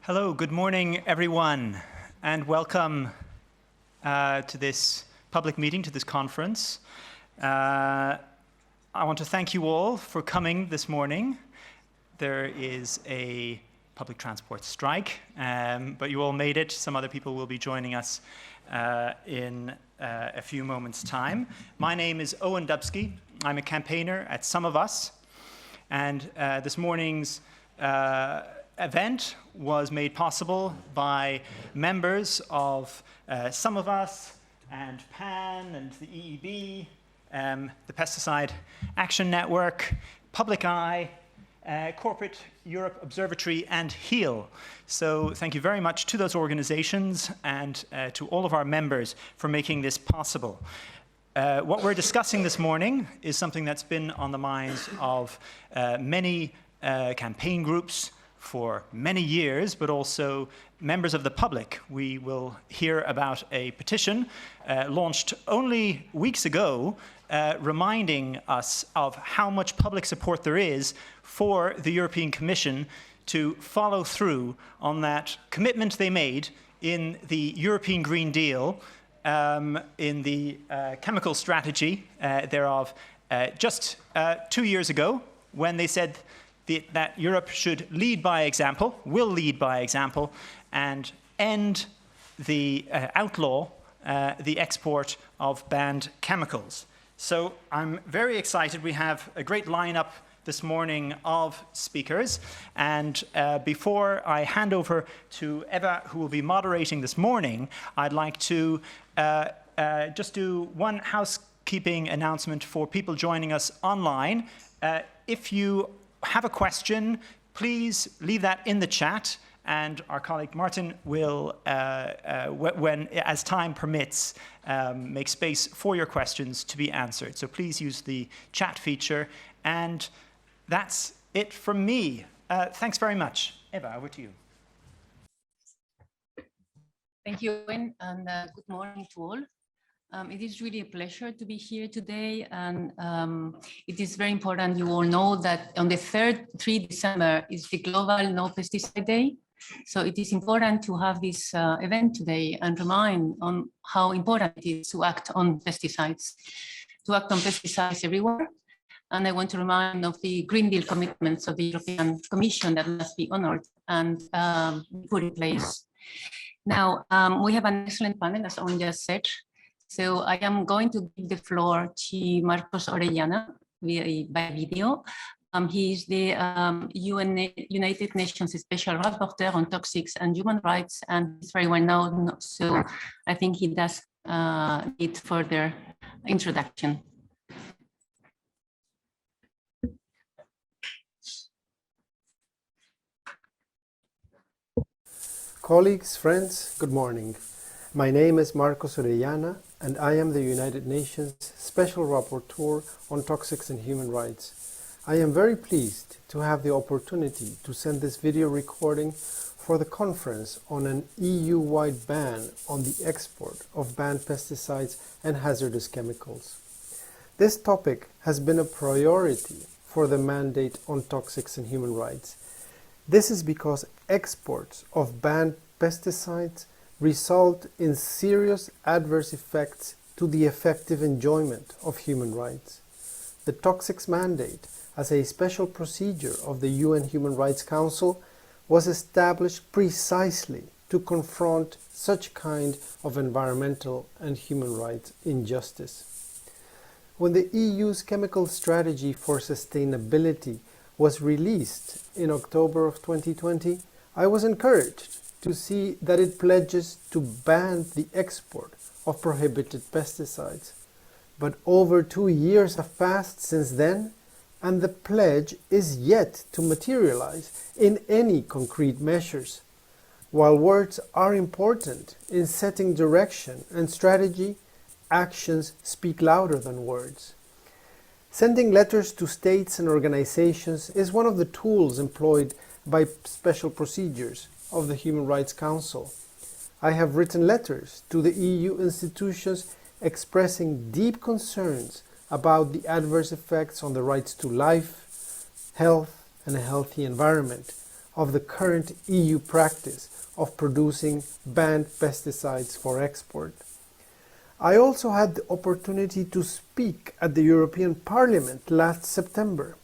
Hello, good morning, everyone, and welcome to this public meeting, to this conference. I want to thank you all for coming this morning. There is a public transport strike, but you all made it. Some other people will be joining us in a few moments' time. My name is Owen Dubsky. I'm a campaigner at Some of Us, and this morning's event was made possible by members of Some of Us and PAN and the EEB, the Pesticide Action Network, Public Eye, Corporate Europe Observatory, and HEAL. So thank you very much to those organizations and to all of our members for making this possible. What we're discussing this morning is something that's been on the minds of many campaign groups for many years, but also members of the public. We will hear about a petition launched only weeks ago, reminding us of how much public support there is for the European Commission to follow through on that commitment they made in the European Green Deal, in the chemical strategy thereof, just 2 years ago, when they said that Europe should lead by example, will lead by example, and end the outlaw the export of banned chemicals. So I'm very excited. We have a great lineup this morning of speakers. And before I hand over to Eva, who will be moderating this morning, I'd like to just do one housekeeping announcement for people joining us online. If you have a question, please leave that in the chat, and our colleague Martin will, as time permits, make space for your questions to be answered. So please use the chat feature, and that's it from me. Thanks very much. Eva, over to you. Thank you, Owen, and good morning to all. It is really a pleasure to be here today, and it is very important you all know that on the 3 December is the Global No Pesticide Day. So it is important to have this event today and remind on how important it is to act on pesticides, everywhere. And I want to remind of the Green Deal commitments of the European Commission that must be honored and put in place. Now, we have an excellent panel, as Owen just said. So I am going to give the floor to Marcos Orellana by video. He is the United Nations Special Rapporteur on Toxics and Human Rights, and he's very well known, so I think he does need further introduction. Colleagues, friends, good morning. My name is Marcos Orellana, and I am the United Nations Special Rapporteur on Toxics and Human Rights. I am very pleased to have the opportunity to send this video recording for the conference on an EU-wide ban on the export of banned pesticides and hazardous chemicals. This topic has been a priority for the mandate on toxics and human rights. This is because exports of banned pesticides result in serious adverse effects to the effective enjoyment of human rights. The toxics mandate, as a special procedure of the UN Human Rights Council, was established precisely to confront such kind of environmental and human rights injustice. When the EU's chemical strategy for sustainability was released in October of 2020, I was encouraged to see that it pledges to ban the export of prohibited pesticides. But over 2 years have passed since then, and the pledge is yet to materialize in any concrete measures. While words are important in setting direction and strategy, actions speak louder than words. Sending letters to states and organizations is one of the tools employed by special procedures of the Human Rights Council. I have written letters to the EU institutions expressing deep concerns about the adverse effects on the rights to life, health, and a healthy environment of the current EU practice of producing banned pesticides for export. I also had the opportunity to speak at the European Parliament last September.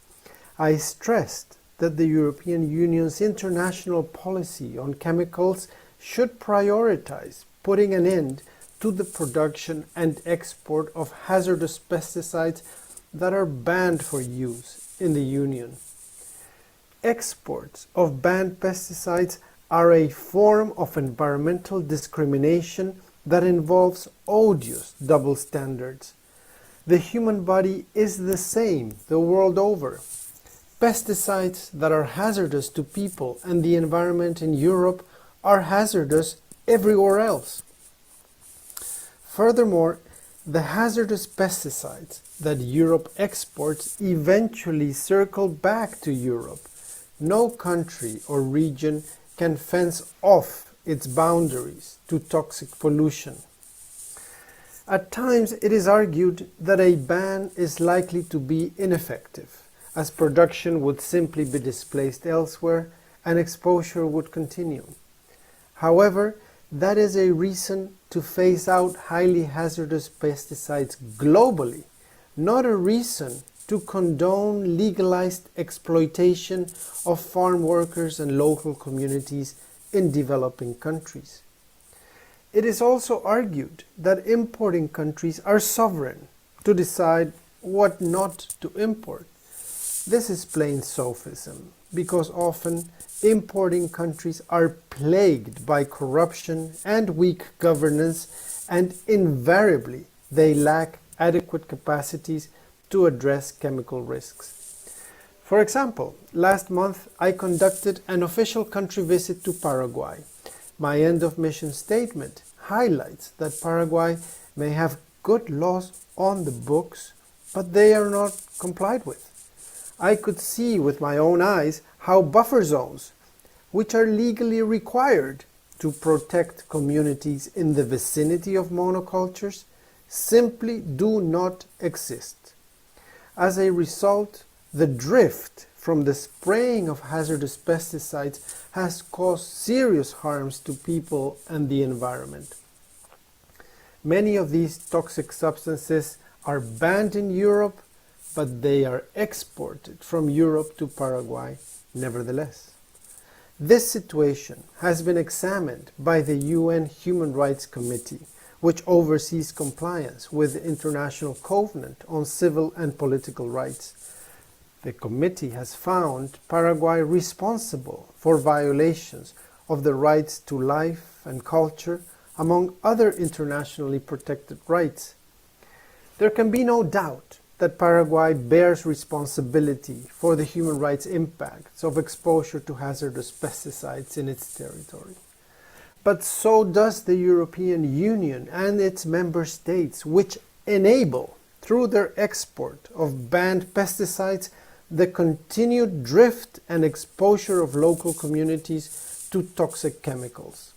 I stressed that the European Union's international policy on chemicals should prioritize putting an end to the production and export of hazardous pesticides that are banned for use in the Union. Exports of banned pesticides are a form of environmental discrimination that involves odious double standards. The human body is the same the world over. Pesticides that are hazardous to people and the environment in Europe are hazardous everywhere else. Furthermore, the hazardous pesticides that Europe exports eventually circle back to Europe. No country or region can fence off its boundaries to toxic pollution. At times it is argued that a ban is likely to be ineffective, as production would simply be displaced elsewhere and exposure would continue. However, that is a reason to phase out highly hazardous pesticides globally, not a reason to condone legalized exploitation of farm workers and local communities in developing countries. It is also argued that importing countries are sovereign to decide what not to import. This is plain sophism, because often importing countries are plagued by corruption and weak governance, and invariably they lack adequate capacities to address chemical risks. For example, last month I conducted an official country visit to Paraguay. My end of mission statement highlights that Paraguay may have good laws on the books, but they are not complied with. I could see with my own eyes how buffer zones, which are legally required to protect communities in the vicinity of monocultures, simply do not exist. As a result, the drift from the spraying of hazardous pesticides has caused serious harms to people and the environment. Many of these toxic substances are banned in Europe, but they are exported from Europe to Paraguay nevertheless. This situation has been examined by the UN Human Rights Committee, which oversees compliance with the International Covenant on Civil and Political Rights. The committee has found Paraguay responsible for violations of the rights to life and culture, among other internationally protected rights. There can be no doubt that Paraguay bears responsibility for the human rights impacts of exposure to hazardous pesticides in its territory. But so does the European Union and its member states, which enable, through their export of banned pesticides, the continued drift and exposure of local communities to toxic chemicals.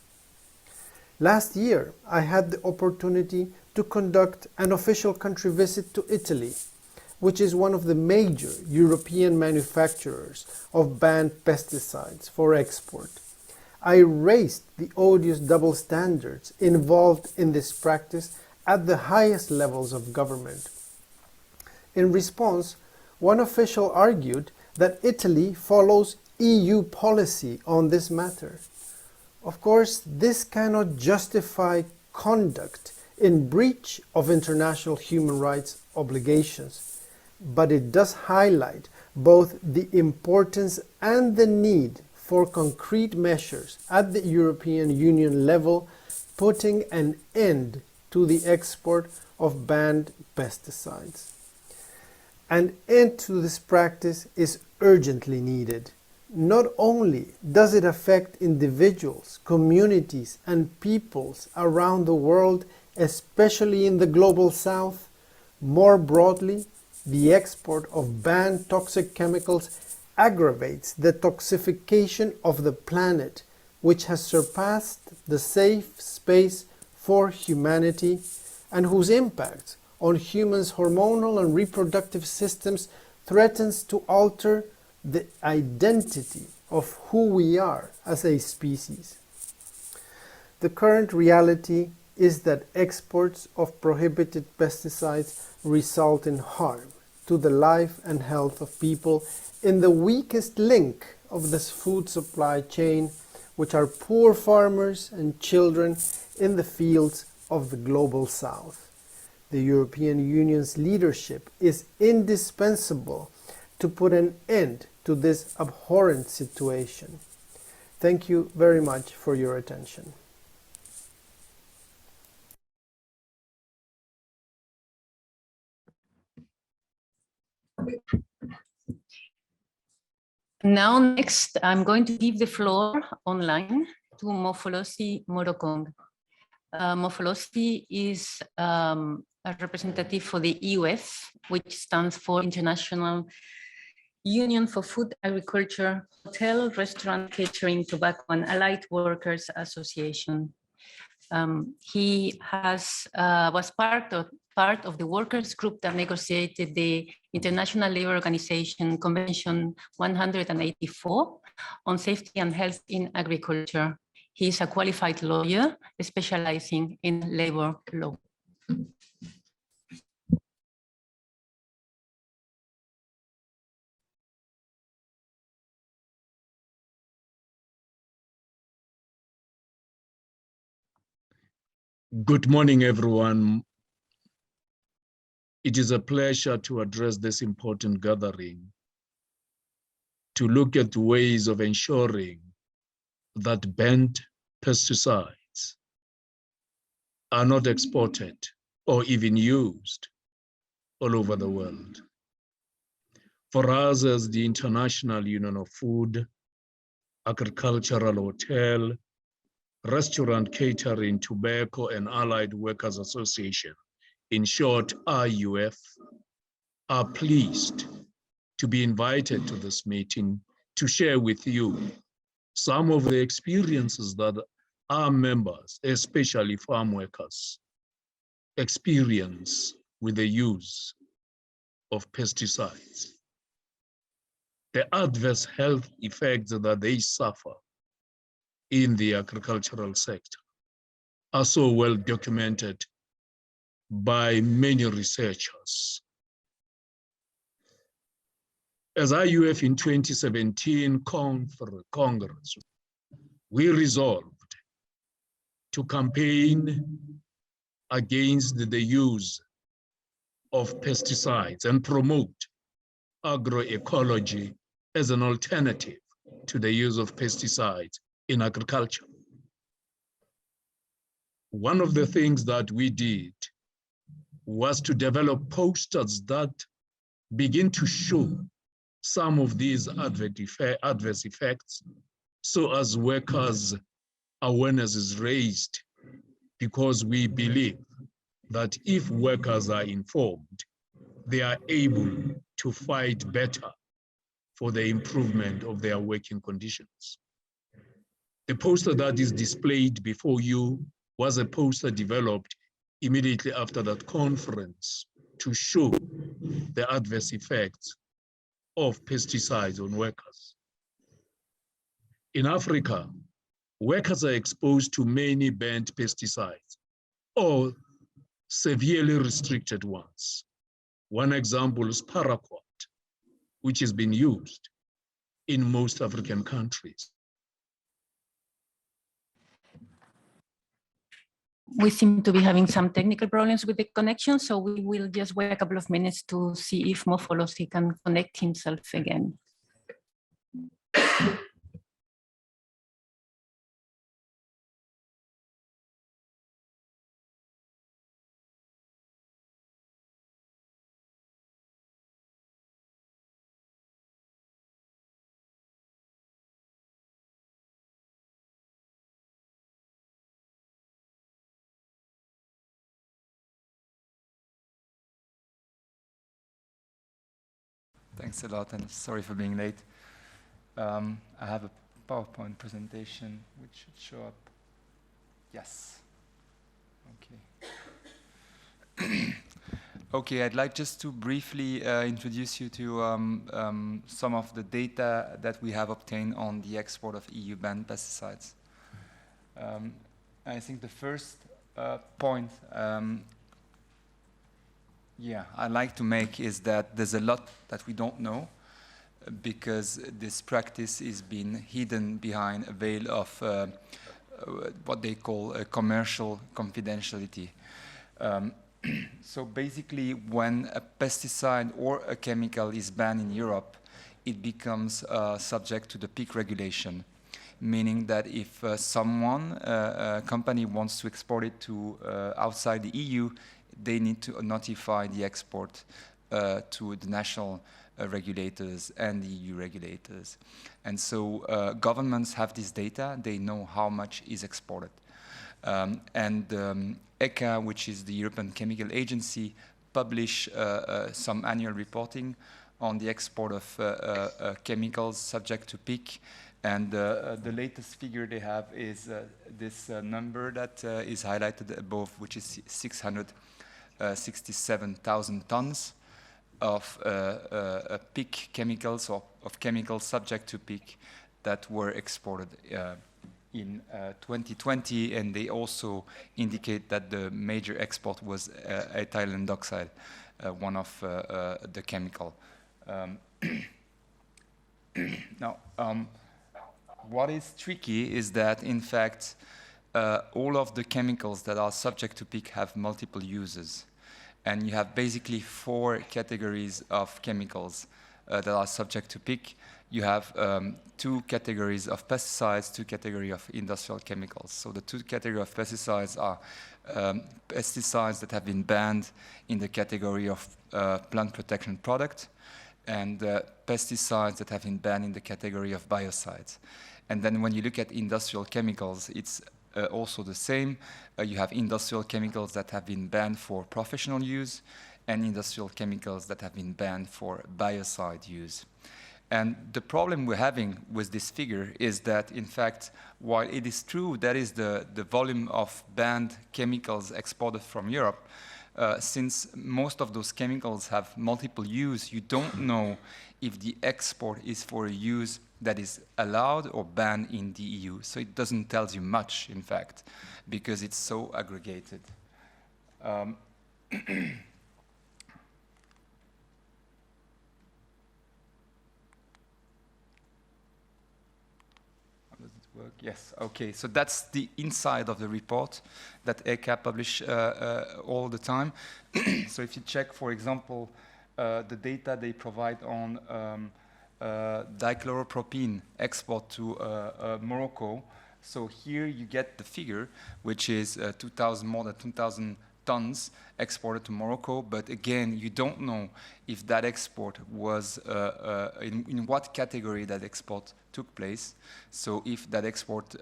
Last year, I had the opportunity to conduct an official country visit to Italy, which is one of the major European manufacturers of banned pesticides for export. I raised the odious double standards involved in this practice at the highest levels of government. In response, one official argued that Italy follows EU policy on this matter. Of course, this cannot justify conduct in breach of international human rights obligations, but it does highlight both the importance and the need for concrete measures at the European Union level, putting an end to the export of banned pesticides. An end to this practice is urgently needed. Not only does it affect individuals, communities, and peoples around the world, especially in the global south, more broadly, the export of banned toxic chemicals aggravates the toxification of the planet, which has surpassed the safe space for humanity and whose impact on humans' hormonal and reproductive systems threatens to alter the identity of who we are as a species. The current reality is that exports of prohibited pesticides result in harm to the life and health of people in the weakest link of this food supply chain, which are poor farmers and children in the fields of the global south. The European Union's leadership is indispensable to put an end to this abhorrent situation. Thank you very much for your attention. Now, next, I'm going to give the floor online to Mofolosi Morokong. Mofolosi is a representative for the EUF, which stands for International Union for Food, Agriculture, Hotel, Restaurant, Catering, Tobacco, and Allied Workers Association. He was part of the workers group that negotiated the International Labour Organization Convention 184 on safety and health in agriculture. He is a qualified lawyer specializing in labor law. Good morning, everyone. It is a pleasure to address this important gathering to look at ways of ensuring that banned pesticides are not exported or even used all over the world. For us as the International Union of Food, Agricultural, Hotel, Restaurant, Catering, Tobacco, and Allied Workers Association, in short, RUF, are pleased to be invited to this meeting to share with you some of the experiences that our members, especially farm workers, experience with the use of pesticides. The adverse health effects that they suffer in the agricultural sector are so well documented by many researchers. As IUF in 2017 Congress, we resolved to campaign against the use of pesticides and promote agroecology as an alternative to the use of pesticides in agriculture. One of the things that we did was to develop posters that begin to show some of these adverse effects, so as workers' awareness is raised, because we believe that if workers are informed, they are able to fight better for the improvement of their working conditions. The poster that is displayed before you was a poster developed immediately after that conference to show the adverse effects of pesticides on workers. In Africa, workers are exposed to many banned pesticides or severely restricted ones. One example is paraquat, which has been used in most African countries. We seem to be having some technical problems with the connection, so we will just wait a couple of minutes to see if Mofolosi can connect himself again. Thanks a lot, and sorry for being late. I have a PowerPoint presentation which should show up. Yes. Okay. Okay, I'd like just to briefly introduce you to some of the data that we have obtained on the export of EU-banned pesticides. I think the first point I'd like to make is that there's a lot that we don't know because this practice is being hidden behind a veil of what they call a commercial confidentiality. So basically, when a pesticide or a chemical is banned in Europe, it becomes subject to the PIC regulation, meaning that if a company wants to export it to outside the EU, they need to notify the export to the national regulators and the EU regulators. And so governments have this data, they know how much is exported. ECHA, which is the European Chemical Agency, publish some annual reporting on the export of chemicals subject to PIC. And the latest figure they have is this number that is highlighted above, which is 667,000 tons of PIC chemicals, or of chemicals subject to PIC, that were exported in 2020, and they also indicate that the major export was ethylene oxide, one of the chemical. Now, what is tricky is that, in fact, all of the chemicals that are subject to PIC have multiple uses. And you have basically 4 categories of chemicals that are subject to PIC. You have 2 categories of pesticides, 2 categories of industrial chemicals. So the 2 categories of pesticides are pesticides that have been banned in the category of plant protection product, and pesticides that have been banned in the category of biocides. And then when you look at industrial chemicals, it's also the same. You have industrial chemicals that have been banned for professional use, and industrial chemicals that have been banned for biocide use. And the problem we're having with this figure is that, in fact, while it is true that is the volume of banned chemicals exported from Europe, since most of those chemicals have multiple use, you don't know if the export is for a use that is allowed or banned in the EU. So it doesn't tell you much, in fact, because it's so aggregated. How does it work? Yes, okay. So that's the inside of the report that ECHA publish all the time. So if you check, for example, the data they provide on dichloropropene export to Morocco. So here you get the figure, which is more than 2,000 tons exported to Morocco. But again, you don't know if that export was, in what category that export took place. So if that export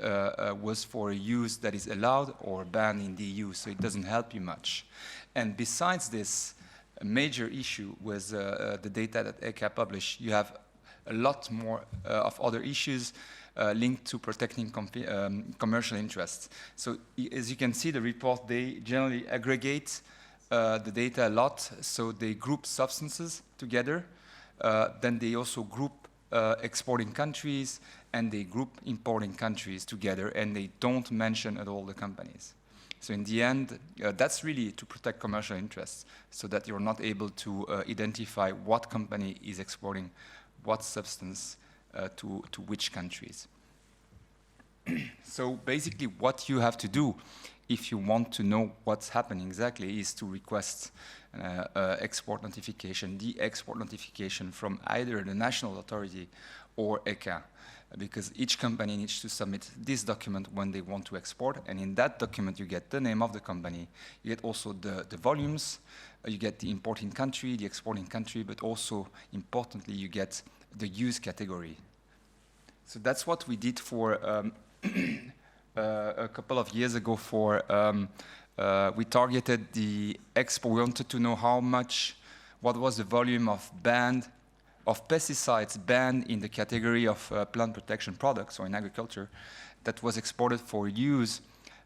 was for a use that is allowed or banned in the EU, so it doesn't help you much. And besides this major issue with the data that ECHA published, you have a lot more of other issues linked to protecting commercial interests. So as you can see, the report, they generally aggregate the data a lot. So they group substances together. Then they also group exporting countries, and they group importing countries together, and they don't mention at all the companies. So in the end, that's really to protect commercial interests, so that you're not able to identify what company is exporting what substance to which countries. So basically what you have to do if you want to know what's happening exactly is to request export notification, the export notification from either the national authority or ECHA, because each company needs to submit this document when they want to export, and in that document you get the name of the company, you get also the volumes, you get the importing country, the exporting country, but also, importantly, you get the use category. So that's what we did for a couple of years ago. We targeted the export. We wanted to know what was the volume of pesticides banned in the category of plant protection products, or in agriculture, that was exported for use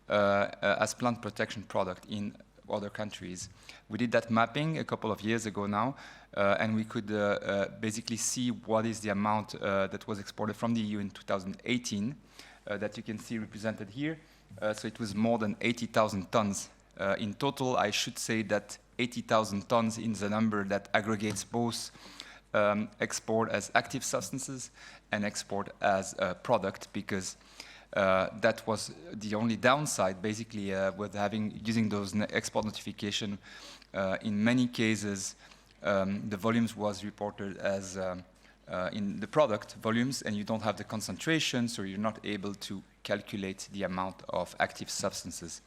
as plant protection product in other countries. We did that mapping a couple of years ago now, and we could basically see what is the amount that was exported from the EU in 2018, that you can see represented here. So it was more than 80,000 tons. In total, I should say that 80,000 tons is the number that aggregates both export as active substances and export as a product, because that was the only downside, basically, with using those export notification. In many cases, the volumes was reported as in the product volumes, and you don't have the concentration, so you're not able to calculate the amount of active substances.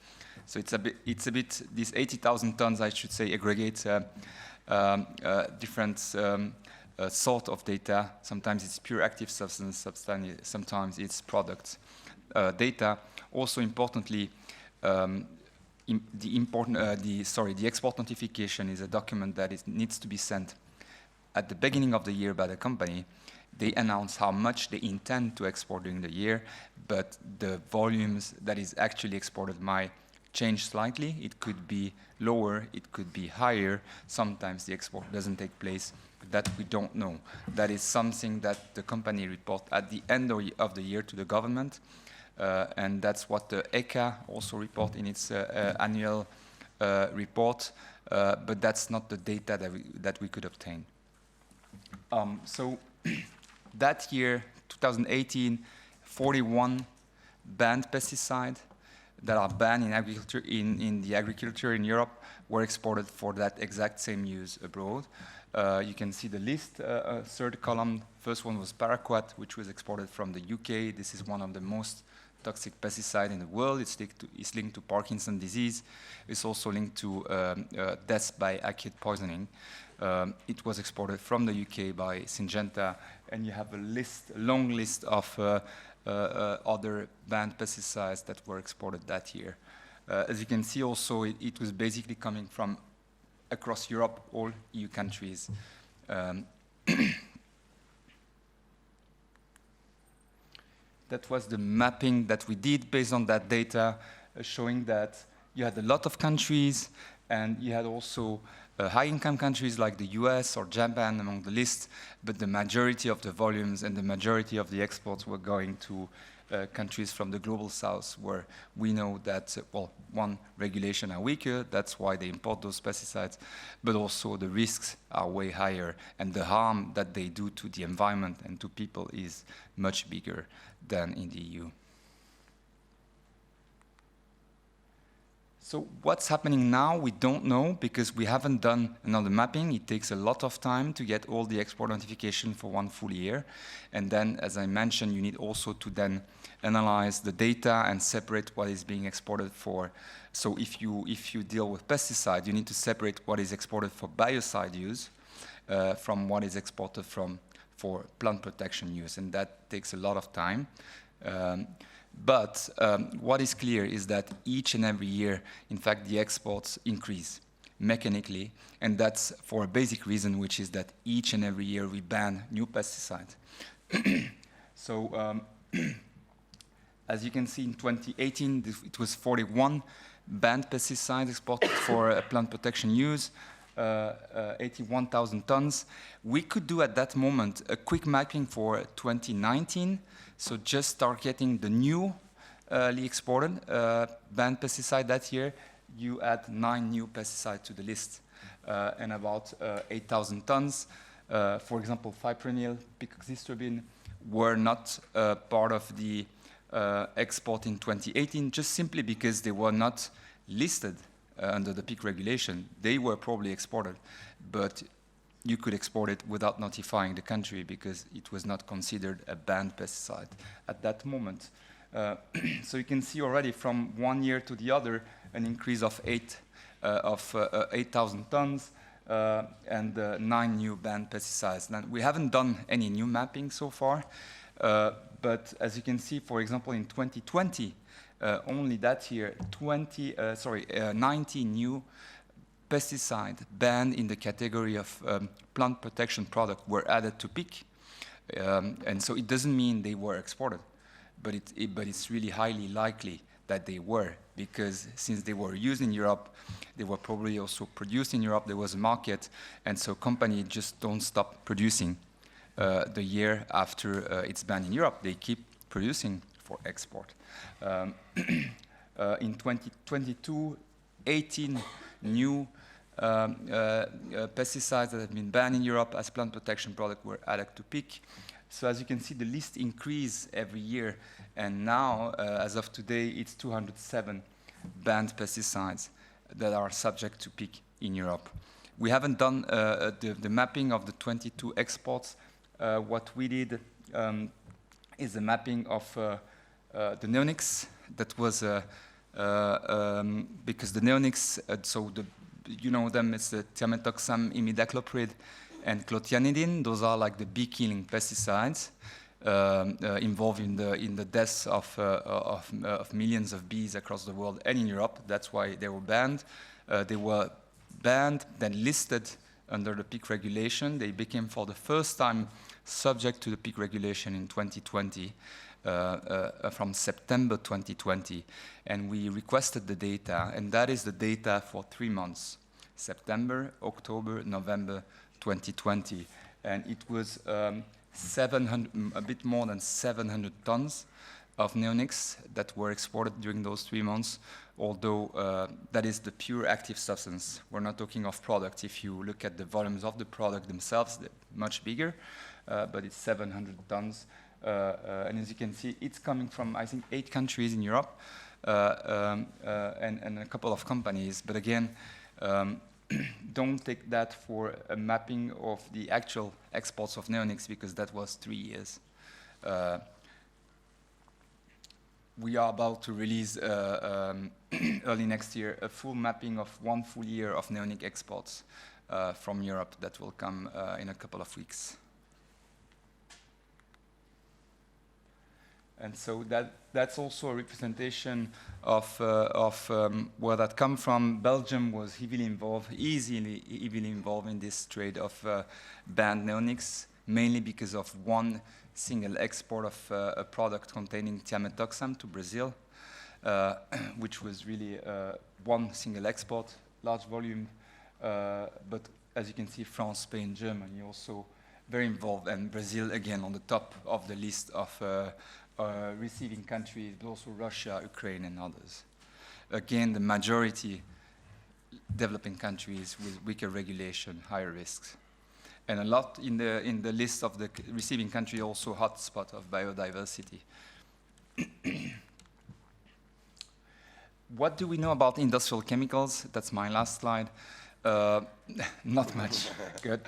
So it's a bit these 80,000 tons, I should say, aggregate different sort of data. Sometimes it's pure active substance, sometimes it's product data. Also importantly, the export notification is a document that needs to be sent at the beginning of the year by the company. They announce how much they intend to export during the year, but the volumes that is actually exported might change slightly. It could be lower, it could be higher. Sometimes the export doesn't take place, but that we don't know. That is something that the company reports at the end of the year to the government, and that's what the ECHA also report in its annual report, but that's not the data that we could obtain. So that year, 2018, 41 banned pesticides that are banned in agriculture in the agriculture in Europe were exported for that exact same use abroad. You can see the list, third column. First one was paraquat, which was exported from the UK. This is one of the most toxic pesticides in the world. It's linked to Parkinson's disease. It's also linked to deaths by acute poisoning. It was exported from the UK by Syngenta, and you have a long list of other banned pesticides that were exported that year. As you can see also, it was basically coming from across Europe, all EU countries. That was the mapping that we did based on that data, showing that you had a lot of countries, and you had also high-income countries like the US or Japan among the list, but the majority of the volumes and the majority of the exports were going to countries from the global south, where we know that, well, one, regulation are weaker, that's why they import those pesticides, but also the risks are way higher, and the harm that they do to the environment and to people is much bigger than in the EU. So what's happening now, we don't know, because we haven't done another mapping. It takes a lot of time to get all the export notification for one full year. And then, as I mentioned, you need also to then analyze the data and separate what is being exported for. So if you deal with pesticide, you need to separate what is exported for biocide use from what is exported for plant protection use. And that takes a lot of time. But what is clear is that each and every year, in fact, the exports increase mechanically, and that's for a basic reason, which is that each and every year we ban new pesticides. So, as you can see, in 2018, it was 41 banned pesticides exported for plant protection use, 81,000 tons. We could do at that moment a quick mapping for 2019, so just targeting the newly exported banned pesticide that year. You add 9 new pesticides to the list and about 8,000 tons. For example, fipronil, picoxystrobin were not part of the export in 2018, just simply because they were not listed under the PIC regulation. They were probably exported, but you could export it without notifying the country because it was not considered a banned pesticide at that moment. So you can see already from one year to the other an increase of 8,000 tons and 9 new banned pesticides. Now, we haven't done any new mapping so far, but as you can see, for example, in 2020, only that year, 90 new pesticides banned in the category of plant protection product were added to PIC. And so it doesn't mean they were exported, but it's really highly likely that they were, because since they were used in Europe, they were probably also produced in Europe, there was a market, and so companies just don't stop producing the year after it's banned in Europe. They keep producing for export. In 2022, 18 new pesticides that have been banned in Europe as plant protection products were added to PIC. So as you can see, the list increases every year, and now, as of today, it's 207 banned pesticides that are subject to PIC in Europe. We haven't done the mapping of the 22 exports. What we did is the mapping of the neonics. That was because the neonics, you know them, it's the thiamethoxam, imidacloprid, and clothianidin. Those are like the bee-killing pesticides involved in the deaths of millions of bees across the world and in Europe. That's why they were banned. They were banned, then listed under the PIC regulation. They became, for the first time, subject to the PIC regulation in 2020. From September 2020, and we requested the data, and that is the data for 3 months, September, October, November 2020, and it was 700, a bit more than 700 tons of neonics that were exported during those 3 months, although that is the pure active substance. We're not talking of product. If you look at the volumes of the product themselves, they're much bigger, but it's 700 tons. And as you can see, it's coming from, I think, 8 countries in Europe and a couple of companies. But again, don't take that for a mapping of the actual exports of neonics, because that was 3 years. We are about to release early next year a full mapping of 1 full year of neonic exports from Europe that will come in a couple of weeks. And so that's also a representation of where that come from. Belgium was heavily involved in this trade of banned neonics, mainly because of one single export of a product containing thiamethoxam to Brazil, which was really one single export, large volume. But as you can see, France, Spain, Germany also very involved, and Brazil again on the top of the list of receiving countries, but also Russia, Ukraine, and others. Again, the majority developing countries with weaker regulation, higher risks. And a lot in the list of the receiving country also hotspot of biodiversity. What do we know about industrial chemicals? That's my last slide. Not much. Good.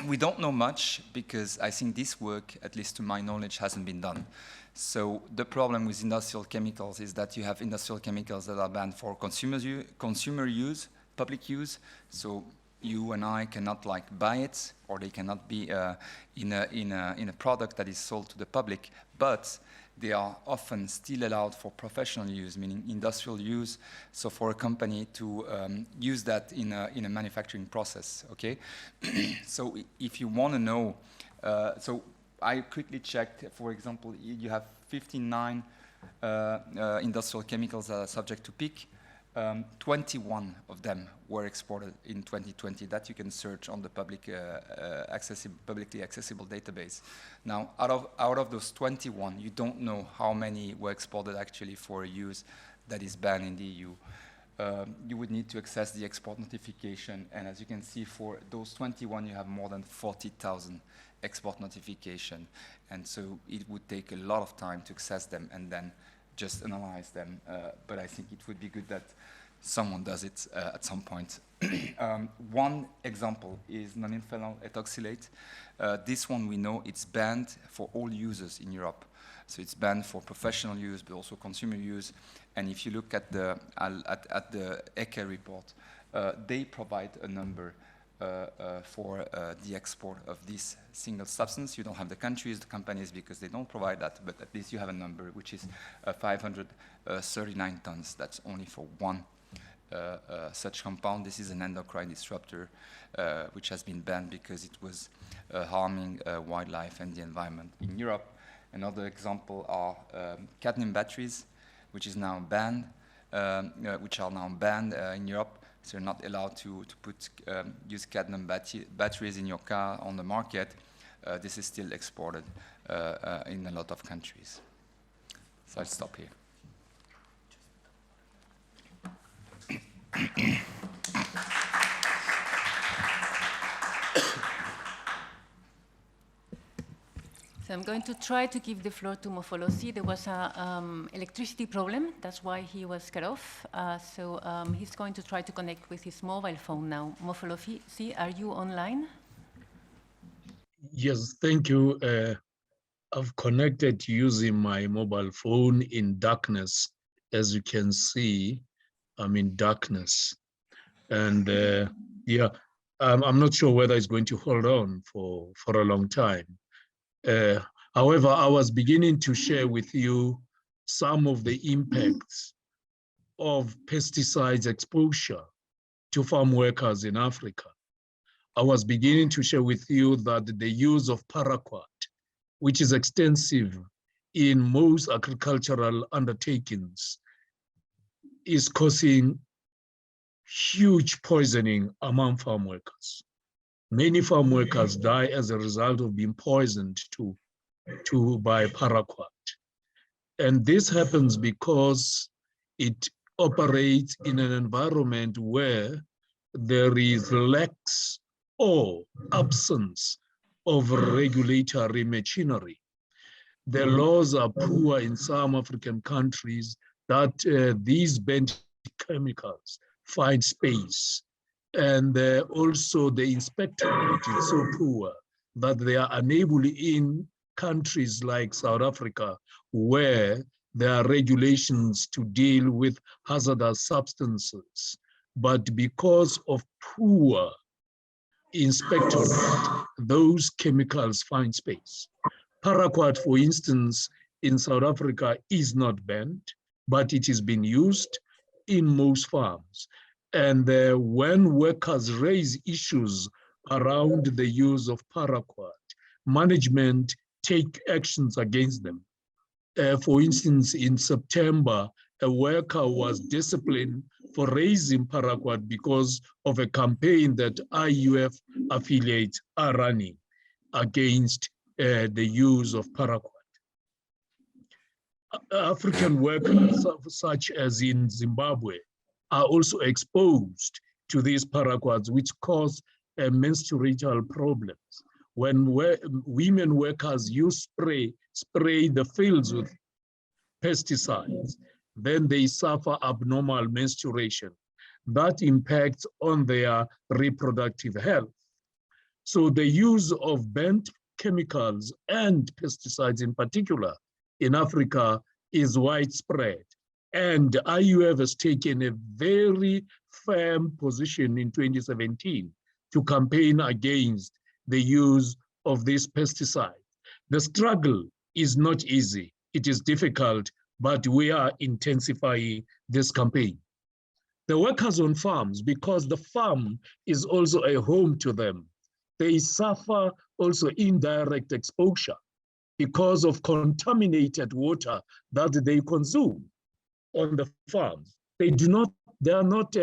We don't know much because I think this work, at least to my knowledge, hasn't been done. So the problem with industrial chemicals is that you have industrial chemicals that are banned for consumer use, public use. So you and I cannot buy it, or they cannot be in a product that is sold to the public. But they are often still allowed for professional use, meaning industrial use. So for a company to use that in a manufacturing process, okay? So if you want to know, so I quickly checked, for example, you have 59 industrial chemicals that are subject to PIC. 21 of them were exported in 2020. That you can search on the publicly accessible database. Now, out of those 21, you don't know how many were exported actually for a use that is banned in the EU. You would need to access the export notification, and as you can see, for those 21, you have more than 40,000 export notification, and so it would take a lot of time to access them and then just analyze them, but I think it would be good that someone does it at some point. One example is nonylphenol ethoxylate. This one we know it's banned for all users in Europe. So it's banned for professional use, but also consumer use. And if you look at the ECHA report, they provide a number for the export of this single substance. You don't have the countries, the companies, because they don't provide that, but at least you have a number, which is 539 tons. That's only for one such compound. This is an endocrine disruptor, which has been banned because it was harming wildlife and the environment in Europe. Another example are cadmium batteries. which is now banned, which are now banned in Europe. So you're not allowed to use cadmium batteries in your car on the market. This is still exported in a lot of countries. So I'll stop here. So I'm going to try to give the floor to Mofolosi. There was an electricity problem. That's why he was cut off. So he's going to try to connect with his mobile phone now. Mofolosi, are you online? Yes, thank you. I've connected using my mobile phone in darkness. As you can see, I'm in darkness. And yeah, I'm not sure whether it's going to hold on for a long time. However, I was beginning to share with you some of the impacts of pesticides exposure to farm workers in Africa. I was beginning to share with you that the use of paraquat, which is extensive in most agricultural undertakings, is causing huge poisoning among farm workers. Many farm workers die as a result of being poisoned by paraquat. And this happens because it operates in an environment where there is lax or absence of regulatory machinery. The laws are poor in some African countries that these banned chemicals find space. And also the inspectorate is so poor that they are unable in countries like South Africa, where there are regulations to deal with hazardous substances. But because of poor inspectorate, those chemicals find space. Paraquat, for instance, in South Africa is not banned, but it is being used in most farms. And when workers raise issues around the use of paraquat, management take actions against them. For instance, in September, a worker was disciplined for raising paraquat because of a campaign that IUF affiliates are running against the use of paraquat. African workers, such as in Zimbabwe, are also exposed to these paraquats, which cause menstrual problems. When women workers spray the fields with pesticides, then they suffer abnormal menstruation. That impacts on their reproductive health. So the use of banned chemicals and pesticides in particular in Africa is widespread. And IUF has taken a very firm position in 2017 to campaign against the use of these pesticides. The struggle is not easy. It is difficult, but we are intensifying this campaign. The workers on farms, because the farm is also a home to them, they suffer also indirect exposure because of contaminated water that they consume on the farms. They are not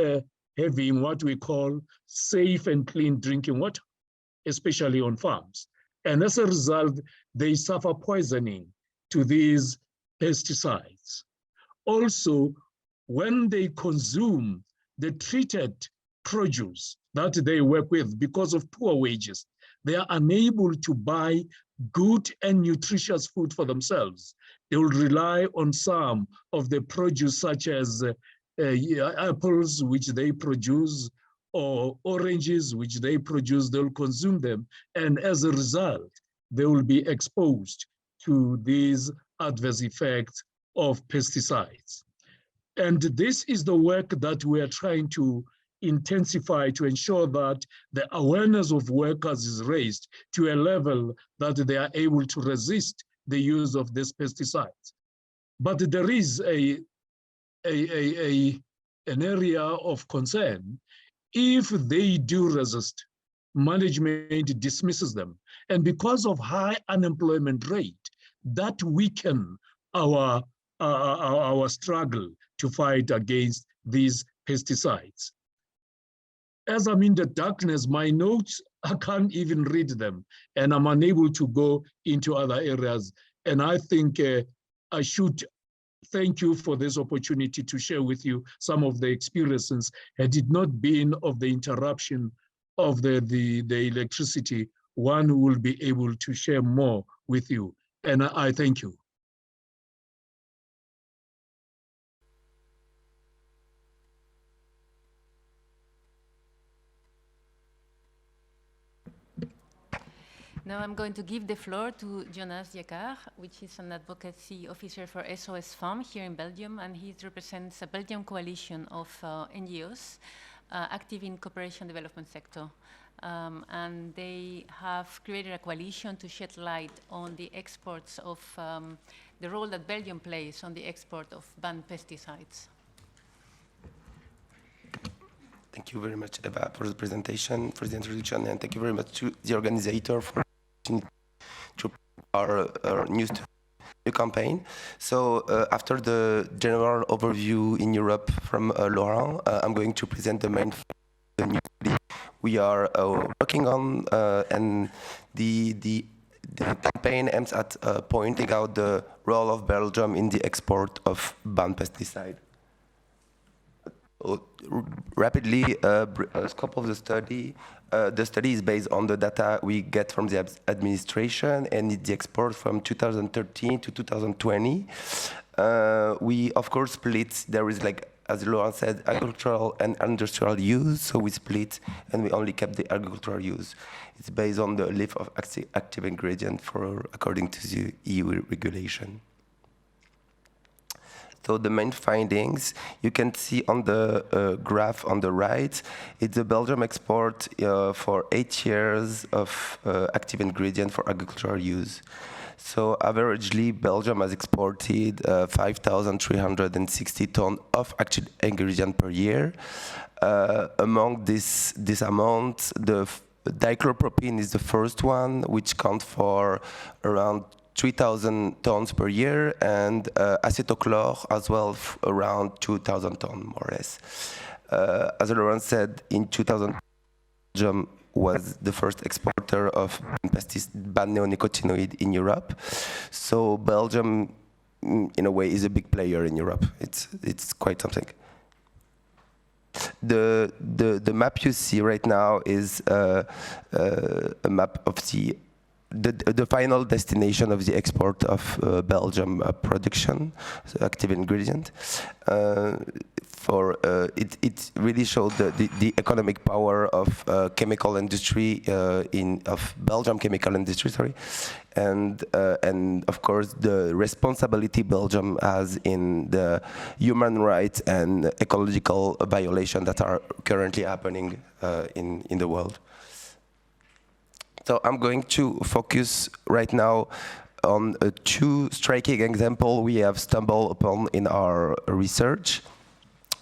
having what we call safe and clean drinking water, especially on farms. And as a result, they suffer poisoning to these pesticides. Also, when they consume the treated produce that they work with, because of poor wages, they are unable to buy good and nutritious food for themselves. They will rely on some of the produce, such as apples, which they produce, or oranges, which they produce. They'll consume them. And as a result, they will be exposed to these adverse effects of pesticides. And this is the work that we are trying to intensify to ensure that the awareness of workers is raised to a level that they are able to resist the use of these pesticides. But there is an area of concern. If they do resist, management dismisses them. And because of high unemployment rate, that weaken our our struggle to fight against these pesticides. As I'm in the darkness, my notes, I can't even read them, and I'm unable to go into other areas. And I think I should thank you for this opportunity to share with you some of the experiences. Had it not been of the interruption of the electricity, one will be able to share more with you. And I thank you. Now I'm going to give the floor to Jonas Jakar, which is an advocacy officer for SOS Farm here in Belgium, and he represents a Belgian coalition of NGOs active in cooperation development sector. And they have created a coalition to shed light on the exports of the role that Belgium plays on the export of banned pesticides. Thank you very much, Eva, for the presentation, for the introduction, and thank you very much to the organizer for to our new campaign. So after the general overview in Europe from Laurent, I'm going to present the main news we are working on, and the campaign aims at pointing out the role of Belgium in the export of banned pesticide. Rapidly, scope of the study. The study is based on the data we get from the administration and the export from 2013 to 2020. We, of course, split. There is, like, as Laurent said, agricultural and industrial use, so we split and we only kept the agricultural use. It's based on the list of active ingredient according to the EU regulation. So the main findings, you can see on the graph on the right, it's the Belgium export for 8 years of active ingredient for agricultural use. So averagely, Belgium has exported 5,360 tons of active ingredient per year. Among this amount, the dichlorpropene is the first one, which counts for around 3,000 tons per year, and acetochlor as well, around 2,000 tons, more or less. As Laurent said, in 2000, Belgium was the first exporter of banned neonicotinoid in Europe. So Belgium, in a way, is a big player in Europe. It's quite something. The map you see right now is a map of the final destination of the export of Belgium production, so active ingredient. It really showed the economic power of chemical industry of Belgium chemical industry, sorry, and of course the responsibility Belgium has in the human rights and ecological violations that are currently happening in the world. So I'm going to focus right now on two striking examples we have stumbled upon in our research.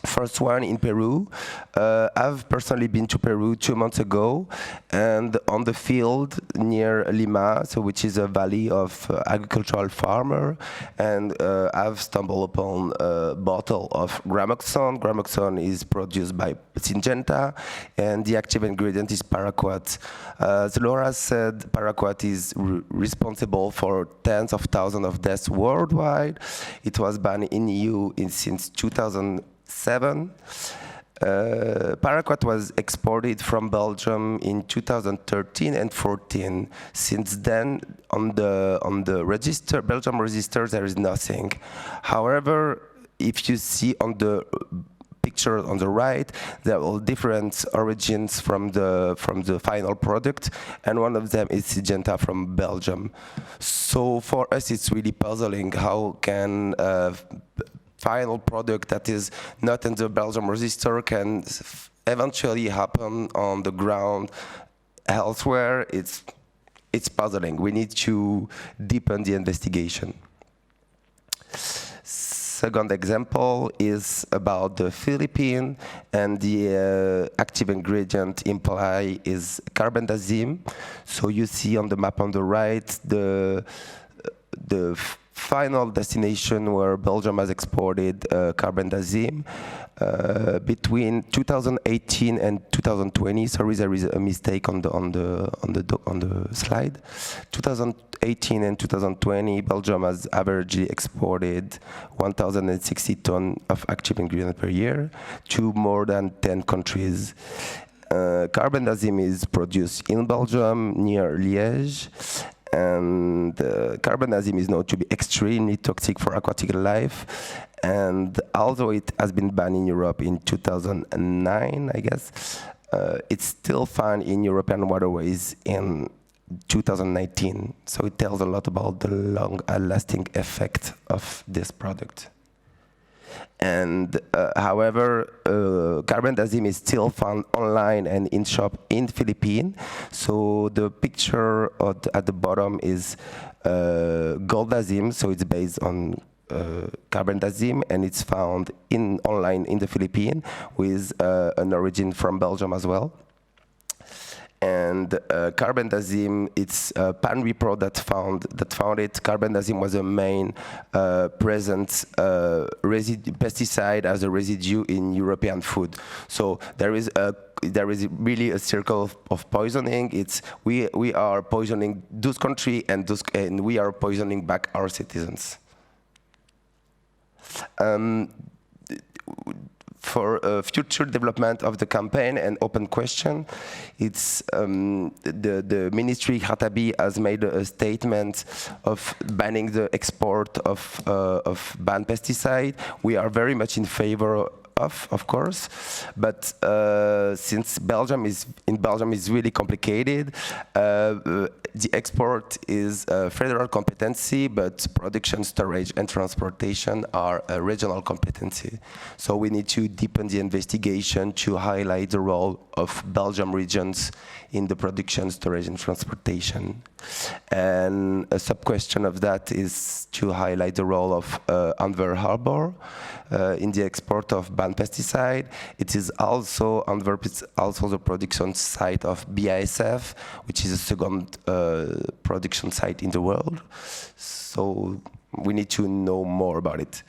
First one in Peru. I've personally been to Peru 2 months ago, and on the field near Lima, so which is a valley of agricultural farmer, and I've stumbled upon a bottle of Gramoxone. Gramoxone is produced by Syngenta, and the active ingredient is paraquat. As Laura said, paraquat is responsible for tens of thousands of deaths worldwide. It was banned in EU since 2007. Paraquat was exported from Belgium in 2013 and 14. Since then, on the register, Belgium register, there is nothing. However, if you see on the picture on the right, there are different origins from the final product, and one of them is Syngenta from Belgium. So for us, it's really puzzling. How can final product that is not in the Belgium register can eventually happen on the ground elsewhere? It's puzzling. We need to deepen the investigation. Second example is about the Philippines, and the active ingredient implied is carbendazim. So you see on the map on the right the final destination where Belgium has exported carbendazim between 2018 and 2020. Sorry, there is a mistake on the slide. 2018 and 2020, Belgium has averagely exported 1,060 tons of active ingredient per year to more than 10 countries. Carbendazim is produced in Belgium near Liège, and carbendazim is known to be extremely toxic for aquatic life. And although it has been banned in Europe in 2009, I guess, it's still found in European waterways in 2019. So it tells a lot about the long-lasting effect of this product. And however, carbendazim is still found online and in shop in Philippines. So the picture at the bottom is goldazim, so it's based on carbendazim, and it's found online in the Philippines with an origin from Belgium as well. And carbendazim, it's Pan Repro that found it. Carbendazim was a main present pesticide as a residue in European food. So there is really a circle of poisoning. We are poisoning those countries, and we are poisoning back our citizens. For future development of the campaign and open question, it's the Ministry Khatabi has made a statement of banning the export of banned pesticide. We are very much in favor of course, but since Belgium is really complicated, the export is a federal competency, but production, storage, and transportation are a regional competency. So we need to deepen the investigation to highlight the role of Belgium regions in the production, storage, and transportation. And a sub-question of that is to highlight the role of Antwerp Harbor in the export of banned pesticide. It is also, Antwerp is also the production site of BASF, which is the second production site in the world. So we need to know more about it.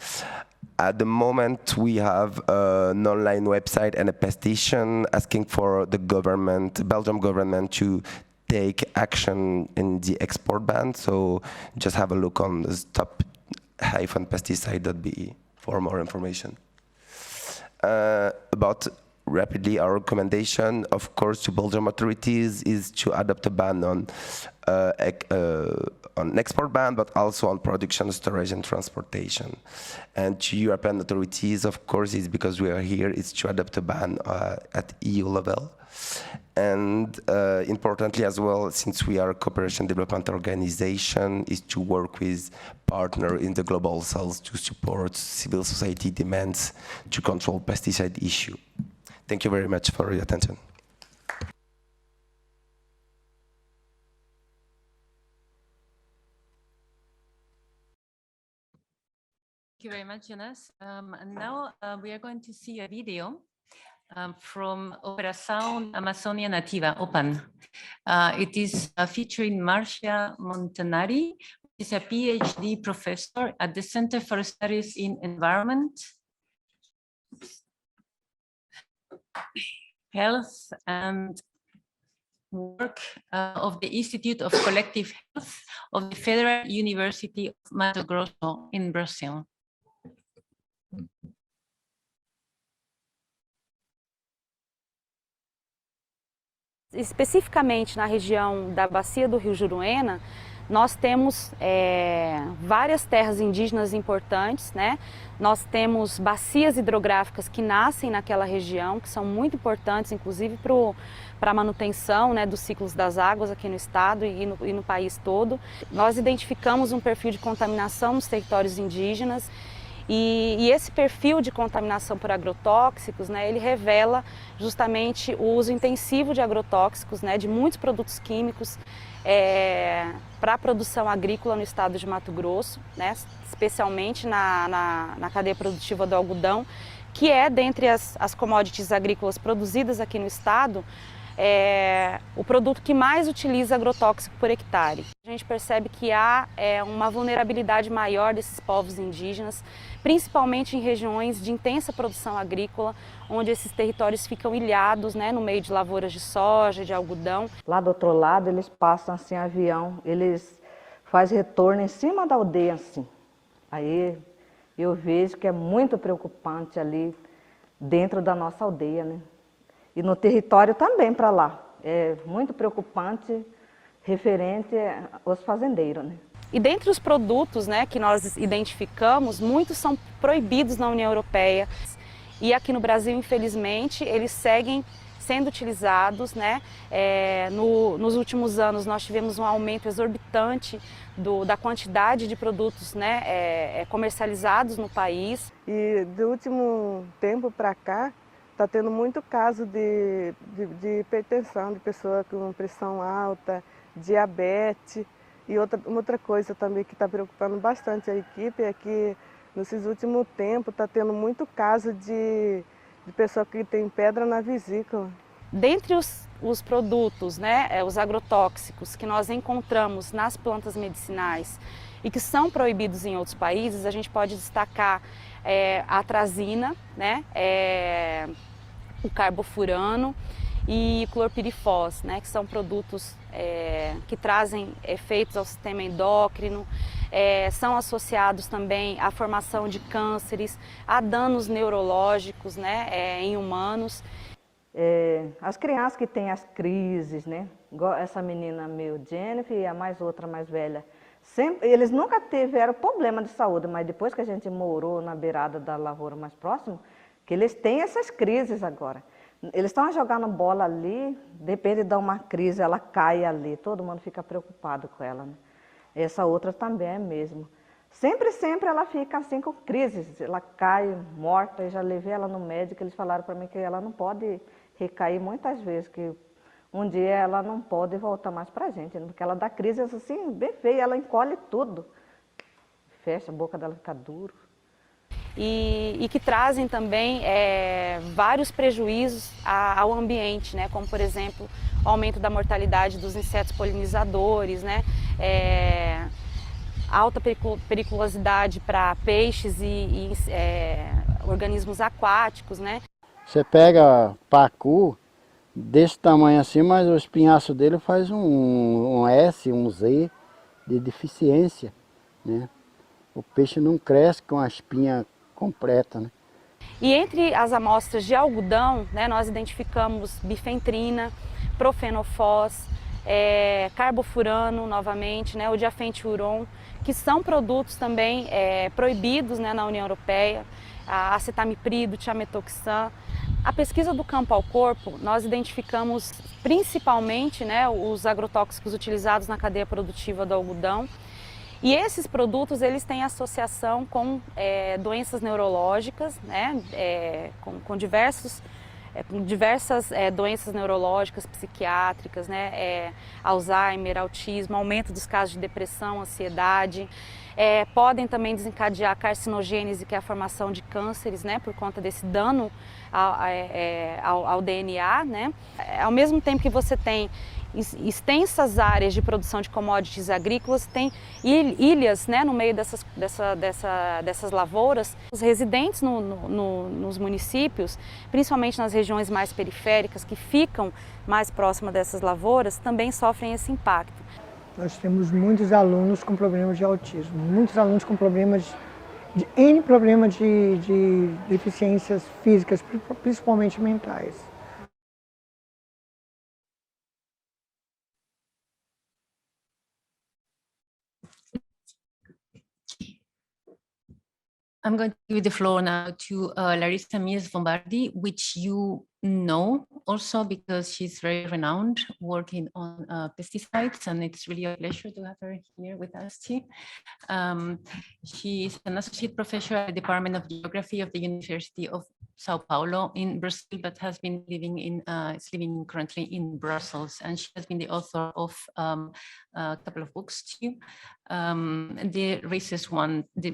At the moment, we have an online website and a petition asking for the Belgium government to take action in the export ban. So just have a look on the stop-pesticide.be for more information. About rapidly, our recommendation, of course, to Belgian authorities is to adopt a ban on export ban, but also on production, storage, and transportation. And to European authorities, of course, it's because we are here, it's to adopt a ban at EU level. And importantly as well, since we are a cooperation development organization, is to work with partners in the global south to support civil society demands to control pesticide issue. Thank you very much for your attention. Thank you very much, Jonas. And now we are going to see a video from Operação Amazônia Nativa, OPAN. It is featuring Marcia Montanari, who is a PhD professor at the Center for Studies in Environment, Health and Work of the Institute of Collective Health of the Federal University of Mato Grosso in Brazil. Especificamente na região da bacia do Rio Juruena, nós temos várias terras indígenas importantes, né? Nós temos bacias hidrográficas que nascem naquela região, que são muito importantes, inclusive para a manutenção, né, dos ciclos das águas aqui no estado e no país todo. Nós identificamos um perfil de contaminação nos territórios indígenas. E esse perfil de contaminação por agrotóxicos, né, ele revela justamente o uso intensivo de agrotóxicos, né, de muitos produtos químicos para a produção agrícola no estado de Mato Grosso, né, especialmente na cadeia produtiva do algodão, que é, dentre as commodities agrícolas produzidas aqui no estado, o produto que mais utiliza agrotóxico por hectare. A gente percebe que há uma vulnerabilidade maior desses povos indígenas, principalmente em regiões de intensa produção agrícola, onde esses territórios ficam ilhados, né, no meio de lavouras de soja, de algodão. Lá do outro lado eles passam assim avião, eles fazem retorno em cima da aldeia assim. Aí eu vejo que é muito preocupante ali dentro da nossa aldeia, né? E no território também para lá. É muito preocupante referente aos fazendeiros, né? E dentre os produtos, né, que nós identificamos, muitos são proibidos na União Europeia. E aqui no Brasil, infelizmente, eles seguem sendo utilizados, né? Nos últimos anos nós tivemos um aumento exorbitante da quantidade de produtos, né, comercializados no país. E do último tempo para cá está tendo muito caso de hipertensão, de pessoa com pressão alta, diabetes. E outra coisa também que está preocupando bastante a equipe é que nesses últimos tempos está tendo muito caso de pessoa que tem pedra na vesícula. Dentre os produtos, né, os agrotóxicos que nós encontramos nas plantas medicinais e que são proibidos em outros países, a gente pode destacar a atrazina, né, o carbofurano e clorpirifos, né, que são produtos que trazem efeitos ao sistema endócrino, são associados também à formação de cânceres, a danos neurológicos, né, em humanos. As crianças que têm as crises, né, igual essa menina meu, Jennifer, e a mais outra mais velha, eles nunca tiveram problema de saúde, mas depois que a gente morou na beirada da lavoura mais próximo, que eles têm essas crises agora. Eles estão jogando bola ali, de repente dá uma crise, ela cai ali, todo mundo fica preocupado com ela, né? Essa outra também é mesmo. Sempre ela fica assim com crises, ela cai morta, eu já levei ela no médico, eles falaram para mim que ela não pode recair muitas vezes, que um dia ela não pode voltar mais para a gente, porque ela dá crise assim, bem feia, ela encolhe tudo, fecha, a boca dela fica dura. E que trazem também vários prejuízos ao ambiente, né? Como, por exemplo, o aumento da mortalidade dos insetos polinizadores, né? Alta periculosidade para peixes e organismos aquáticos, né? Você pega pacu desse tamanho assim, mas o espinhaço dele faz um S, um Z de deficiência, né? O peixe não cresce com a espinha completa, né? E entre as amostras de algodão, né, nós identificamos bifentrina, profenofós, carbofurano novamente, né, o diafenteuron, que são produtos também proibidos, né, na União Europeia, a acetamiprid, tiametoxam. A pesquisa do campo ao corpo, nós identificamos principalmente, né, os agrotóxicos utilizados na cadeia produtiva do algodão. E esses produtos, eles têm associação com doenças neurológicas, né, com diversas doenças neurológicas, psiquiátricas, né, Alzheimer, autismo, aumento dos casos de depressão, ansiedade. Podem também desencadear carcinogênese, que é a formação de cânceres, né, por conta desse dano ao DNA, né. Ao mesmo tempo que você tem extensas áreas de produção de commodities agrícolas, tem ilhas, né, no meio dessas lavouras. Os residentes nos municípios, principalmente nas regiões mais periféricas, que ficam mais próximas dessas lavouras, também sofrem esse impacto. Nós temos muitos alunos com problemas de autismo, muitos alunos com problemas N problemas de deficiências físicas, principalmente mentais. I'm going to give the floor now to Larissa Mies Bombardi, which you know also because she's very renowned working on pesticides, and it's really a pleasure to have her here with us too. She is an associate professor at the Department of Geography of the University of Sao Paulo in Brazil, but has been living currently in Brussels, and she has been the author of a couple of books too. The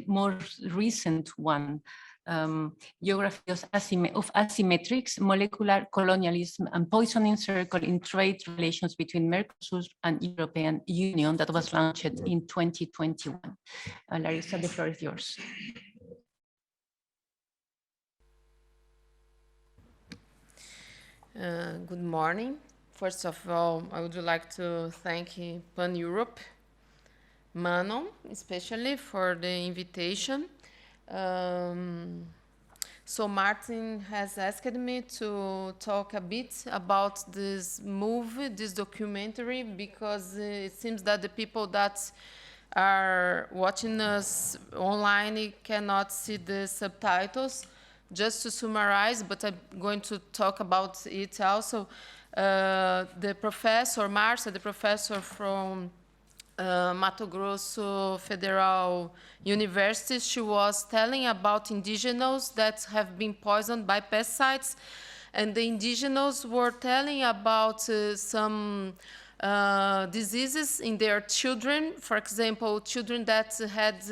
most recent one geography of asymmetrics, molecular colonialism, and poisoning circle in trade relations between Mercosur and European Union that was launched in 2021. Larissa, the floor is yours. Good morning. First of all, I would like to thank Pan Europe, Manon, especially for the invitation. So Martin has asked me to talk a bit about this movie, this documentary, because it seems that the people that are watching us online cannot see the subtitles. Just to summarize, but I'm going to talk about it also. The professor, Marcia, the professor from Mato Grosso Federal University, she was telling about indigenos that have been poisoned by pesticides, and the indigenos were telling about some diseases in their children. For example, children that had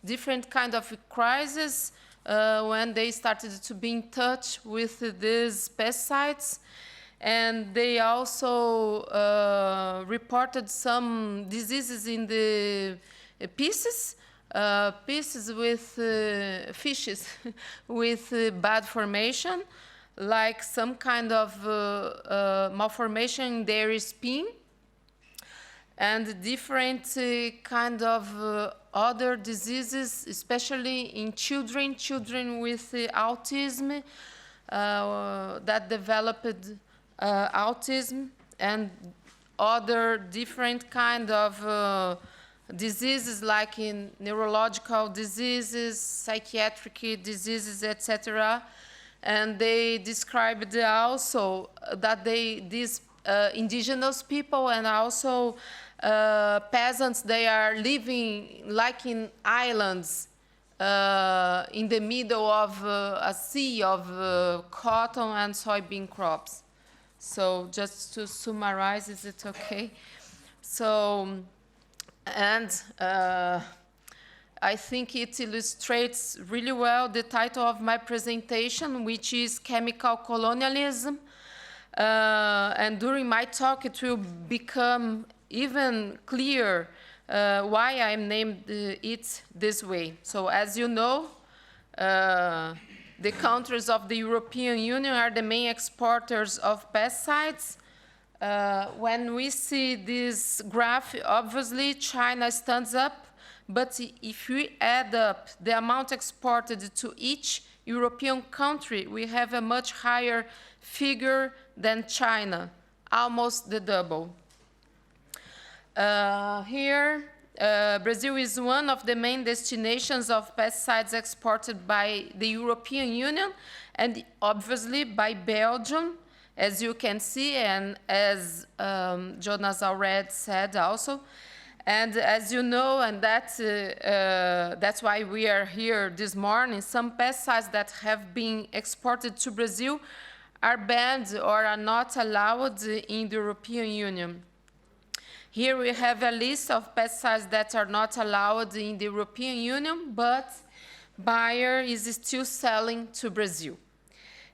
different kind of crises when they started to be in touch with these pesticides. And they also reported some diseases in the pieces with fishes with bad formation, like some kind of malformation in their spine, and different kind of other diseases, especially in children with autism, that developed autism, and other different kind of diseases like in neurological diseases, psychiatric diseases, etc. And they described also that these indigenous people and also peasants, they are living like in islands in the middle of a sea of cotton and soybean crops. So just to summarize, is it okay? So, and I think it illustrates really well the title of my presentation, which is Chemical Colonialism. And during my talk, it will become even clearer why I named it this way. So as you know, the countries of the European Union are the main exporters of pesticides. When we see this graph, obviously China stands up, but if we add up the amount exported to each European country, we have a much higher figure than China, almost the double. Here, Brazil is one of the main destinations of pesticides exported by the European Union, and obviously by Belgium, as you can see, and as Jonas already said also. And as you know, and that's why we are here this morning, some pesticides that have been exported to Brazil are banned or are not allowed in the European Union. Here we have a list of pesticides that are not allowed in the European Union, but Bayer is still selling to Brazil.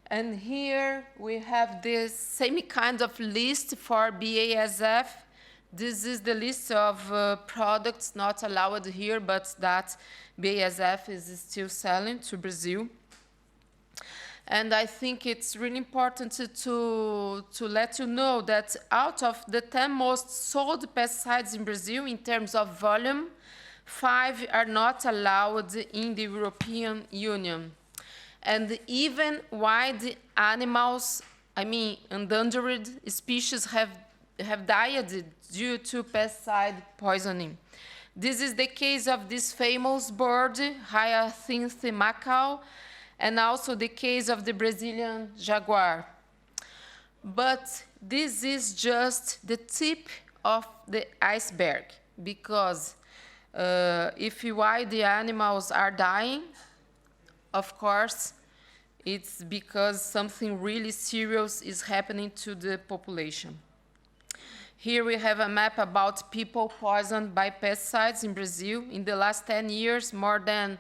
And here we have this same kind of list for BASF. This is the list of products not allowed here, but that BASF is still selling to Brazil. And I think it's really important to let you know that out of the 10 most sold pesticides in Brazil in terms of volume, 5 are not allowed in the European Union. And even wild animals, I mean endangered species, have died due to pesticide poisoning. This is the case of this famous bird, Hyacinth macaw, and also the case of the Brazilian jaguar. But this is just the tip of the iceberg, because if wild animals are dying, of course, it's because something really serious is happening to the population. Here we have a map about people poisoned by pesticides in Brazil. In the last 10 years, more than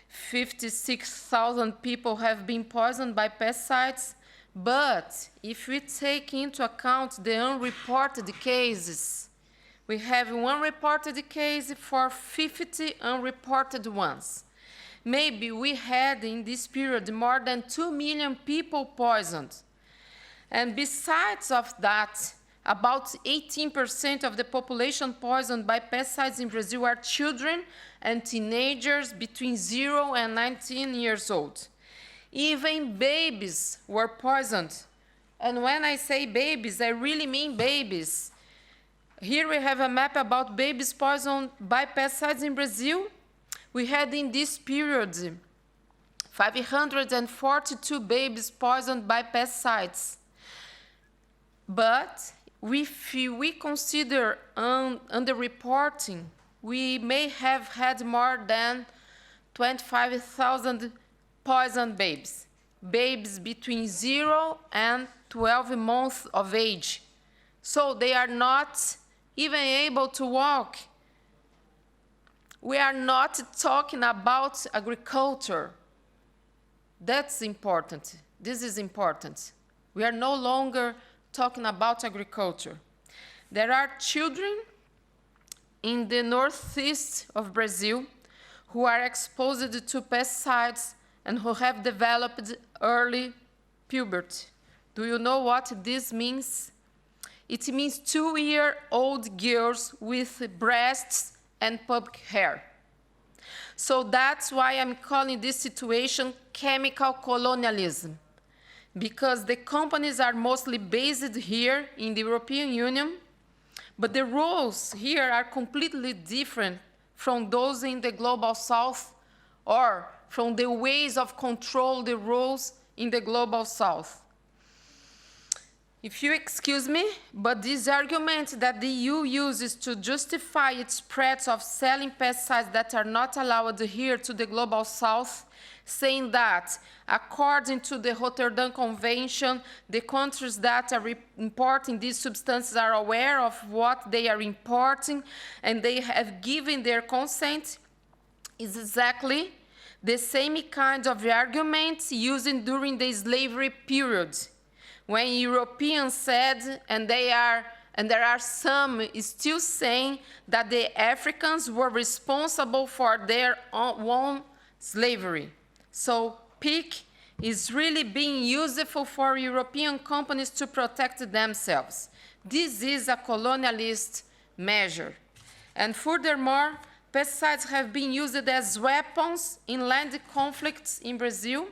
56,000 people have been poisoned by pesticides. But if we take into account the unreported cases, we have one reported case for 50 unreported ones. Maybe we had in this period more than 2 million people poisoned. And besides of that, about 18% of the population poisoned by pesticides in Brazil are children and teenagers between 0 and 19 years old. Even babies were poisoned. And when I say babies, I really mean babies. Here we have a map about babies poisoned by pesticides in Brazil. We had in this period 542 babies poisoned by pesticides. But if we consider underreporting, we may have had more than 25,000 poisoned babies, babies between 0 and 12 months of age. So they are not even able to walk. We are not talking about agriculture. That's important. This is important. We are no longer talking about agriculture. There are children in the northeast of Brazil who are exposed to pesticides and who have developed early puberty. Do you know what this means? It means 2-year-old girls with breasts and pubic hair. So that's why I'm calling this situation chemical colonialism, because the companies are mostly based here in the European Union, but the rules here are completely different from those in the Global South or from the ways of control the rules in the Global South. If you excuse me, but this argument that the EU uses to justify its spread of selling pesticides that are not allowed here to the Global South, saying that, according to the Rotterdam Convention, the countries that are importing these substances are aware of what they are importing and they have given their consent, is exactly the same kind of arguments used during the slavery period, when Europeans said, and there are some still saying, that the Africans were responsible for their own slavery. So pig is really being useful for European companies to protect themselves. This is a colonialist measure. And furthermore, pesticides have been used as weapons in land conflicts in Brazil.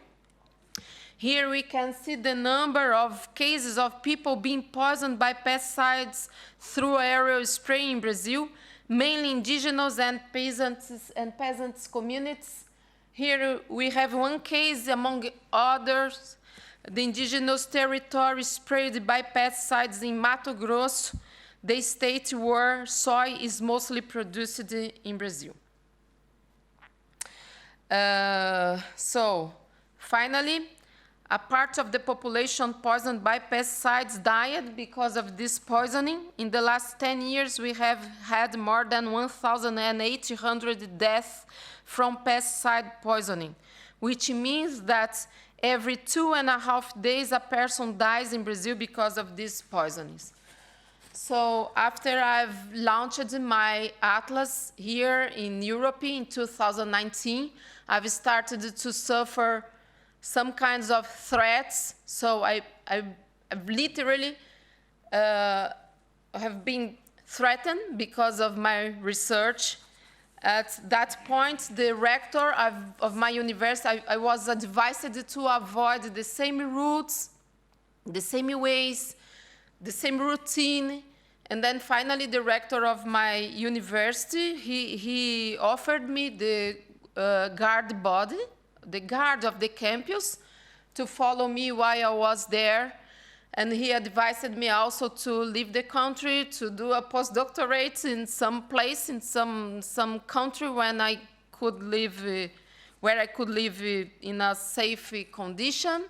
Here we can see the number of cases of people being poisoned by pesticides through aerial spray in Brazil, mainly indigenous and peasants communities. Here we have one case among others, the indigenous territory sprayed by pesticides in Mato Grosso, the state where soy is mostly produced in Brazil. So, finally, a part of the population poisoned by pesticides died because of this poisoning. In the last 10 years, we have had more than 1,800 deaths from pesticide poisoning, which means that every 2.5 days a person dies in Brazil because of these poisonings. So after I've launched my atlas here in Europe in 2019, I've started to suffer some kinds of threats. So I've literally have been threatened because of my research. At that point, the rector of my university, I was advised to avoid the same routes, the same ways, the same routine. And then finally, the rector of my university, he offered me the guard body, the guard of the campus, to follow me while I was there. And he advised me also to leave the country, to do a postdoctorate in some place, in some country when I could live, where I could live in a safe condition.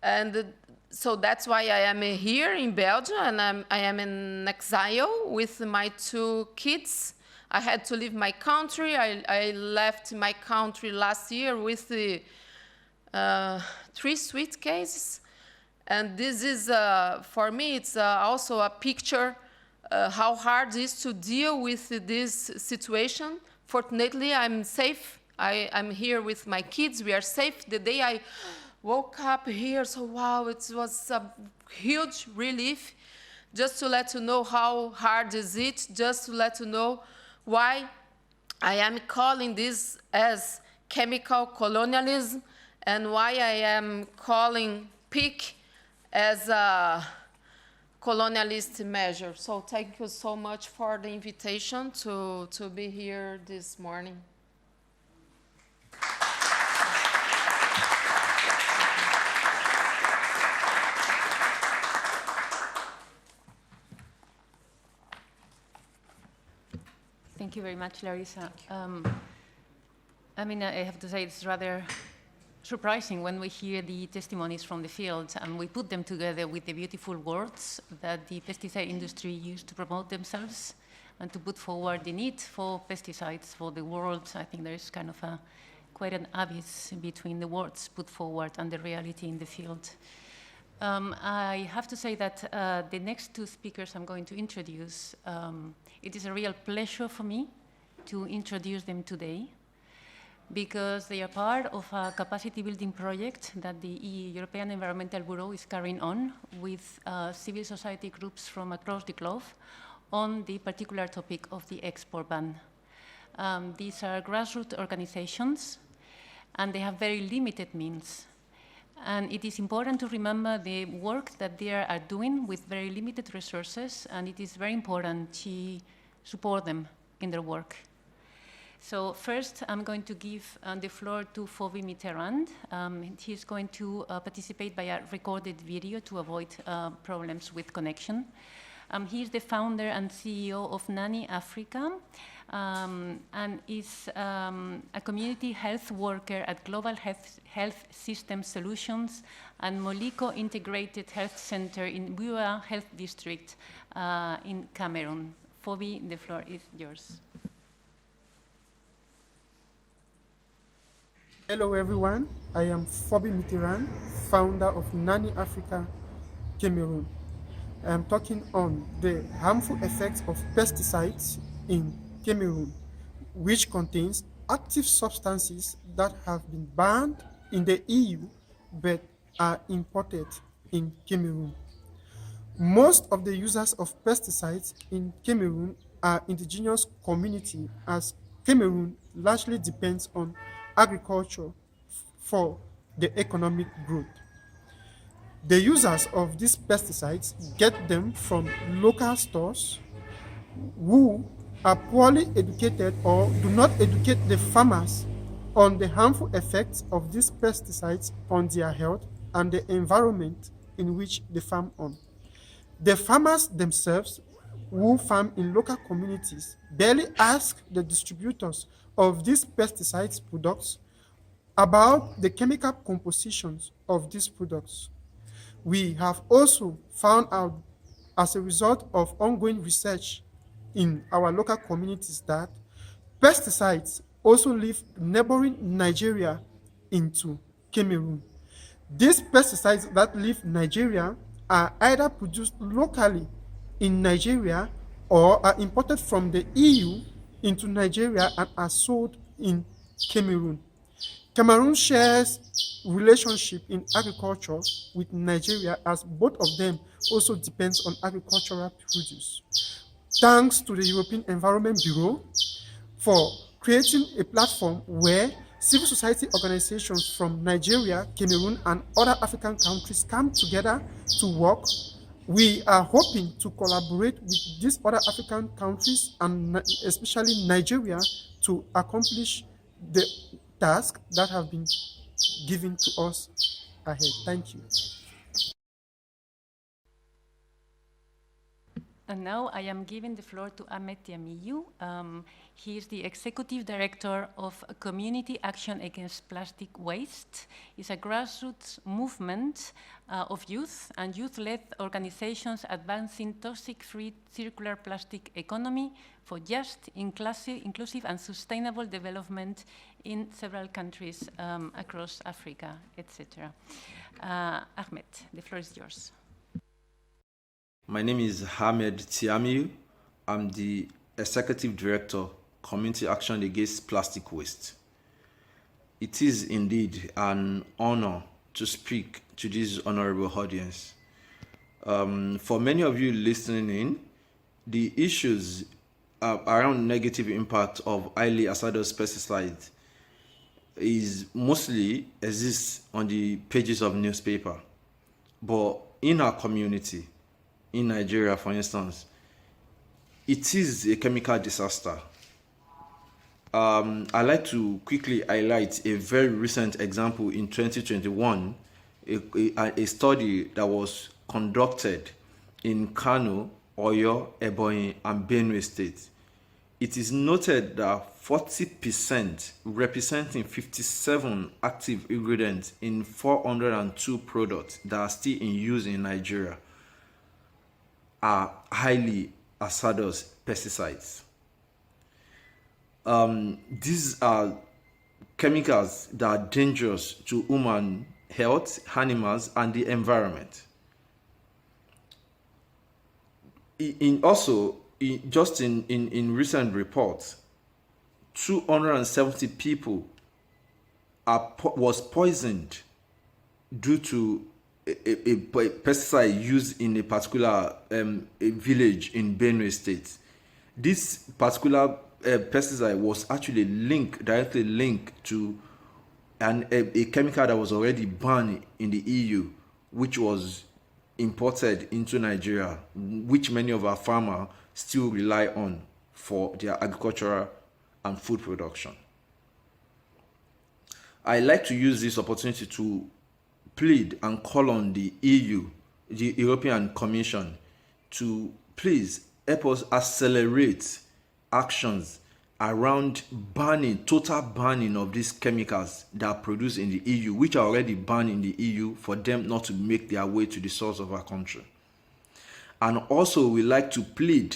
And so that's why I am here in Belgium, and I am in exile with my 2 kids. I had to leave my country. I left my country last year with the 3 suitcases. And this is, for me, it's also a picture how hard it is to deal with this situation. Fortunately, I'm safe. I'm here with my kids. We are safe. The day I woke up here, so wow, it was a huge relief. Just to let you know how hard is it, just to let you know why I am calling this as chemical colonialism and why I am calling PIC as a colonialist measure. So thank you so much for the invitation to be here this morning. Thank you very much, Larissa. I mean, I have to say it's rather surprising when we hear the testimonies from the field and we put them together with the beautiful words that the pesticide industry used to promote themselves and to put forward the need for pesticides for the world. I think there is kind of quite an abyss between the words put forward and the reality in the field. I have to say that the next 2 speakers I'm going to introduce, it is a real pleasure for me to introduce them today because they are part of a capacity building project that the European Environmental Bureau is carrying on with civil society groups from across the globe on the particular topic of the export ban. These are grassroots organizations and they have very limited means. And it is important to remember the work that they are doing with very limited resources, and it is very important to support them in their work. So first, I'm going to give the floor to Phoebe Mitterrand. He's going to participate by a recorded video to avoid problems with connection. He's the founder and CEO of NANI Africa, and is a community health worker at Global Health System Solutions and Moliko Integrated Health Center in Bua Health District in Cameroon. Phoebe, the floor is yours. Hello everyone, I am Phoebe Mitterrand, founder of NANI Africa, Cameroon. I am talking on the harmful effects of pesticides in Cameroon, which contains active substances that have been banned in the EU but are imported in Cameroon. Most of the users of pesticides in Cameroon are indigenous community, as Cameroon largely depends on agriculture for the economic growth. The users of these pesticides get them from local stores who are poorly educated or do not educate the farmers on the harmful effects of these pesticides on their health and the environment in which they farm on. The farmers themselves who farm in local communities barely ask the distributors of these pesticides products about the chemical compositions of these products. We have also found out, as a result of ongoing research in our local communities, that pesticides also leave neighboring Nigeria into Cameroon. These pesticides that leave Nigeria are either produced locally in Nigeria or are imported from the EU into Nigeria and are sold in Cameroon. Cameroon shares relationship in agriculture with Nigeria, as both of them also depends on agricultural produce. Thanks to the European Environment Bureau for creating a platform where civil society organizations from Nigeria, Cameroon, and other African countries come together to work. We are hoping to collaborate with these other African countries and especially Nigeria to accomplish the tasks that have been given to us ahead. Thank you. And now I am giving the floor to Ahmed Tiamiyu. He is the Executive Director of Community Action Against Plastic Waste. It's a grassroots movement of youth and youth-led organizations advancing toxic-free circular plastic economy for just, inclusive and sustainable development in several countries across Africa, etc. Ahmed, the floor is yours. My name is Hamed Tiamiu. I'm the Executive Director, Community Action Against Plastic Waste. It is indeed an honor to speak to this honorable audience. For many of you listening in, the issues around negative impact of highly hazardous pesticides is mostly exists on the pages of newspaper. But in our community, in Nigeria, for instance, it is a chemical disaster. I'd like to quickly highlight a very recent example in 2021, a study that was conducted in Kano, Oyo, Ebonyi, and Benue states. It is noted that 40%, representing 57 active ingredients in 402 products that are still in use in Nigeria, are highly hazardous pesticides. These are chemicals that are dangerous to human health, animals, and the environment. Just in recent reports, 270 people was poisoned due to a pesticide used in a particular a village in Benue State. This particular pesticide was actually directly linked to a chemical that was already banned in the EU, which was imported into Nigeria, which many of our farmers still rely on for their agricultural and food production. I like to use this opportunity to plead and call on the EU, the European Commission, to please help us accelerate actions around total banning of these chemicals that are produced in the EU, which are already banned in the EU, for them not to make their way to the source of our country. And also, we like to plead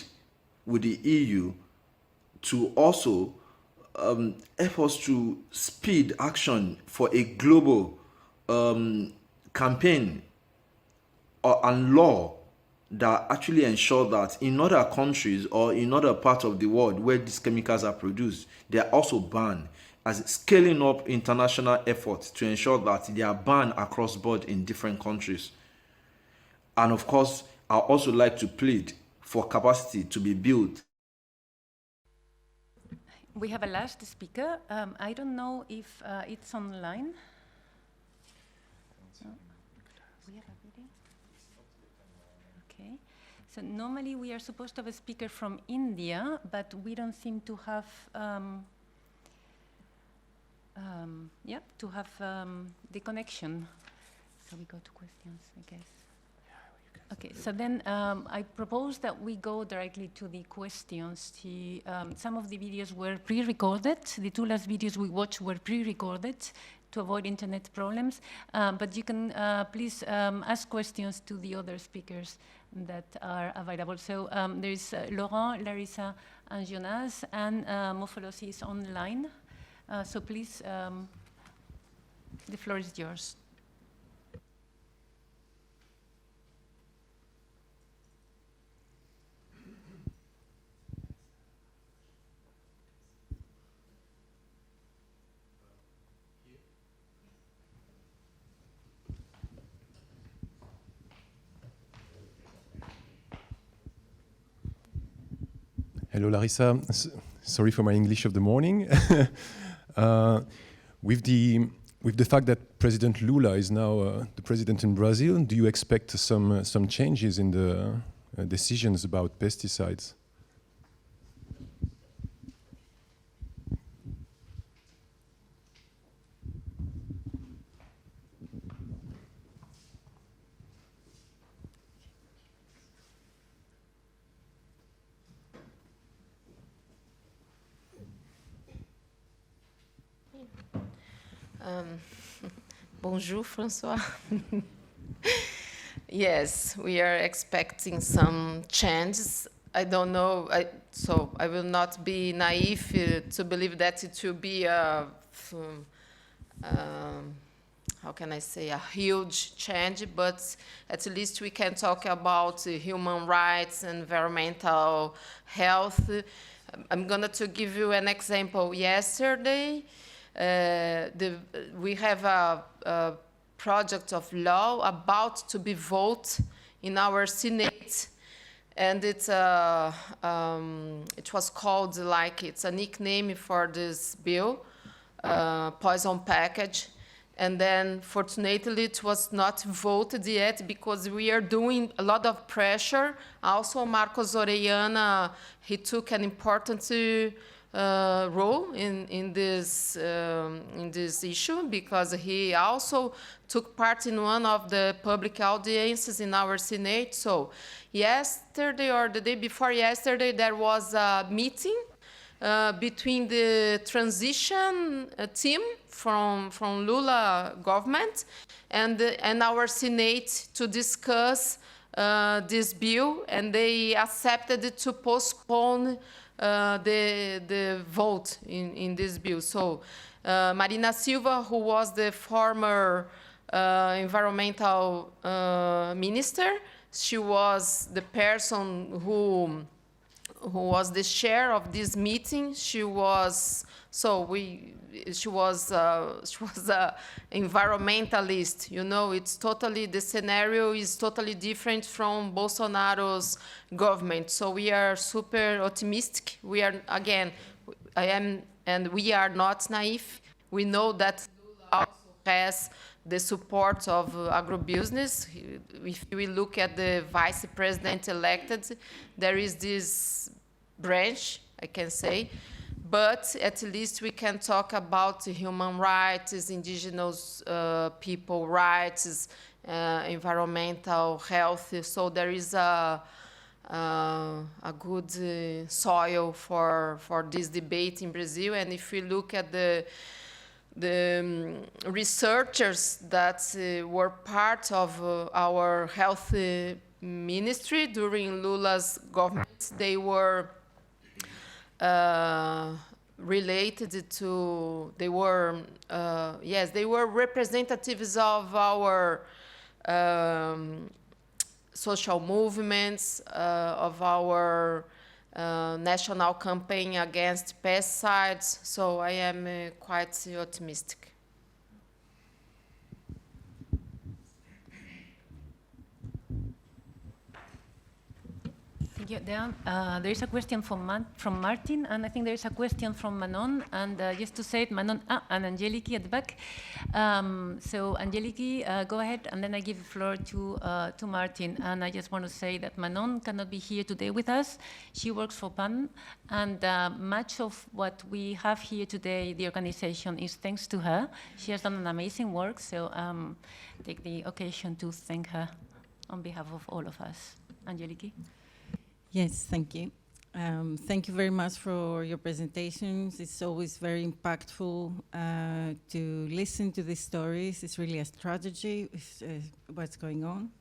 with the EU to also help us to speed action for a global campaign and law that actually ensure that in other countries or in other parts of the world where these chemicals are produced, they are also banned, as scaling up international efforts to ensure that they are banned across board in different countries. And of course, I also like to plead for capacity to be built. We have a last speaker. I don't know if it's online. No. We have a video? Okay. So normally we are supposed to have a speaker from India, but we don't seem to have the connection. So we go to questions, I guess. Okay, so then I propose that we go directly to the questions. Some of the videos were pre-recorded. The two last videos we watched were pre-recorded to avoid internet problems. But you can please ask questions to the other speakers that are available. So there is Laurent, Larissa, and Jonas, and Mofolosi is online. So please, the floor is yours. Hello, Larissa. Sorry for my English of the morning. With the fact that President Lula is now the president in Brazil, do you expect some changes in the decisions about pesticides? Bonjour, François. Yes, we are expecting some changes. I don't know, so I will not be naive to believe that it will be how can I say, a huge change, but at least we can talk about human rights, environmental health. I'm going to give you an example. Yesterday, we have a project of law about to be voted in our Senate, and it was called, like, it's a nickname for this bill, poison package. And then, fortunately, it was not voted yet because we are doing a lot of pressure. Also, Marcos Orellana, he took an important role in this issue because he also took part in one of the public audiences in our Senate. So yesterday or the day before yesterday, there was a meeting between the transition team from Lula government and our Senate to discuss this bill, and they accepted to postpone the vote in this bill. So Marina Silva, who was the former environmental minister, she was the person who was the chair of this meeting. She was a environmentalist. You know, it's totally, the scenario is totally different from Bolsonaro's government. So we are super optimistic. We are, again, and we are not naive. We know that Lula also has the support of agribusiness. If we look at the vice president elected, there is this branch, I can say, but at least we can talk about human rights, indigenous people rights, environmental health. So there is a good soil for this debate in Brazil. And if we look at the researchers that were part of our health ministry during Lula's government, they were related to, they were representatives of our social movements, of our national campaign against pesticides. So I am quite optimistic. There is a question from Martin, and I think there is a question from Manon. And just to say it, Manon, and Angeliki at the back. So Angeliki, go ahead, and then I give the floor to Martin. And I just want to say that Manon cannot be here today with us. She works for PAN, and much of what we have here today, the organization, is thanks to her. She has done an amazing work, so take the occasion to thank her on behalf of all of us. Angeliki. Yes, thank you. Thank you very much for your presentations. It's always very impactful to listen to these stories. It's really a strategy, what's going on.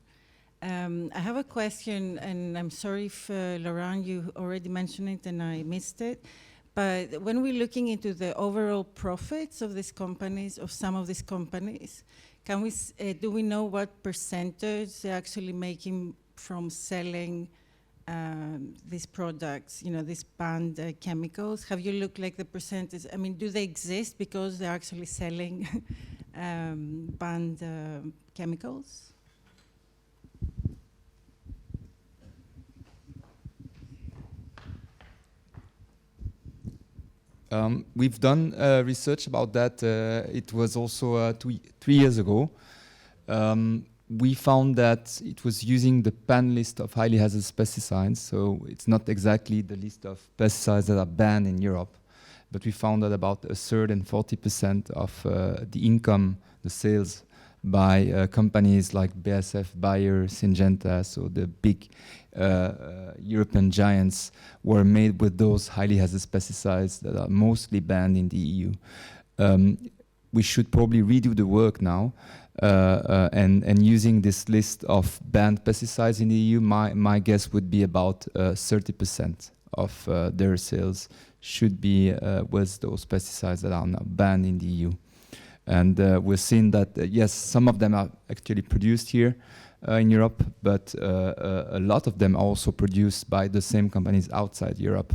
I have a question, and I'm sorry if, Laurent, you already mentioned it and I missed it. But when we're looking into the overall profits of these companies, of some of these companies, can we, do we know what percentage they're actually making from selling these products, you know, these banned chemicals? Have you looked like the percentage? I mean, do they exist because they're actually selling banned chemicals? We've done research about that. It was also 3 years ago. We found that it was using the PAN list of highly hazardous pesticides, so it's not exactly the list of pesticides that are banned in Europe, but we found that about 1/3 and 40% of the income, the sales by companies like BASF, Bayer, Syngenta, so the big European giants, were made with those highly hazardous pesticides that are mostly banned in the EU. we should probably redo the work now, and using this list of banned pesticides in the EU, my guess would be about 30% of their sales should be with those pesticides that are now banned in the EU. And we've seen that, yes, some of them are actually produced here in Europe, but a lot of them are also produced by the same companies outside Europe.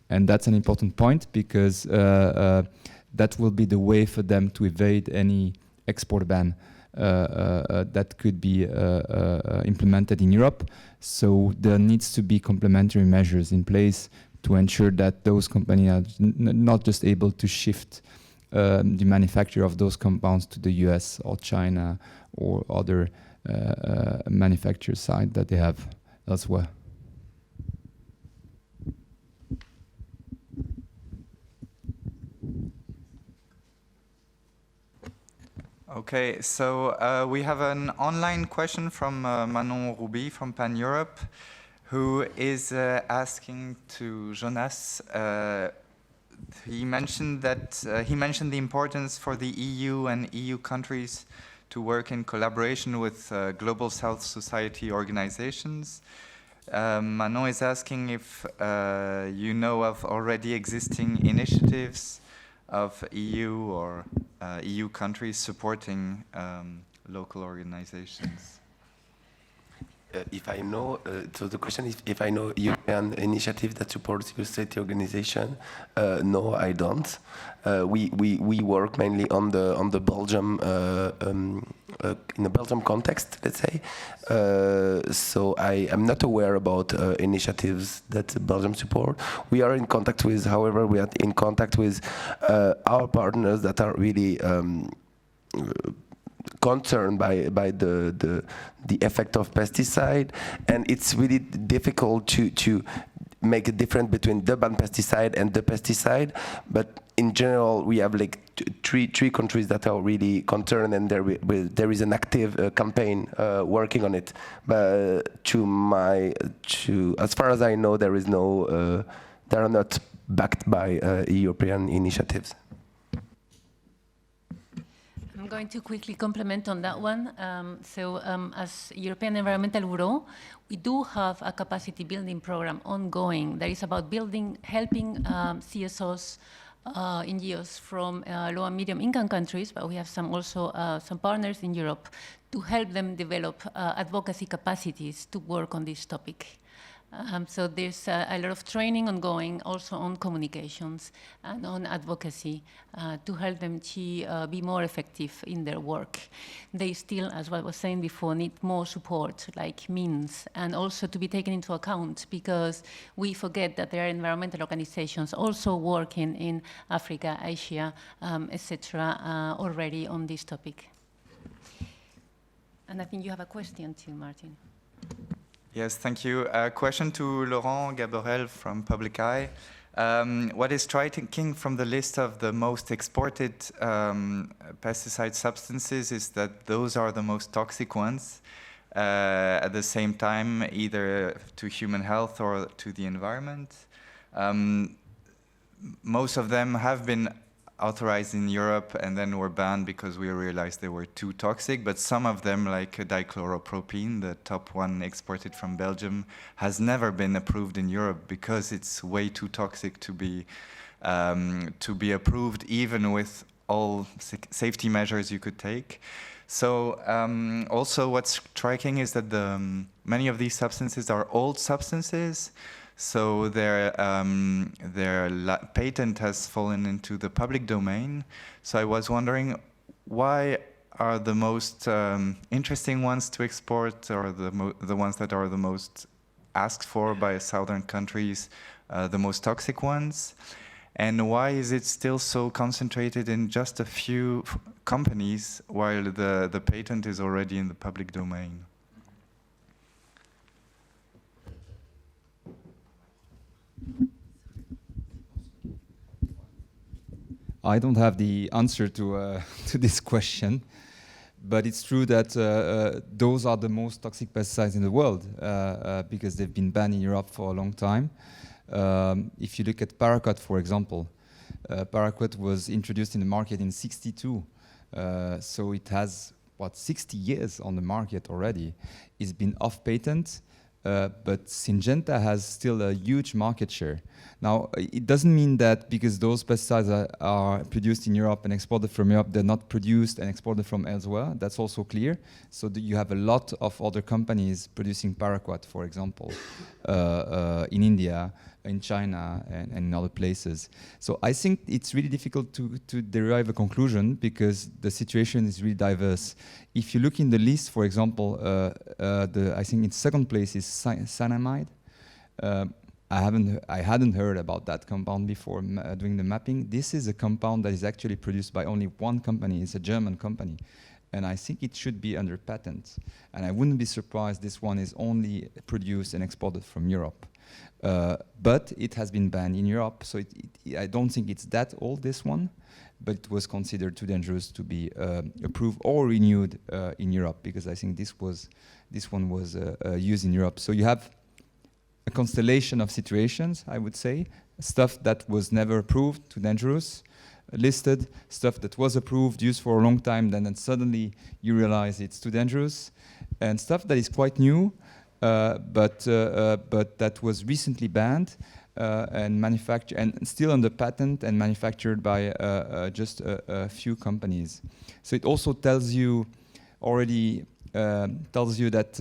And that's an important point, because that will be the way for them to evade any export ban that could be implemented in Europe. So there needs to be complementary measures in place to ensure that those companies are not just able to shift the manufacture of those compounds to the US or China or other manufacturer side that they have elsewhere. Okay, so we have an online question from Manon Rouby from Pan Europe, who is asking to Jonas. He mentioned the importance for the EU and EU countries to work in collaboration with global South Society organizations. Manon is asking if you know of already existing initiatives of EU or EU countries supporting local organizations. If I know, so the question is if I know European initiative that supports civil society organization. No, I don't. We work mainly on the Belgium in the Belgium context, let's say. So I am not aware about initiatives that Belgium support. We are in contact with, however, we are in contact with our partners that are really concerned by the effect of pesticide, and it's really difficult to make a difference between the banned pesticide and the pesticide. But in general, we have like three countries that are really concerned, and there is an active campaign working on it. But as far as I know, there is no, they are not backed by European initiatives. I'm going to quickly comment on that one. As European Environmental Bureau, we do have a capacity building program ongoing that is about helping CSOs, NGOs from low and medium income countries, but we have some partners in Europe to help them develop advocacy capacities to work on this topic. So there's a lot of training ongoing, also on communications and on advocacy to help them to be more effective in their work. They still, as I was saying before, need more support, like means, and also to be taken into account, because we forget that there are environmental organizations also working in Africa, Asia, etc., already on this topic. And I think you have a question too, Martin. Yes, thank you. A question to Laurent Gaborel from Public Eye. What is striking from the list of the most exported pesticide substances is that those are the most toxic ones at the same time, either to human health or to the environment. Most of them have been authorized in Europe and then were banned because we realized they were too toxic, but some of them, like dichloropropene, the top one exported from Belgium, has never been approved in Europe because it's way too toxic to be approved, even with all safety measures you could take. So also what's striking is that many of these substances are old substances. So their patent has fallen into the public domain. So I was wondering, why are the most interesting ones to export, or the ones that are the most asked for by southern countries, the most toxic ones? And why is it still so concentrated in just a few companies while the patent is already in the public domain? I don't have the answer to this question, but it's true that those are the most toxic pesticides in the world because they've been banned in Europe for a long time. If you look at paraquat, for example, Paraquat was introduced in the market in '62, so it has, what, 60 years on the market already. It's been off patent, but Syngenta has still a huge market share. Now, it doesn't mean that because those pesticides are produced in Europe and exported from Europe, they're not produced and exported from elsewhere. That's also clear. So you have a lot of other companies producing paraquat, for example, in India, in China, and in other places. So I think it's really difficult to derive a conclusion because the situation is really diverse. If you look in the list, for example, I think in second place is cyanamide. I hadn't heard about that compound before doing the mapping. This is a compound that is actually produced by only one company. It's a German company. And I think it should be under patent. And I wouldn't be surprised this one is only produced and exported from Europe. But it has been banned in Europe, so I don't think it's that old, this one, but it was considered too dangerous to be approved or renewed in Europe, because I think this one was used in Europe. So you have a constellation of situations, I would say, stuff that was never approved, too dangerous, listed, stuff that was approved, used for a long time, then suddenly you realize it's too dangerous, and stuff that is quite new, but that was recently banned and manufactured and still under patent and manufactured by just a few companies. So it also tells you that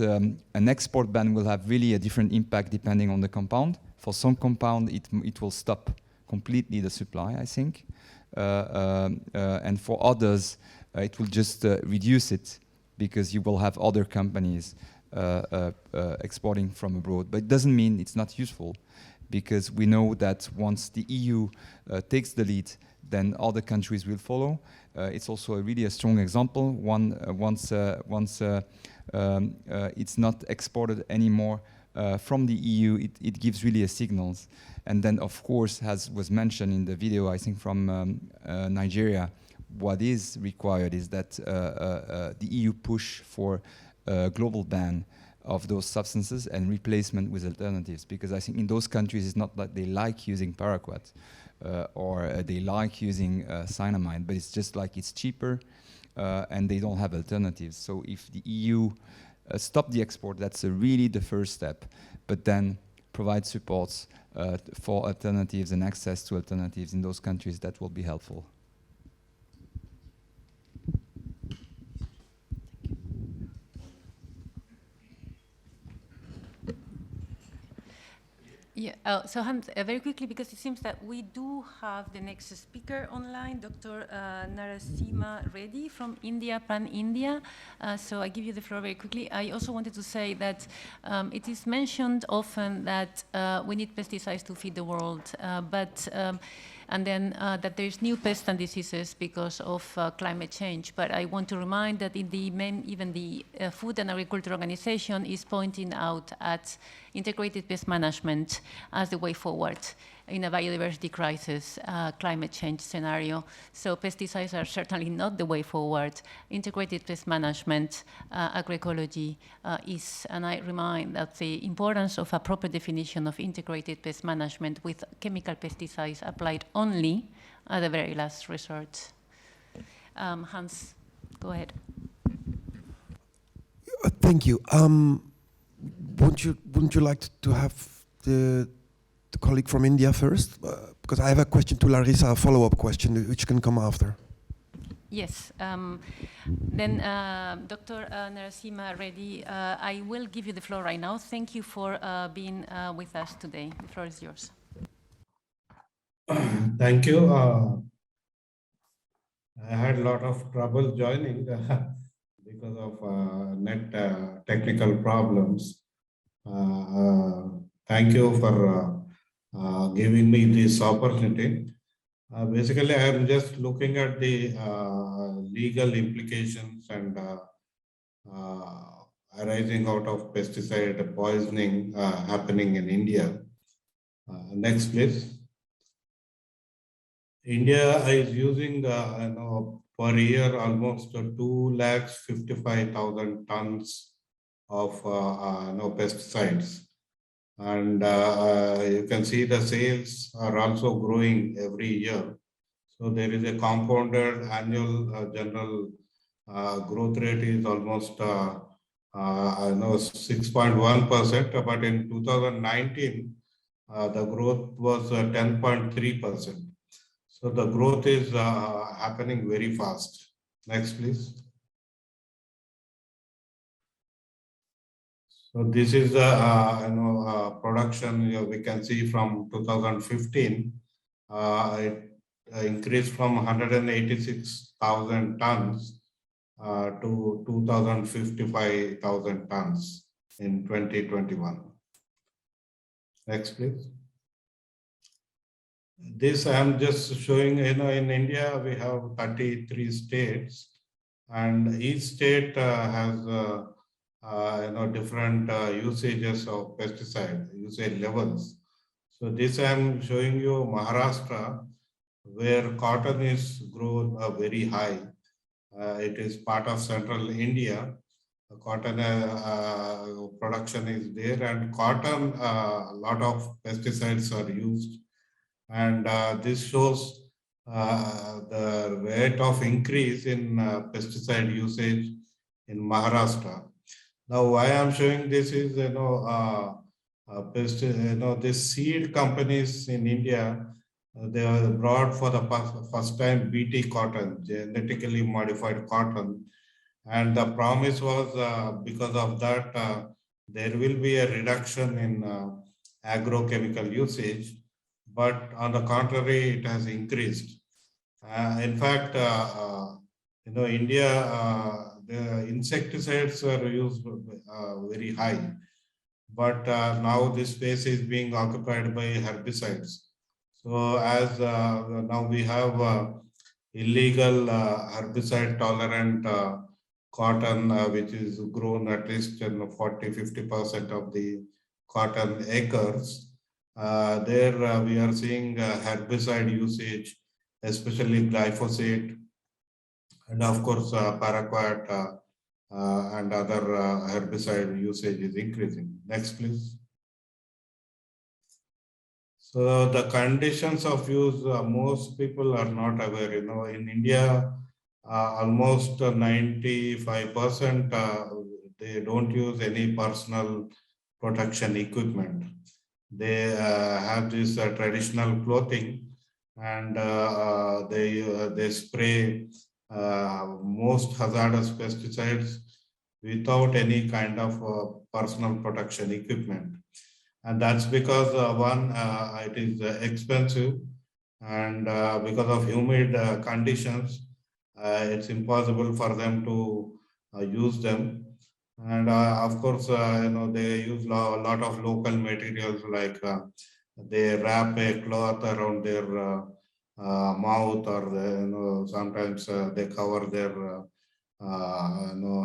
an export ban will have really a different impact depending on the compound. For some compound, it will stop completely the supply, I think, and for others, it will just reduce it because you will have other companies exporting from abroad. But it doesn't mean it's not useful, because we know that once the EU takes the lead, then other countries will follow. It's also really a strong example. Once it's not exported anymore from the EU, it gives really a signals. And then, of course, as was mentioned in the video, I think from Nigeria, what is required is that the EU push for a global ban of those substances and replacement with alternatives, because I think in those countries it's not that they like using paraquat or they like using cyanamide, but it's just like it's cheaper and they don't have alternatives. So if the EU stop the export, that's really the first step, but then provide supports for alternatives and access to alternatives in those countries, that will be helpful. Yeah, so Hans, very quickly, because it seems that we do have the next speaker online, Dr. Narasimha Reddy from India, Pan India. So I give you the floor very quickly. I also wanted to say that it is mentioned often that we need pesticides to feed the world, and then that there's new pests and diseases because of climate change. But I want to remind that in the even the Food and Agriculture Organization is pointing out at integrated pest management as the way forward in a biodiversity crisis, climate change scenario. So pesticides are certainly not the way forward. Integrated pest management, agroecology is, and I remind that the importance of a proper definition of integrated pest management with chemical pesticides applied only at the very last resort. Hans, go ahead. Thank you. Wouldn't you like to have the colleague from India first? Because I have a question to Larissa, a follow-up question, which can come after. Yes. Then Dr. Narasimha Reddy, I will give you the floor right now. Thank you for being with us today. The floor is yours. Thank you. I had a lot of trouble joining because of net technical problems. Thank you for giving me this opportunity. Basically, I am just looking at the legal implications and arising out of pesticide poisoning happening in India. Next, please. India is using per year almost 2,55,000 tons of pesticides. And you can see the sales are also growing every year. So there is a compounded annual general growth rate is almost I know 6.1%, but in 2019 the growth was 10.3%. So the growth is happening very fast. Next, please. So this is the production we can see from 2015. It increased from 186,000 tons to 2,055,000 tons in 2021. Next, please. This I am just showing, in India we have 33 states, and each state has different usages of pesticide, usage levels. So this I am showing you Maharashtra, where cotton is grown very high. It is part of central India. Cotton production is there, and cotton, a lot of pesticides are used. And this shows the rate of increase in pesticide usage in Maharashtra. Now, why I'm showing this is, these seed companies in India, they are brought for the first time BT cotton, genetically modified cotton. And the promise was because of that, there will be a reduction in agrochemical usage. But on the contrary, it has increased. In fact, India, the insecticides were used very high, but now this space is being occupied by herbicides. So as now we have illegal herbicide tolerant cotton, which is grown at least in 40–50% of the cotton acres. There we are seeing herbicide usage, especially glyphosate, and of course paraquat and other herbicide usage is increasing. Next, please. So the conditions of use, most people are not aware. In India, almost 95% they don't use any personal protection equipment. They have this traditional clothing, and they spray most hazardous pesticides without any kind of personal protection equipment. And that's because one, it is expensive, and because of humid conditions, it's impossible for them to use them. And of course, they use a lot of local materials, like they wrap a cloth around their mouth, or sometimes they cover their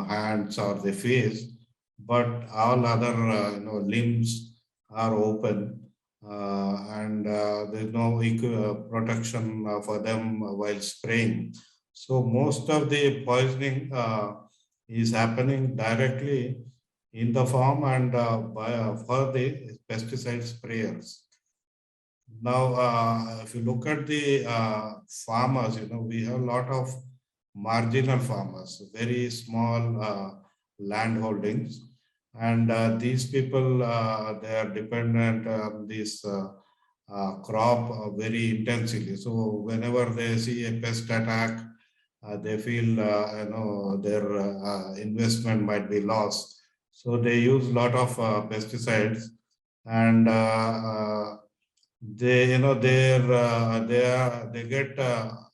hands or the face, but all other limbs are open, and there's no protection for them while spraying. So most of the poisoning is happening directly in the farm and for the pesticide sprayers. Now, if you look at the farmers, we have a lot of marginal farmers, very small land holdings. And these people, they are dependent on this crop very intensely. So whenever they see a pest attack, they feel their investment might be lost. So they use a lot of pesticides, and they get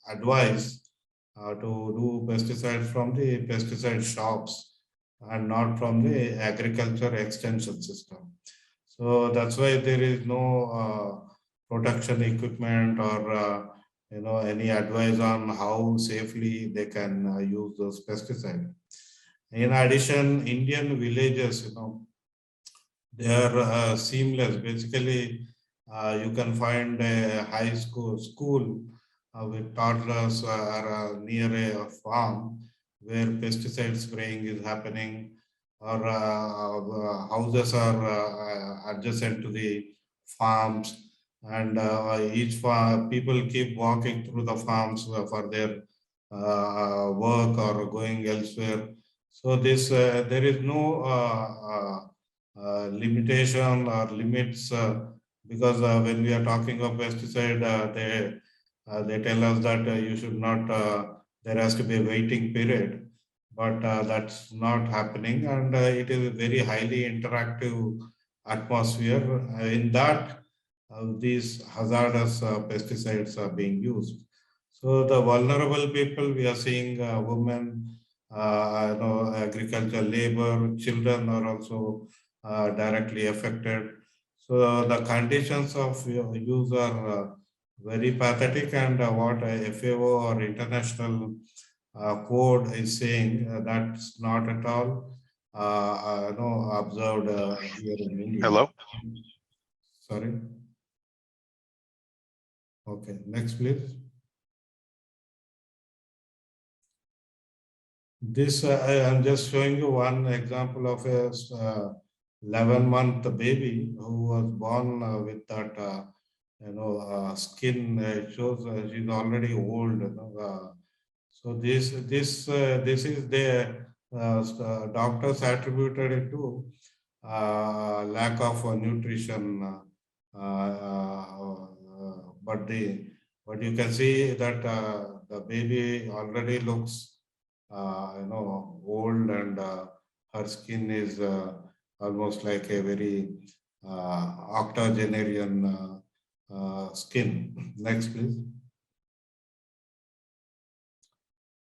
advice to do pesticides from the pesticide shops and not from the agriculture extension system. So that's why there is no protection equipment or any advice on how safely they can use those pesticides. In addition, Indian villages, they are seamless. Basically, you can find a high school with toddlers are near a farm where pesticide spraying is happening, or houses are adjacent to the farms. and people keep walking through the farms for their work or going elsewhere. So this there is no limitation or limits because when we are talking of pesticide, they tell us that you should not. There has to be a waiting period, but that's not happening, and it is a very highly interactive atmosphere. In that, these hazardous pesticides are being used. So the vulnerable people, we are seeing women, agricultural labor, children are also directly affected. So the conditions of use are very pathetic, and what FAO or international code is saying, that's not at all observed here in India. Hello? Sorry. Okay, next please. This I am just showing you one example of a 11-month baby who was born with that skin. It shows she's already old. So this is the doctors attributed it to lack of nutrition. But you can see that the baby already looks old, and her skin is almost like a very octogenarian skin. Next, please.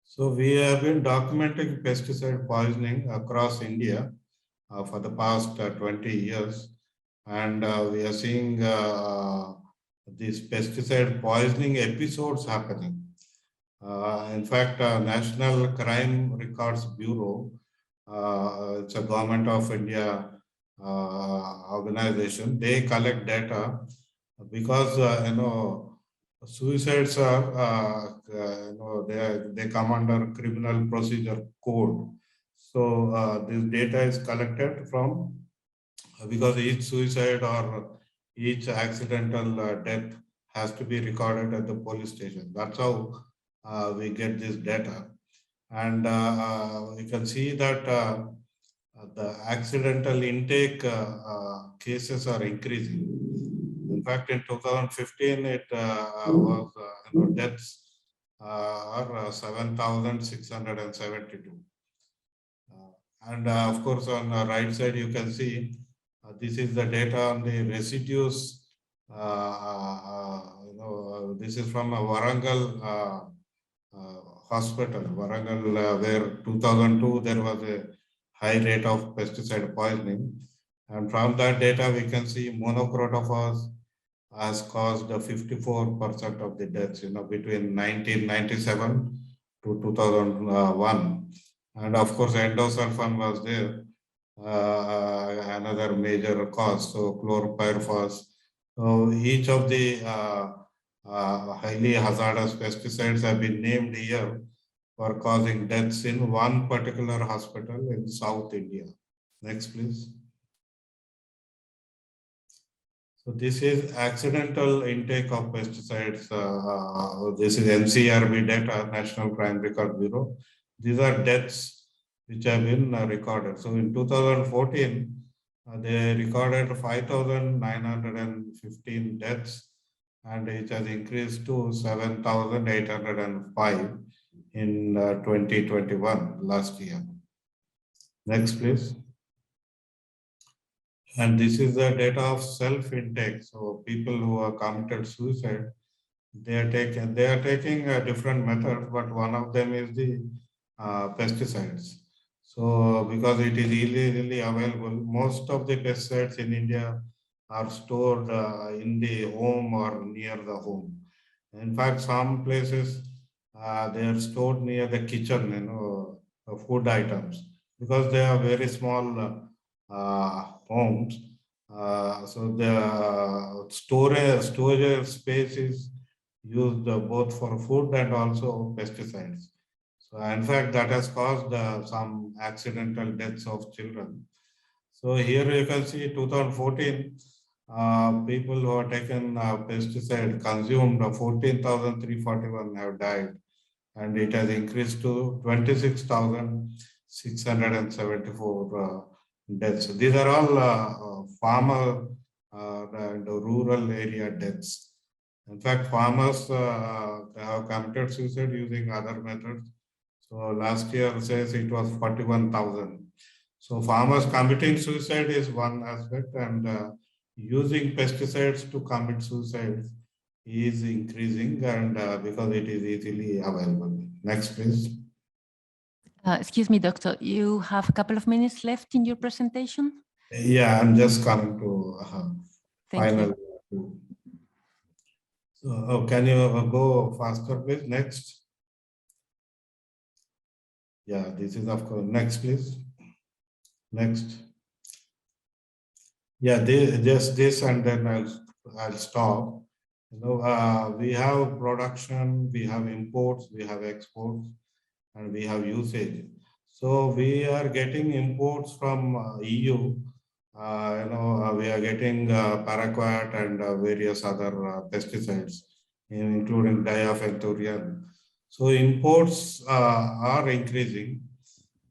So we have been documenting pesticide poisoning across India for the past 20 years, and we are seeing these pesticide poisoning episodes happening. In fact, National Crime Records Bureau, it's a Government of India organization. They collect data because suicides are they come under Criminal Procedure Code. So this data is collected from because each suicide or each accidental death has to be recorded at the police station. That's how we get this data, and you can see that the accidental intake cases are increasing. In fact, in 2015, it was deaths are 7,672. And of course, on the right side, you can see this is the data on the residues. This is from a Warangal hospital, Warangal, where 2002 there was a high rate of pesticide poisoning, and from that data we can see monocrotophos has caused 54% of the deaths, between 1997 to 2001, and of course endosulfan was there, another major cause. So chlorpyrifos. So each of the highly hazardous pesticides have been named here for causing deaths in one particular hospital in South India. Next, please. So this is accidental intake of pesticides. This is NCRB data, National Crime Record Bureau. These are deaths which have been recorded. So in 2014, they recorded 5,915 deaths, and it has increased to 7,805 in 2021, last year. Next, please. And this is the data of self-intake. So people who have committed suicide, they are taking different methods, but one of them is the pesticides. So because it is illegally available, most of the pesticides in India are stored in the home or near the home. In fact, some places they are stored near the kitchen, food items, because they are very small homes. So the storage space is used both for food and also pesticides. So in fact, that has caused some accidental deaths of children. So here you can see 2014, people who have taken pesticide consumed 14,341 have died, and it has increased to 26,674 deaths. These are all farmer and rural area deaths. In fact, farmers have committed suicide using other methods. So last year says it was 41,000. So farmers committing suicide is one aspect, and using pesticides to commit suicide is increasing, and because it is easily available. Next, please. Excuse me, doctor, you have a couple of minutes left in your presentation? Yeah, I'm just coming to final. So, can you go faster, please? Next. Yeah, this is of course. Next, please. Next. Yeah, just this, and then I'll stop. You know, we have production, we have imports, we have exports, and we have usage. So we are getting imports from EU. We are getting paraquat and various other pesticides, including diafenthurian. So imports are increasing,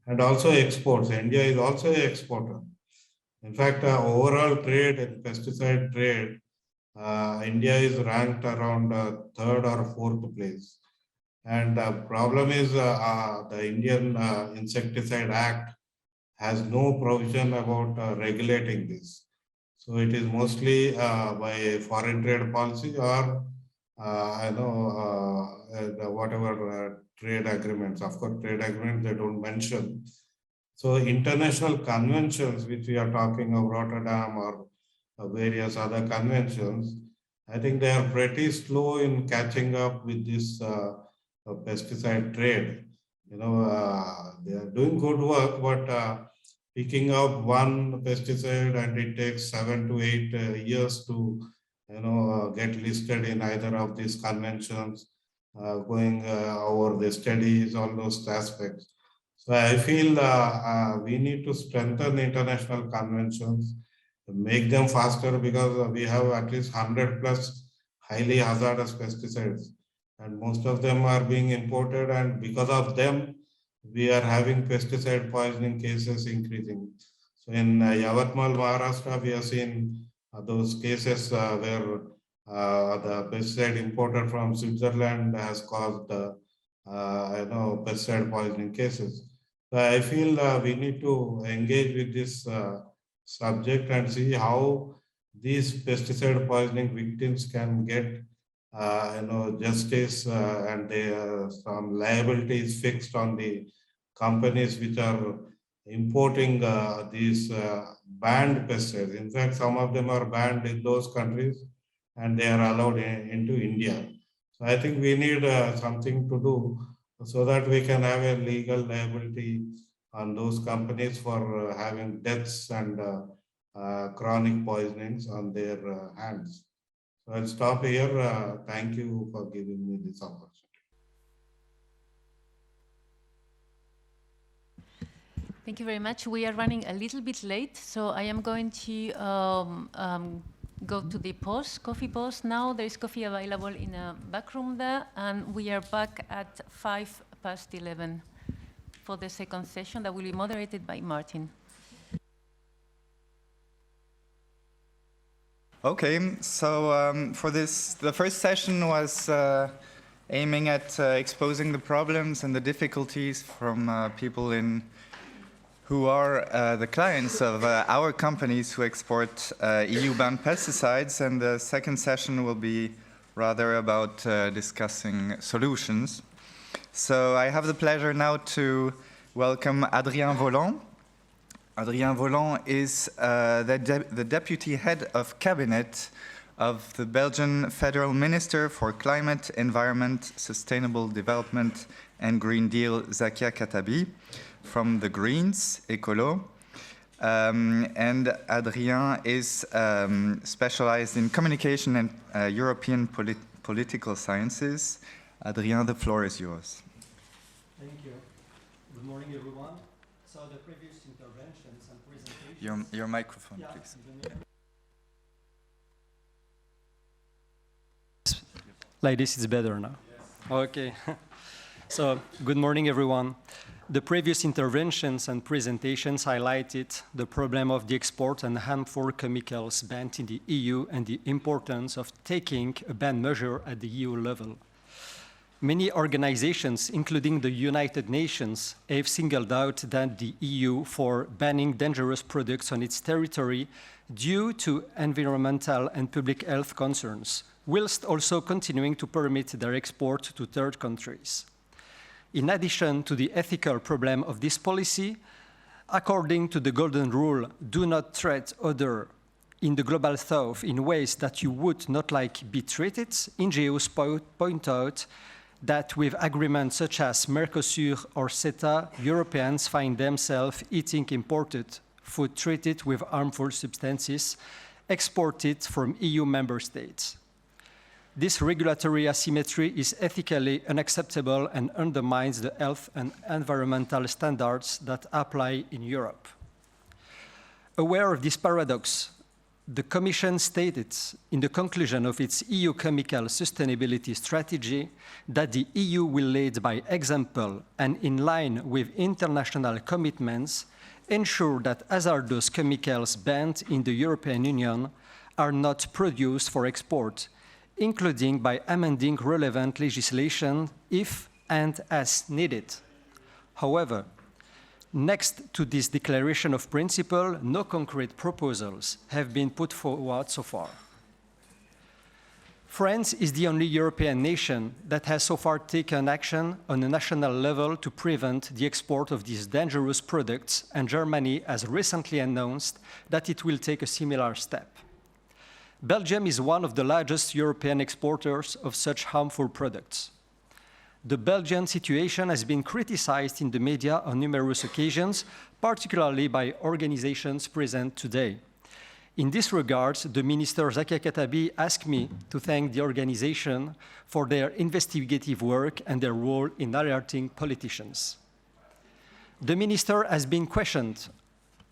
and also exports. India is also an exporter. In fact, overall trade and pesticide trade, India is ranked around third or fourth place. And the problem is the Indian Insecticide Act has no provision about regulating this. So it is mostly by foreign trade policy or whatever trade agreements. Of course, trade agreements they don't mention. So international conventions, which we are talking of Rotterdam or various other conventions, I think they are pretty slow in catching up with this pesticide trade. You know, they are doing good work, but picking up one pesticide and it takes 7 to 8 years to, get listed in either of these conventions, going over the studies, all those aspects. So I feel we need to strengthen international conventions, make them faster, because we have at least 100 plus highly hazardous pesticides, and most of them are being imported, and because of them, we are having pesticide poisoning cases increasing. So in Yavatmal, Maharashtra, we have seen those cases where the pesticide imported from Switzerland has caused pesticide poisoning cases. So I feel we need to engage with this subject and see how these pesticide poisoning victims can get justice, and some liabilities fixed on the companies which are importing these banned pesticides. In fact, some of them are banned in those countries and they are allowed into India. So I think we need something to do so that we can have a legal liability on those companies for having deaths and chronic poisonings on their hands. So I'll stop here. Thank you for giving me this opportunity. Thank you very much. We are running a little bit late, so I am going to go to the pause, coffee pause now. There is coffee available in a back room there, and we are back at 11:05 for the second session that will be moderated by Martin. Okay, so for this, the first session was aiming at exposing the problems and the difficulties from people who are the clients of our companies who export EU-banned pesticides, and the second session will be rather about discussing solutions. So I have the pleasure now to welcome Adrien Voland. Adrien Voland is the Deputy Head of Cabinet of the Belgian Federal Minister for Climate, Environment, Sustainable Development and Green Deal, Zakia Katabi, from the Greens, Ecolo. And Adrien is specialized in communication and European political sciences. Adrien, the floor is yours. Thank you. Good morning, everyone. So the previous interventions and presentations... Your microphone, please. Like this, it's better now. Yes. Okay. So, good morning, everyone. The previous interventions and presentations highlighted the problem of the export and harmful chemicals banned in the EU and the importance of taking a ban measure at the EU level. Many organizations, including the United Nations, have singled out that the EU for banning dangerous products on its territory due to environmental and public health concerns, whilst also continuing to permit their export to third countries. In addition to the ethical problem of this policy, according to the Golden Rule, do not treat others in the global south in ways that you would not like be treated, NGOs point out that with agreements such as Mercosur or CETA, Europeans find themselves eating imported food treated with harmful substances exported from EU member states. This regulatory asymmetry is ethically unacceptable and undermines the health and environmental standards that apply in Europe. Aware of this paradox, the Commission stated in the conclusion of its EU chemical sustainability strategy that the EU will lead by example and in line with international commitments ensure that hazardous chemicals banned in the European Union are not produced for export, including by amending relevant legislation if and as needed. However, next to this declaration of principle, no concrete proposals have been put forward so far. France is the only European nation that has so far taken action on a national level to prevent the export of these dangerous products, and Germany has recently announced that it will take a similar step. Belgium is one of the largest European exporters of such harmful products. The Belgian situation has been criticized in the media on numerous occasions, particularly by organizations present today. In this regard, the Minister Zakia Katabi asked me to thank the organization for their investigative work and their role in alerting politicians. The Minister has been questioned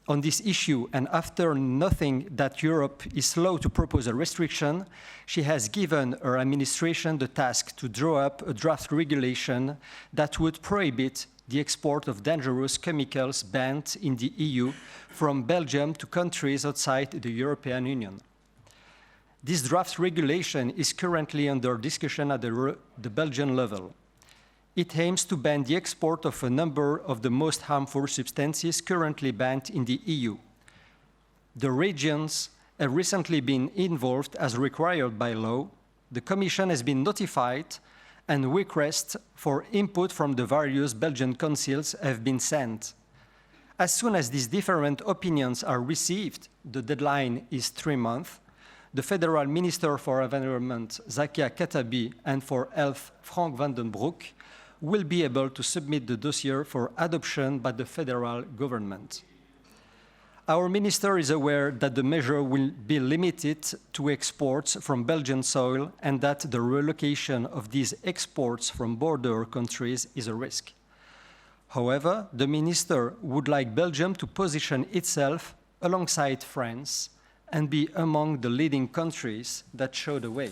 on this issue, and after noting that Europe is slow to propose a restriction, she has given her administration the task to draw up a draft regulation that would prohibit the export of dangerous chemicals banned in the EU from Belgium to countries outside the European Union. This draft regulation is currently under discussion at the Belgian level. It aims to ban the export of a number of the most harmful substances currently banned in the EU. The regions have recently been involved as required by law. The Commission has been notified, and requests for input from the various Belgian councils have been sent. As soon as these different opinions are received, the deadline is 3 months, the Federal Minister for Environment, Zakia Katabi, and for Health, Frank van den Broek, will be able to submit the dossier for adoption by the federal government. Our minister is aware that the measure will be limited to exports from Belgian soil and that the relocation of these exports from border countries is a risk. However, the minister would like Belgium to position itself alongside France and be among the leading countries that show the way.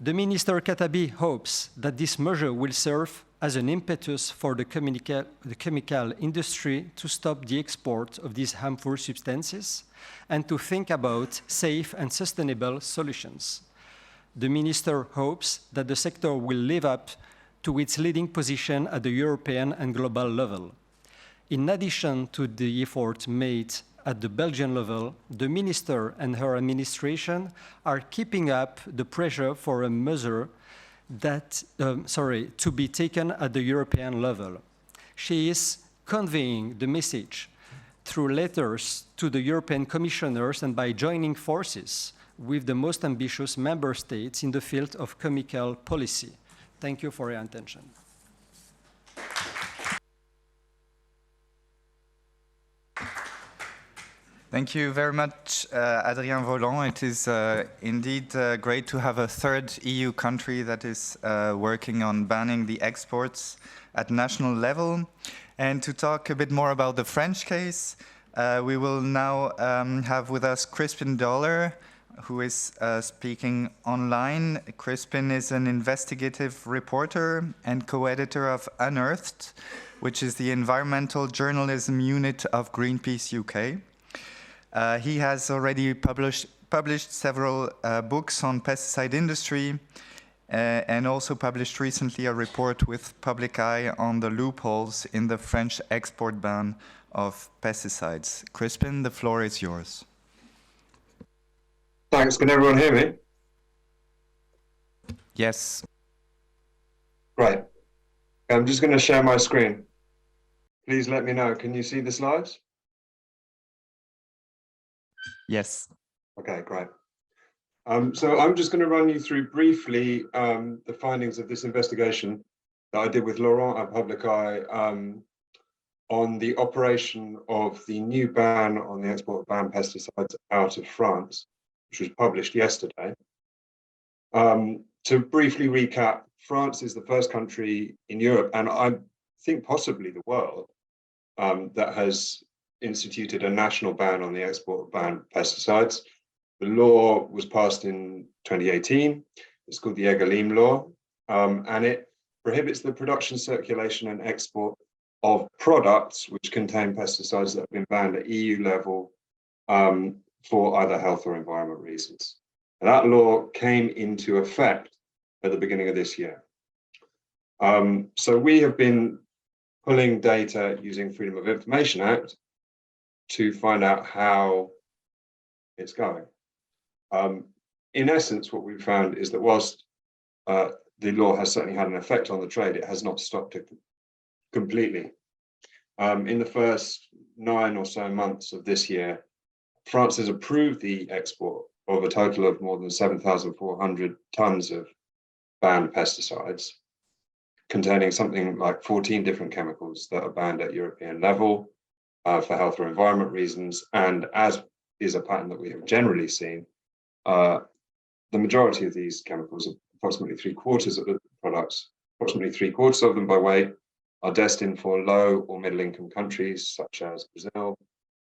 The Minister Katabi hopes that this measure will serve as an impetus for the chemical industry to stop the export of these harmful substances and to think about safe and sustainable solutions. The Minister hopes that the sector will live up to its leading position at the European and global level. In addition to the efforts made at the Belgian level, the Minister and her administration are keeping up the pressure for a measure to be taken at the European level. She is conveying the message through letters to the European commissioners and by joining forces with the most ambitious member states in the field of chemical policy. Thank you for your attention. Thank you very much, Adrien Voland. It is indeed great to have a third EU country that is working on banning the exports at national level. And to talk a bit more about the French case, we will now have with us Crispin Dollar, who is speaking online. Crispin is an investigative reporter and co-editor of Unearthed, which is the environmental journalism unit of Greenpeace UK. He has already published several books on pesticide industry and also published recently a report with Public Eye on the loopholes in the French export ban of pesticides. Crispin, the floor is yours. Thanks. Can everyone hear me? Yes. Great. I'm just going to share my screen. Please let me know. Can you see the slides? Yes. Okay, great. So I'm just going to run you through briefly the findings of this investigation that I did with Laurent at Public Eye on the operation of the new ban on the export of banned pesticides out of France, which was published yesterday. To briefly recap, France is the first country in Europe, and I think possibly the world, that has instituted a national ban on the export of banned pesticides. The law was passed in 2018. It's called the Egalim law, and it prohibits the production, circulation, and export of products which contain pesticides that have been banned at EU level for either health or environment reasons. And that law came into effect at the beginning of this year. So we have been pulling data using Freedom of Information Act to find out how it's going. In essence, what we've found is that whilst the law has certainly had an effect on the trade, it has not stopped it completely. In the first 9 or so months of this year, France has approved the export of a total of more than 7,400 tons of banned pesticides, containing something like 14 different chemicals that are banned at European level for health or environment reasons. And as is a pattern that we have generally seen, the majority of these chemicals, approximately 3/4 of the products, approximately 3/4 of them by weight, are destined for low or middle income countries such as Brazil,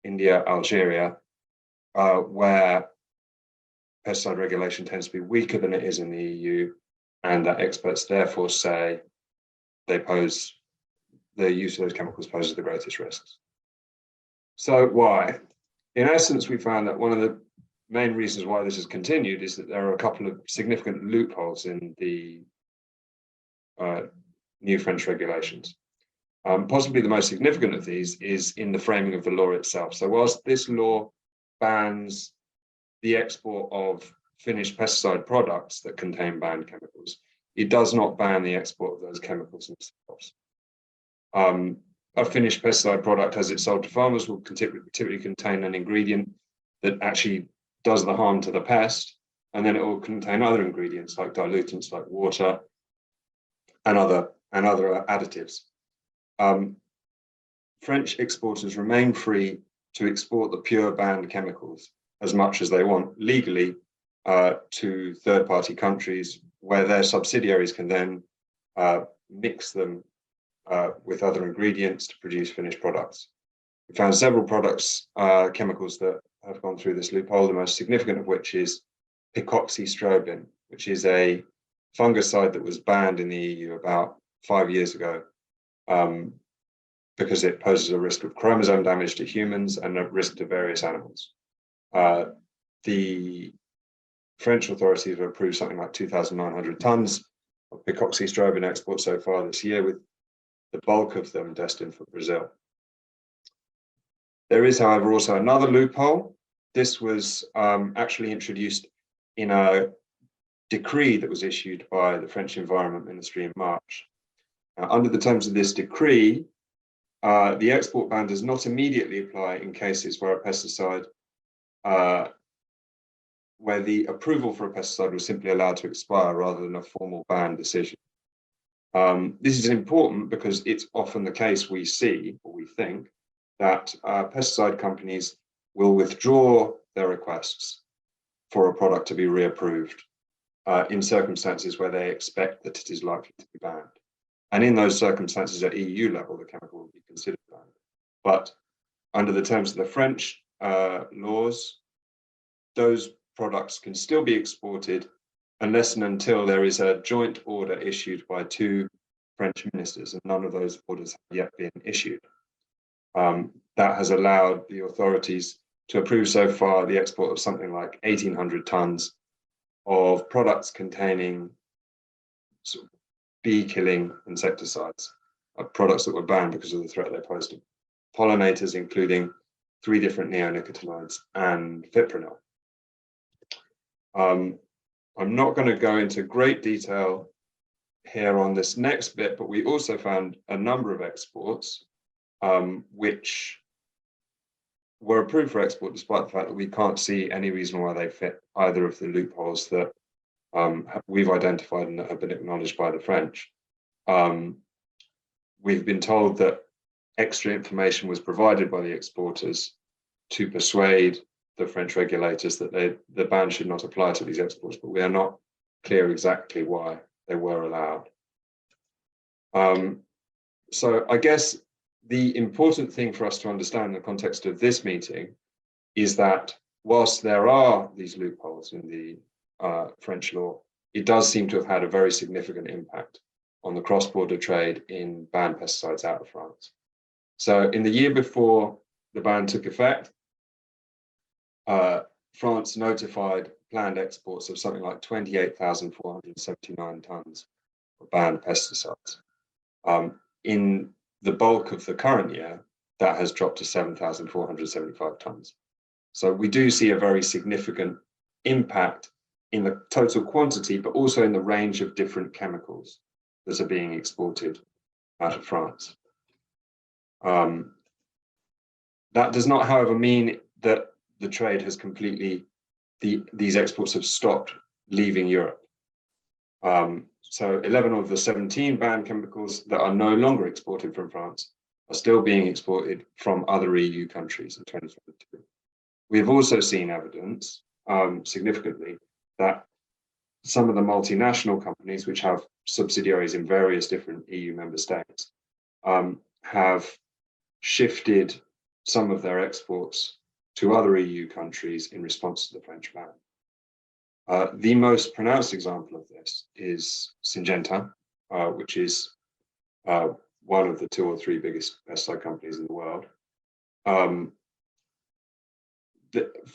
India, Algeria, where pesticide regulation tends to be weaker than it is in the EU, and that experts therefore say the use of those chemicals poses the greatest risks. So why? In essence, we found that one of the main reasons why this has continued is that there are a couple of significant loopholes in the new French regulations. Possibly the most significant of these is in the framing of the law itself. So whilst this law bans the export of finished pesticide products that contain banned chemicals, it does not ban the export of those chemicals themselves. A finished pesticide product, as it's sold to farmers, will typically contain an ingredient that actually does the harm to the pest, and then it will contain other ingredients like dilutants, like water, and other additives. French exporters remain free to export the pure banned chemicals as much as they want legally to third-party countries, where their subsidiaries can then mix them with other ingredients to produce finished products. We found several products, chemicals that have gone through this loophole, the most significant of which is picoxystrobin, which is a fungicide that was banned in the EU about 5 years ago because it poses a risk of chromosome damage to humans and a risk to various animals. The French authorities have approved something like 2,900 tons of picoxystrobin exports so far this year, with the bulk of them destined for Brazil. There is, however, also another loophole. This was actually introduced in a decree that was issued by the French Environment Ministry in March. Under the terms of this decree, the export ban does not immediately apply in cases where a pesticide, where the approval for a pesticide was simply allowed to expire rather than a formal ban decision. This is important because it's often the case we see, or we think, that pesticide companies will withdraw their requests for a product to be reapproved in circumstances where they expect that it is likely to be banned. And in those circumstances at EU level, the chemical will be considered banned. But under the terms of the French laws, those products can still be exported unless and until there is a joint order issued by 2 French ministers, and none of those orders have yet been issued. That has allowed the authorities to approve so far the export of something like 1,800 tons of products containing sort of bee-killing insecticides, products that were banned because of the threat they posed to pollinators, including 3 different neonicotinoids and fipronil. I'm not going to go into great detail here on this next bit, but we also found a number of exports which were approved for export despite the fact that we can't see any reason why they fit either of the loopholes that we've identified and that have been acknowledged by the French. We've been told that extra information was provided by the exporters to persuade the French regulators that the ban should not apply to these exports, but we are not clear exactly why they were allowed. So I guess the important thing for us to understand in the context of this meeting is that whilst there are these loopholes in the French law, it does seem to have had a very significant impact on the cross-border trade in banned pesticides out of France. So in the year before the ban took effect, France notified planned exports of something like 28,479 tons of banned pesticides. In the bulk of the current year, that has dropped to 7,475 tons. So we do see a very significant impact in the total quantity, but also in the range of different chemicals that are being exported out of France. That does not, however, mean that the trade has completely, these exports have stopped leaving Europe. So 11 of the 17 banned chemicals that are no longer exported from France are still being exported from other EU countries in 2022. We have also seen evidence, significantly, that some of the multinational companies, which have subsidiaries in various different EU member states, have shifted some of their exports to other EU countries in response to the French ban. The most pronounced example of this is Syngenta, which is one of the 2 or 3 biggest pesticide companies in the world. For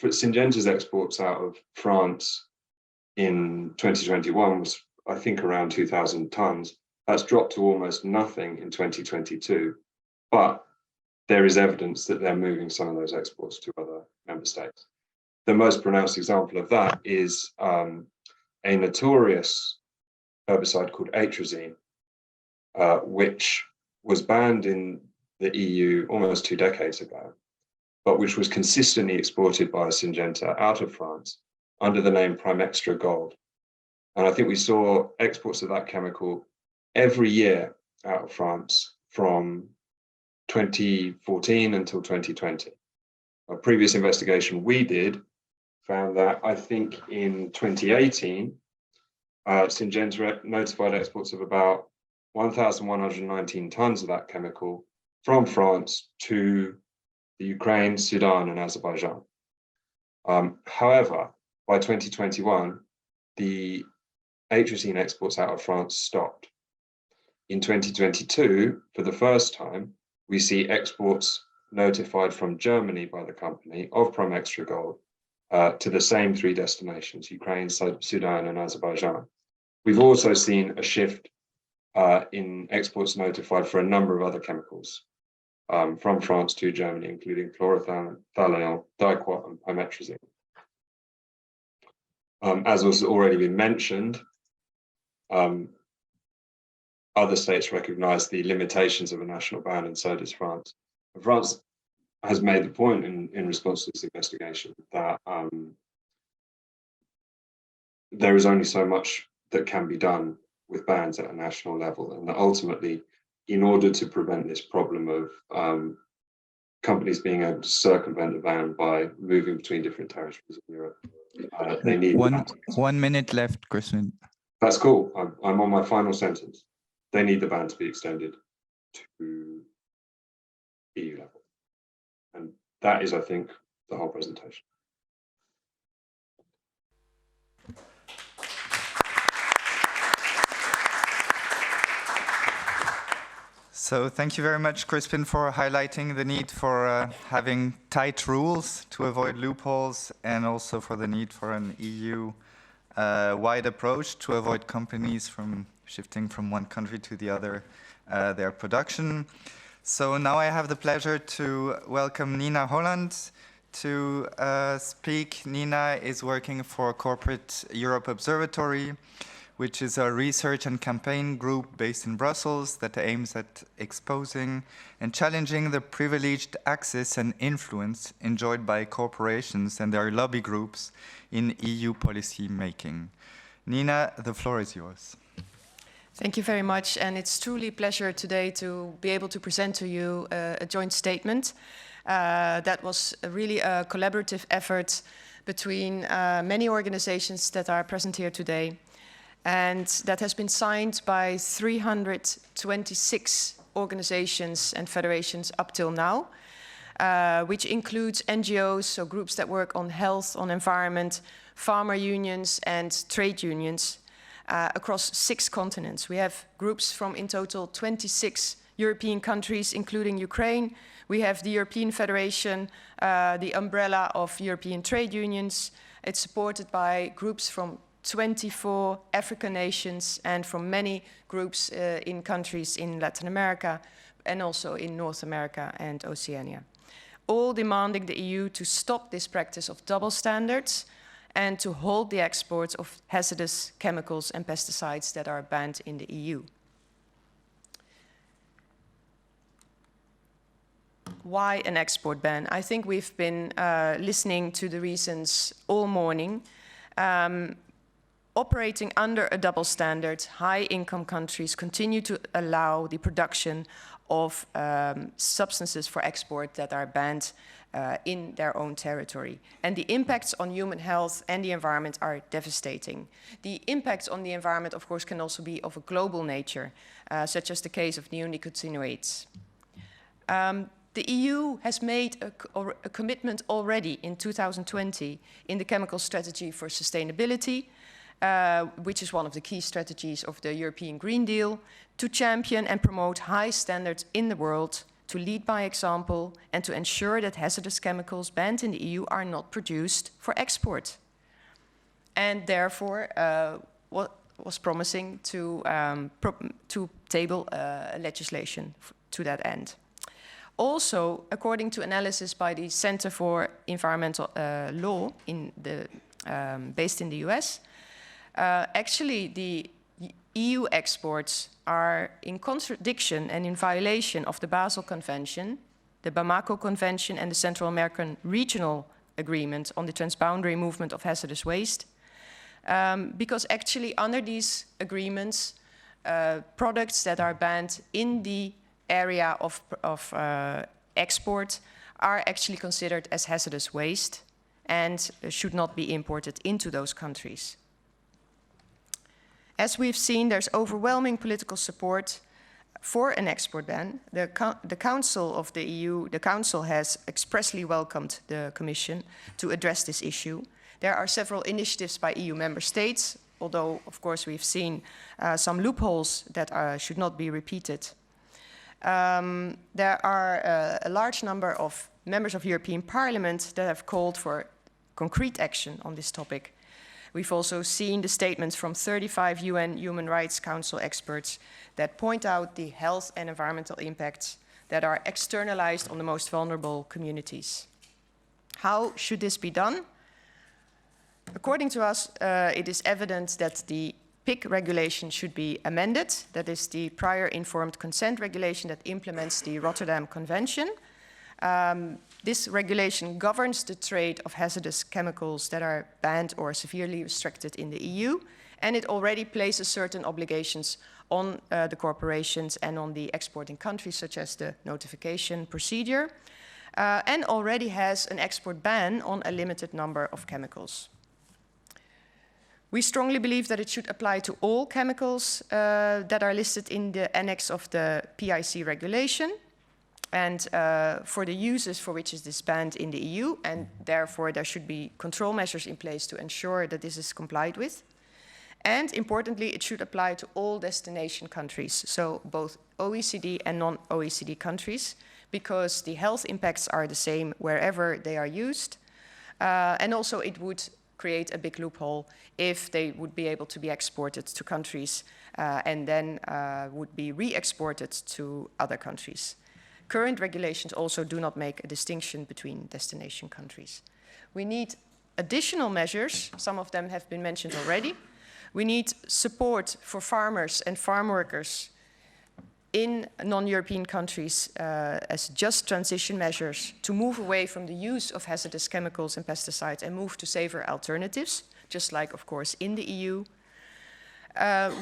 Syngenta's exports out of France in 2021 was, I think, around 2,000 tons. That's dropped to almost nothing in 2022, but there is evidence that they're moving some of those exports to other member states. The most pronounced example of that is a notorious herbicide called atrazine, which was banned in the EU almost 2 decades ago, but which was consistently exported by Syngenta out of France under the name Prime Extra Gold. And I think we saw exports of that chemical every year out of France from 2014 until 2020. A previous investigation we did found that, I think in 2018, Syngenta notified exports of about 1,119 tons of that chemical from France to the Ukraine, Sudan, and Azerbaijan. However, by 2021, the atrazine exports out of France stopped. In 2022, for the first time, we see exports notified from Germany by the company of Prime Extra Gold to the same 3 destinations, Ukraine, Sudan, and Azerbaijan. We've also seen a shift in exports notified for a number of other chemicals from France to Germany, including chlorothalonil, diquat, and pymetrazine. As was already been mentioned, other states recognize the limitations of a national ban, and so does France. France has made the point in response to this investigation that there is only so much that can be done with bans at a national level, and that ultimately, in order to prevent this problem of companies being able to circumvent the ban by moving between different territories in Europe, they need one minute left, Christian. That's cool. I'm on my final sentence. They need the ban to be extended to EU level. And that is, I think, the whole presentation. So thank you very much, Crispin, for highlighting the need for having tight rules to avoid loopholes, and also for the need for an EU-wide approach to avoid companies from shifting from one country to the other their production. So now I have the pleasure to welcome Nina Holland to speak. Nina is working for Corporate Europe Observatory, which is a research and campaign group based in Brussels that aims at exposing and challenging the privileged access and influence enjoyed by corporations and their lobby groups in EU policy making. Nina, the floor is yours. Thank you very much, and it's truly a pleasure today to be able to present to you a joint statement that was really a collaborative effort between many organizations that are present here today, and that has been signed by 326 organizations and federations up till now, which includes NGOs, so groups that work on health, on environment, farmer unions and trade unions, across 6 continents. We have groups from in total 26 European countries, including Ukraine. We have the European Federation, the umbrella of European trade unions. It's supported by groups from 24 African nations and from many groups in countries in Latin America and also in North America and Oceania, all demanding the EU to stop this practice of double standards and to hold the exports of hazardous chemicals and pesticides that are banned in the EU. Why an export ban? I think we've been listening to the reasons all morning. Operating under a double standard, high-income countries continue to allow the production of substances for export that are banned in their own territory. And the impacts on human health and the environment are devastating. The impacts on the environment, of course, can also be of a global nature, such as the case of neonicotinoids. The EU has made a commitment already in 2020 in the Chemical Strategy for Sustainability, which is one of the key strategies of the European Green Deal, to champion and promote high standards in the world, to lead by example, and to ensure that hazardous chemicals banned in the EU are not produced for export. And therefore, was promising to table legislation to that end. Also, according to analysis by the Center for Environmental Law based in the US, actually the EU exports are in contradiction and in violation of the Basel Convention, the Bamako Convention, and the Central American Regional Agreement on the transboundary movement of hazardous waste, because actually under these agreements, products that are banned in the area of export are actually considered as hazardous waste and should not be imported into those countries. As we've seen, there's overwhelming political support for an export ban. The Council of the EU, the Council has expressly welcomed the Commission to address this issue. There are several initiatives by EU member states, although, of course, we've seen some loopholes that should not be repeated. There are a large number of members of European Parliament that have called for concrete action on this topic. We've also seen the statements from 35 UN Human Rights Council experts that point out the health and environmental impacts that are externalized on the most vulnerable communities. How should this be done? According to us, it is evident that the PIC regulation should be amended. That is the prior informed consent regulation that implements the Rotterdam Convention. This regulation governs the trade of hazardous chemicals that are banned or severely restricted in the EU, and it already places certain obligations on the corporations and on the exporting countries, such as the notification procedure, and already has an export ban on a limited number of chemicals. We strongly believe that it should apply to all chemicals that are listed in the annex of the PIC regulation, and for the uses for which it is banned in the EU, and therefore there should be control measures in place to ensure that this is complied with. And importantly, it should apply to all destination countries, so both OECD and non-OECD countries, because the health impacts are the same wherever they are used. And also it would create a big loophole if they would be able to be exported to countries and then would be re-exported to other countries. Current regulations also do not make a distinction between destination countries. We need additional measures, some of them have been mentioned already. We need support for farmers and farm workers in non-European countries as just transition measures to move away from the use of hazardous chemicals and pesticides and move to safer alternatives, just like, of course, in the EU.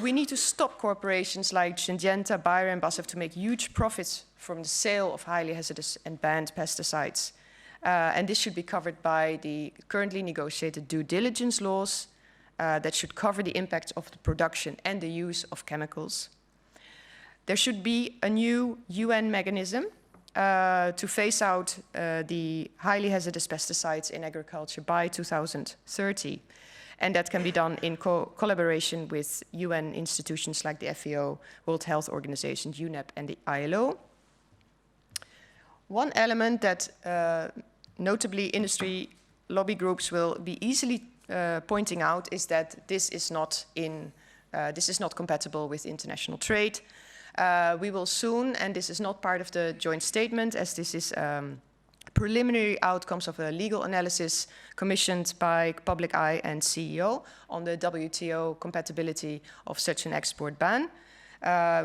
We need to stop corporations like Syngenta, Bayer and BASF to make huge profits from the sale of highly hazardous and banned pesticides. And this should be covered by the currently negotiated due diligence laws that should cover the impact of the production and the use of chemicals. There should be a new UN mechanism to phase out the highly hazardous pesticides in agriculture by 2030. And that can be done in collaboration with UN institutions like the FAO, World Health Organization, UNEP, and the ILO. One element that notably industry lobby groups will be easily pointing out is that this is not compatible with international trade. We will soon, and this is not part of the joint statement, as this is preliminary outcomes of a legal analysis commissioned by Public Eye and CEO on the WTO compatibility of such an export ban,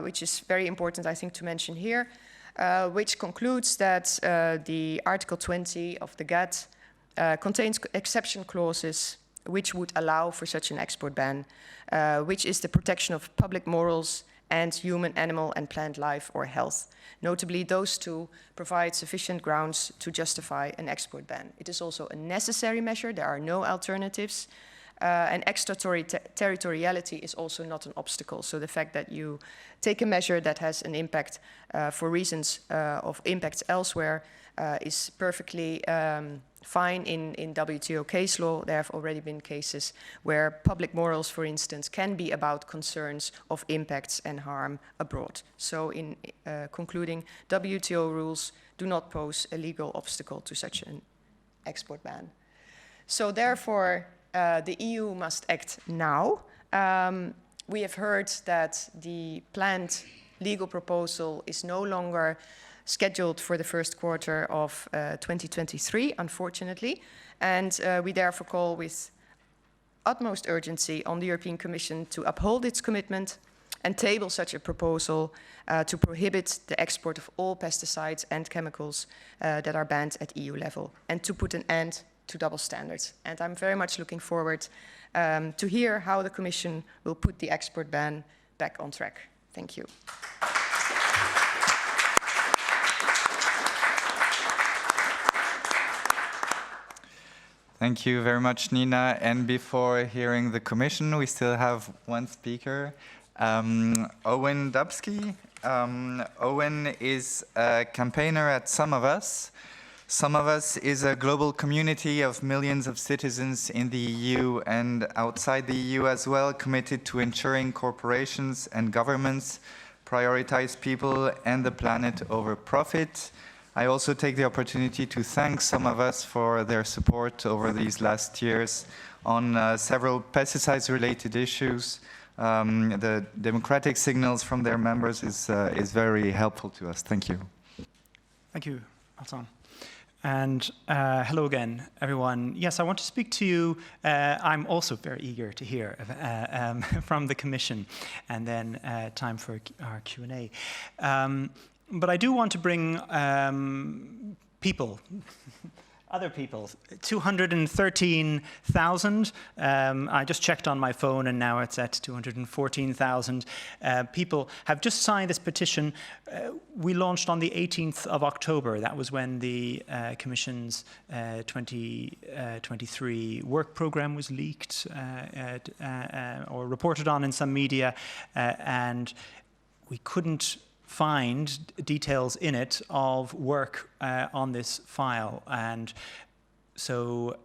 which is very important, I think, to mention here, which concludes that the Article 20 of the GATT contains exception clauses which would allow for such an export ban, which is the protection of public morals and human, animal, and plant life or health. Notably, those two provide sufficient grounds to justify an export ban. It is also a necessary measure. There are no alternatives. And extraterritoriality is also not an obstacle. So the fact that you take a measure that has an impact for reasons of impacts elsewhere is perfectly fine in WTO case law. There have already been cases where public morals, for instance, can be about concerns of impacts and harm abroad. So in concluding, WTO rules do not pose a legal obstacle to such an export ban. So therefore, the EU must act now. We have heard that the planned legal proposal is no longer scheduled for the first quarter of 2023, unfortunately. And we therefore call with utmost urgency on the European Commission to uphold its commitment and table such a proposal to prohibit the export of all pesticides and chemicals that are banned at EU level, and to put an end to double standards. And I'm very much looking forward to hear how the Commission will put the export ban back on track. Thank you. Thank you very much, Nina. And before hearing the Commission, we still have one speaker, Owen Dubsky. Owen is a campaigner at Some of Us. Some of Us is a global community of millions of citizens in the EU and outside the EU as well, committed to ensuring corporations and governments prioritize people and the planet over profit. I also take the opportunity to thank Some of Us for their support over these last years on several pesticides-related issues. The democratic signals from their members is very helpful to us. Thank you. Thank you, Alton. And hello again, everyone. Yes, I want to speak to you. I'm also very eager to hear from the Commission, and then time for our Q&A. But I do want to bring people, other people, 213,000. I just checked on my phone and now it's at 214,000 people have just signed this petition. We launched on the 18th of October. That was when the Commission's 2023 work program was leaked or reported on in some media, and we couldn't find details in it of work on this file. And So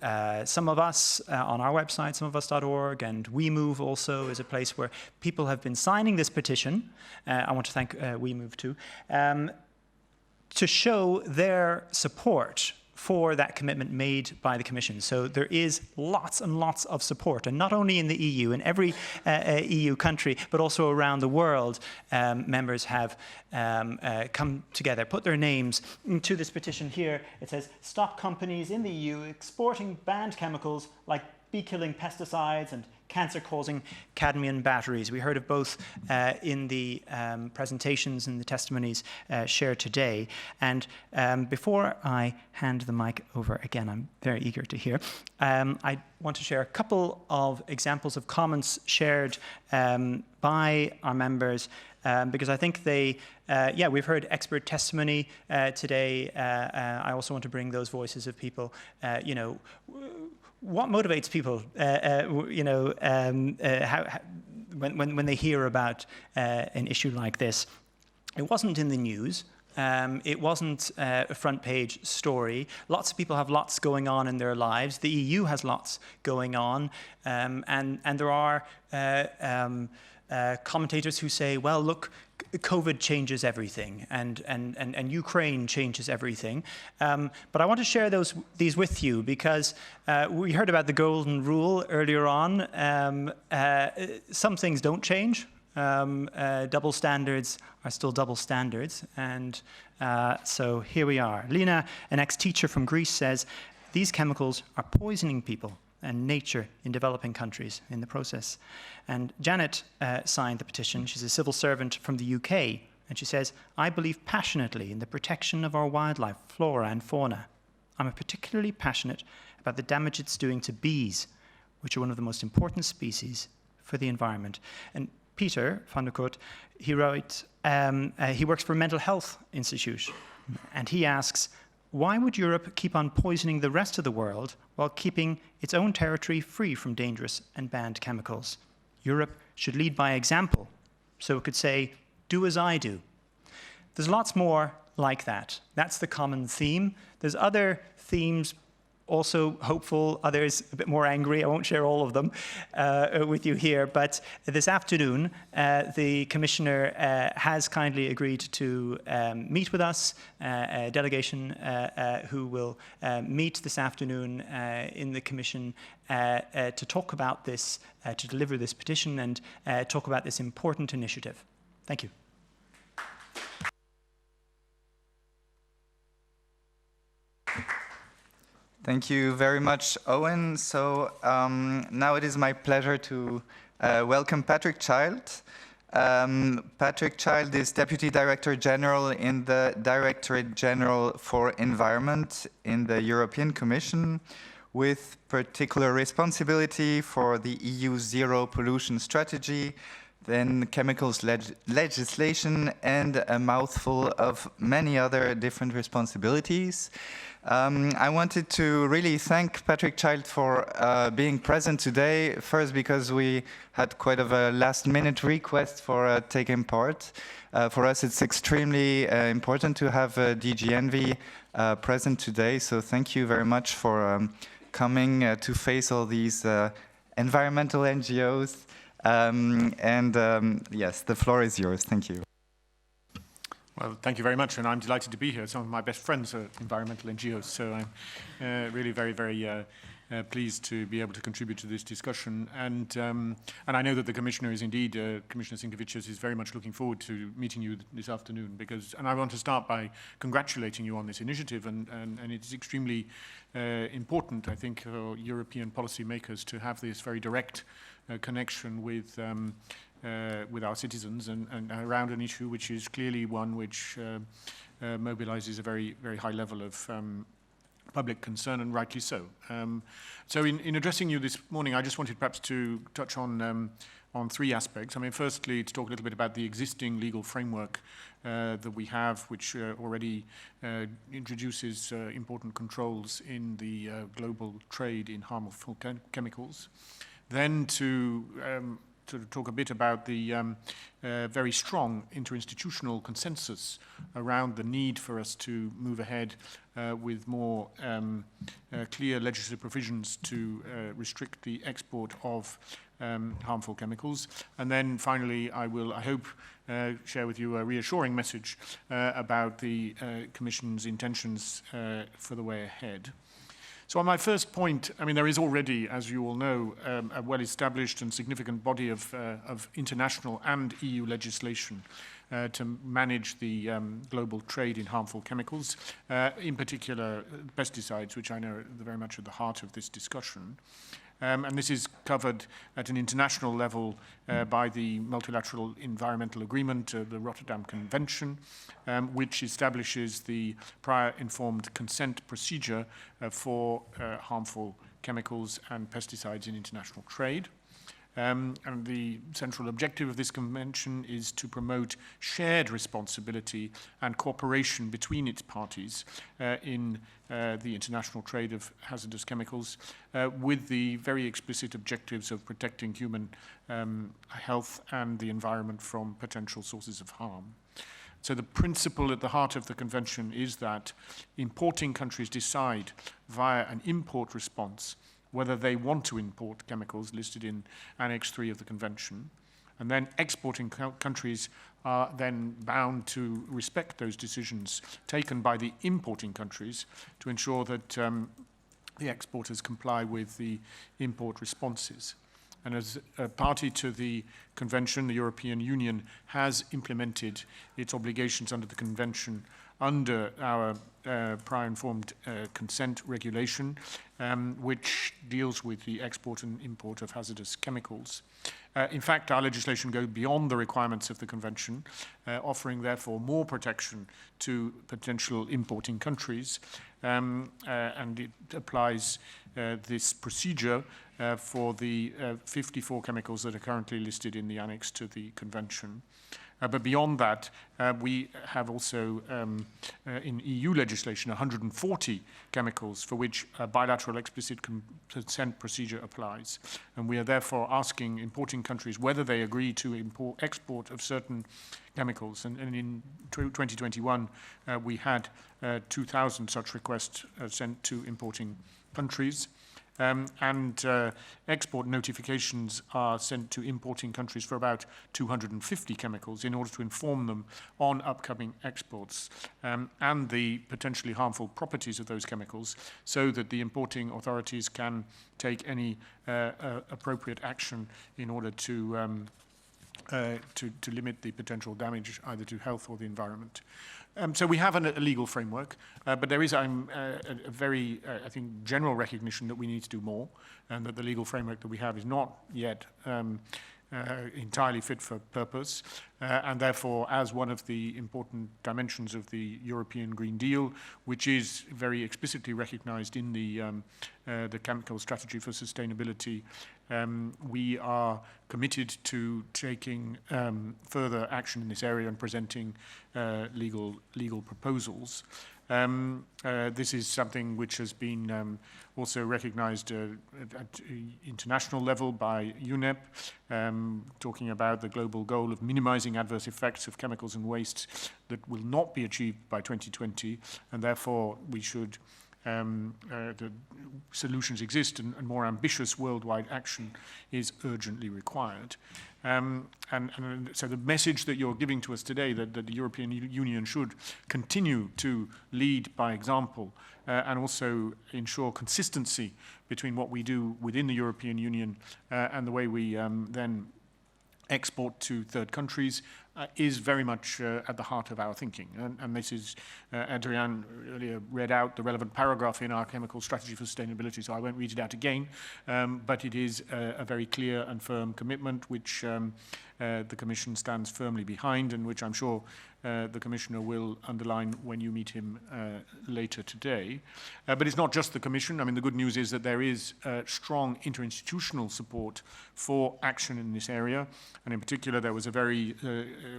some of us on our website, someofus.org, and WeMove also is a place where people have been signing this petition. I want to thank WeMove too, to show their support for that commitment made by the Commission. So there is lots and lots of support, and not only in the EU, in every EU country, but also around the world, members have come together, put their names to this petition here. It says, stop companies in the EU exporting banned chemicals like bee-killing pesticides and cancer-causing cadmium batteries. We heard of both in the presentations and the testimonies shared today. And before I hand the mic over again, I'm very eager to hear, I want to share a couple of examples of comments shared by our members, because I think they, we've heard expert testimony today. I also want to bring those voices of people, what motivates people, when they hear about an issue like this? It wasn't in the news. It wasn't a front page story. Lots of people have lots going on in their lives. The EU has lots going on. And there are commentators who say, well, look, COVID changes everything, and Ukraine changes everything. But I want to share these with you because we heard about the golden rule earlier on. Some things don't change. Double standards are still double standards. And so here we are. Lina, an ex-teacher from Greece, says, these chemicals are poisoning people and nature in developing countries in the process. And Janet signed the petition. She's a civil servant from the UK. And she says, I believe passionately in the protection of our wildlife, flora and fauna. I'm particularly passionate about the damage it's doing to bees, which are one of the most important species for the environment. And Peter van der Koot, he wrote, he works for a mental health institute. And he asks, why would Europe keep on poisoning the rest of the world while keeping its own territory free from dangerous and banned chemicals? Europe should lead by example, so it could say, do as I do. There's lots more like that. That's the common theme. There's other themes, also hopeful, others a bit more angry. I won't share all of them with you here, but this afternoon, the Commissioner has kindly agreed to meet with us, a delegation who will meet this afternoon in the Commission to talk about this, to deliver this petition and talk about this important initiative. Thank you. Thank you very much, Owen. So now it is my pleasure to welcome Patrick Child. Patrick Child is Deputy Director General in the Directorate General for Environment in the European Commission, with particular responsibility for the EU Zero Pollution Strategy, then chemicals legislation, and a mouthful of many other different responsibilities. I wanted to really thank Patrick Child for being present today. First, because we had quite of a last-minute request for taking part. For us, it's extremely important to have DG Envy present today. So thank you very much for coming to face all these environmental NGOs. Yes, the floor is yours. Thank you. Well, thank you very much, and I'm delighted to be here. Some of my best friends are environmental NGOs, so I'm really very, very pleased to be able to contribute to this discussion. And I know that the Commissioner is indeed, Commissioner Sinkevicius is very much looking forward to meeting you this afternoon, and I want to start by congratulating you on this initiative, and it's extremely important, I think, for European policymakers to have this very direct connection with our citizens and around an issue which is clearly one which mobilizes a very, very high level of public concern, and rightly so. So in addressing you this morning, I just wanted perhaps to touch on three aspects. I mean, firstly, to talk a little bit about the existing legal framework that we have, which already introduces important controls in the global trade in harmful chemicals. Then to to talk a bit about the very strong interinstitutional consensus around the need for us to move ahead with more clear legislative provisions to restrict the export of harmful chemicals. And then finally, I will, I hope, share with you a reassuring message about the Commission's intentions for the way ahead. So on my first point, I mean, there is already, as you all know, a well-established and significant body of international and EU legislation to manage the global trade in harmful chemicals, in particular pesticides, which I know are very much at the heart of this discussion. And this is covered at an international level by the Multilateral Environmental Agreement, the Rotterdam Convention, which establishes the prior informed consent procedure for harmful chemicals and pesticides in international trade. And the central objective of this convention is to promote shared responsibility and cooperation between its parties in the international trade of hazardous chemicals with the very explicit objectives of protecting human health and the environment from potential sources of harm. So the principle at the heart of the convention is that importing countries decide via an import response whether they want to import chemicals listed in Annex 3 of the Convention. And then exporting countries are then bound to respect those decisions taken by the importing countries to ensure that the exporters comply with the import responses. And as a party to the Convention, the European Union has implemented its obligations under the Convention under our prior informed consent regulation, which deals with the export and import of hazardous chemicals. In fact, our legislation goes beyond the requirements of the Convention, offering therefore more protection to potential importing countries, and it applies this procedure for the 54 chemicals that are currently listed in the annex to the Convention. But beyond that, we have also, in EU legislation, 140 chemicals for which a bilateral explicit consent procedure applies. And we are therefore asking importing countries whether they agree to export of certain chemicals. And in 2021, we had 2,000 such requests sent to importing countries. Export notifications are sent to importing countries for about 250 chemicals in order to inform them on upcoming exports and the potentially harmful properties of those chemicals so that the importing authorities can take any appropriate action in order to limit the potential damage either to health or the environment. So we have a legal framework, but there is a very, I think, general recognition that we need to do more, and that the legal framework that we have is not yet entirely fit for purpose. And therefore, as one of the important dimensions of the European Green Deal, which is very explicitly recognized in the Chemical Strategy for Sustainability, we are committed to taking further action in this area and presenting legal proposals. This is something which has been also recognized at international level by UNEP, talking about the global goal of minimizing adverse effects of chemicals and wastes that will not be achieved by 2020, and therefore we should the solutions exist and more ambitious worldwide action is urgently required. And so the message that you're giving to us today, that the European Union should continue to lead by example and also ensure consistency between what we do within the European Union and the way we then export to third countries is very much at the heart of our thinking. And this is, Adrian earlier read out the relevant paragraph in our Chemical Strategy for Sustainability, so I won't read it out again, but it is a very clear and firm commitment which the Commission stands firmly behind and which I'm sure the Commissioner will underline when you meet him later today. But it's not just the Commission. I mean, the good news is that there is strong interinstitutional support for action in this area. And in particular, there was a very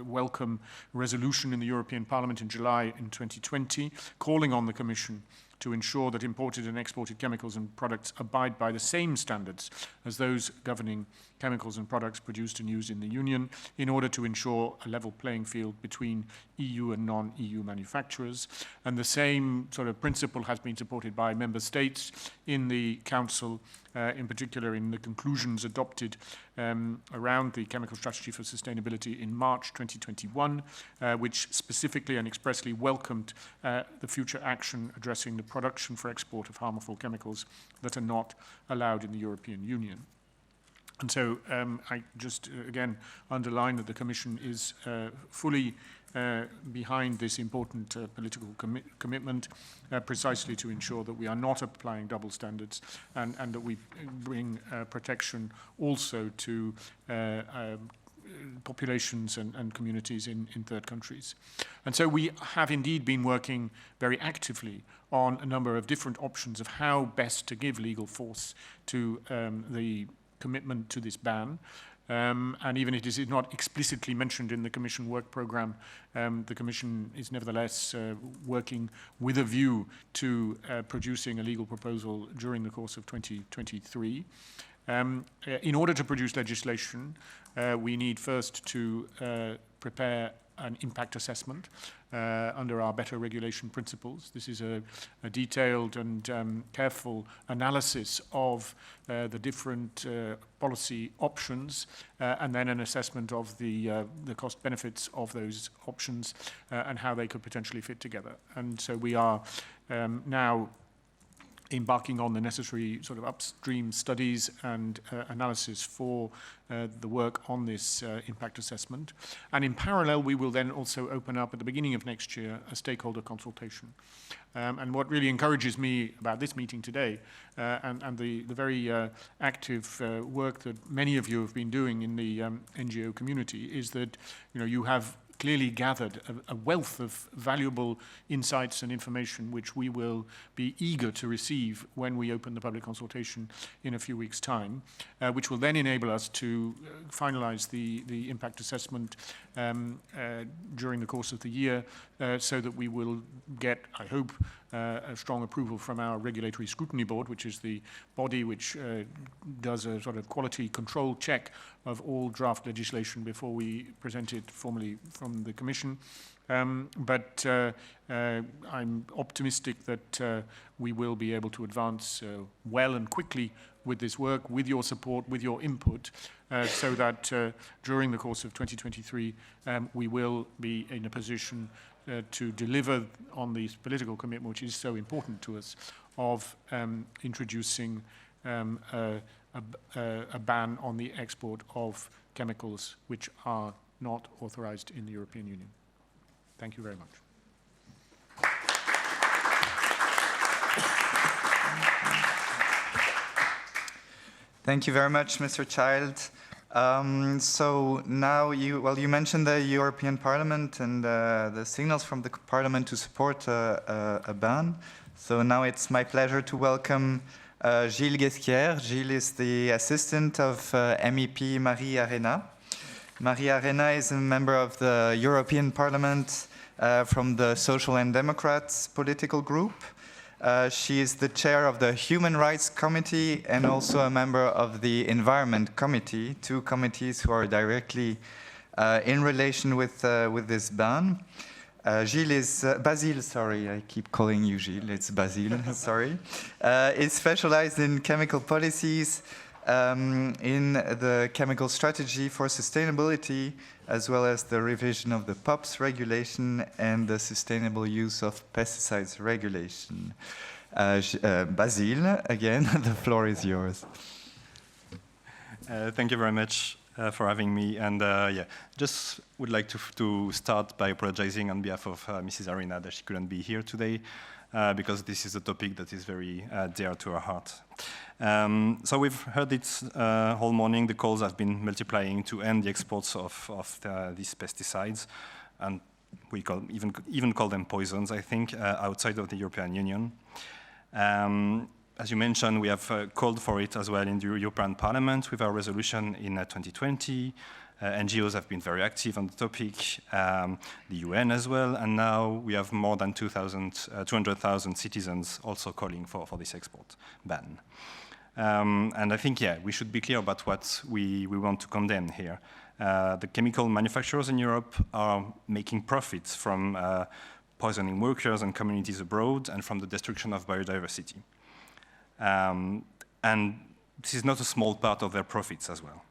welcome resolution in the European Parliament in July in 2020 calling on the Commission to ensure that imported and exported chemicals and products abide by the same standards as those governing chemicals and products produced and used in the Union, in order to ensure a level playing field between EU and non-EU manufacturers. And the same sort of principle has been supported by member states in the Council, in particular in the conclusions adopted around the Chemical Strategy for Sustainability in March 2021, which specifically and expressly welcomed the future action addressing the production for export of harmful chemicals that are not allowed in the European Union. And so I just again underline that the Commission is fully behind this important political commitment, precisely to ensure that we are not applying double standards and that we bring protection also to populations and communities in third countries. And so we have indeed been working very actively on a number of different options of how best to give legal force to the commitment to this ban. And even if it is not explicitly mentioned in the Commission work programme, the Commission is nevertheless working with a view to producing a legal proposal during the course of 2023. In order to produce legislation, we need first to prepare an impact assessment under our better regulation principles. This is a detailed and careful analysis of the different policy options and then an assessment of the cost benefits of those options and how they could potentially fit together. And so we are now embarking on the necessary sort of upstream studies and analysis for the work on this impact assessment. And in parallel, we will then also open up at the beginning of next year a stakeholder consultation. And what really encourages me about this meeting today and the very active work that many of you have been doing in the NGO community is that you have clearly gathered a wealth of valuable insights and information which we will be eager to receive when we open the public consultation in a few weeks' time, which will then enable us to finalize the impact assessment during the course of the year so that we will get, I hope, a strong approval from our Regulatory Scrutiny Board, which is the body which does a sort of quality control check of all draft legislation before we present it formally from the Commission. But I'm optimistic that we will be able to advance well and quickly with this work, with your support, with your input, so that during the course of 2023 we will be in a position to deliver on this political commitment, which is so important to us, of introducing a ban on the export of chemicals which are not authorized in the European Union. Thank you very much. Thank you very much, Mr. Child. So now you mentioned the European Parliament and the signals from the Parliament to support a ban. So now it's my pleasure to welcome Gilles Guesquière. Gilles is the assistant of MEP Marie Arena. Marie Arena is a member of the European Parliament from the Social and Democrats political group. She is the chair of the Human Rights Committee and also a member of the Environment Committee, two committees who are directly in relation with this ban. Gilles is, Basile, sorry, I keep calling you Gilles, it's Basile, sorry, is specialized in chemical policies, in the Chemical Strategy for Sustainability, as well as the revision of the POPs regulation and the sustainable use of pesticides regulation. Basile, again, the floor is yours. Thank you very much for having me. And yeah, just would like to start by apologizing on behalf of Mrs. Arena that she couldn't be here today, because this is a topic that is very dear to her heart. So we've heard it whole morning. The calls have been multiplying to end the exports of these pesticides, and we even call them poisons, I think, outside of the European Union. As you mentioned, we have called for it as well in the European Parliament with our resolution in 2020. NGOs have been very active on the topic, the UN as well, and now we have more than 200,000 citizens also calling for this export ban. And I think, yeah, we should be clear about what we want to condemn here. The chemical manufacturers in Europe are making profits from poisoning workers and communities abroad and from the destruction of biodiversity. And this is not a small part of their profits as well.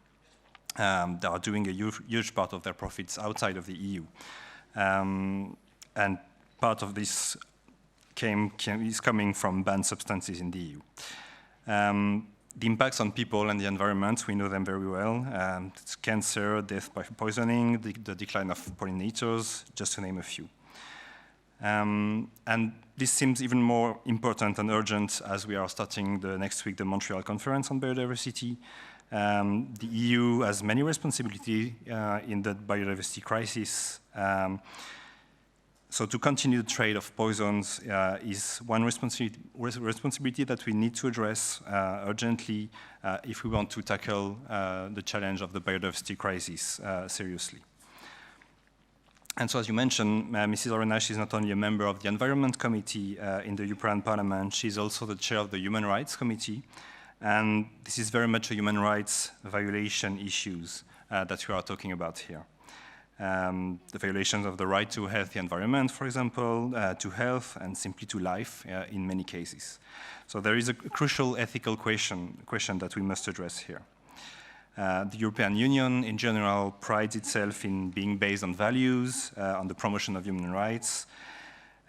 They are doing a huge part of their profits outside of the EU. And part of this is coming from banned substances in the EU. The impacts on people and the environment, we know them very well. It's cancer, death by poisoning, the decline of pollinators, just to name a few. And this seems even more important and urgent as we are starting next week the Montreal Conference on Biodiversity. The EU has many responsibilities in the biodiversity crisis. So to continue the trade of poisons is one responsibility that we need to address urgently if we want to tackle the challenge of the biodiversity crisis seriously. And so as you mentioned, Mrs. Arena, she's not only a member of the Environment Committee in the European Parliament, she's also the chair of the Human Rights Committee. And this is very much a human rights violation issues that we are talking about here. The violations of the right to a healthy environment, for example, to health and simply to life in many cases. So there is a crucial ethical question that we must address here. The European Union in general prides itself in being based on values, on the promotion of human rights.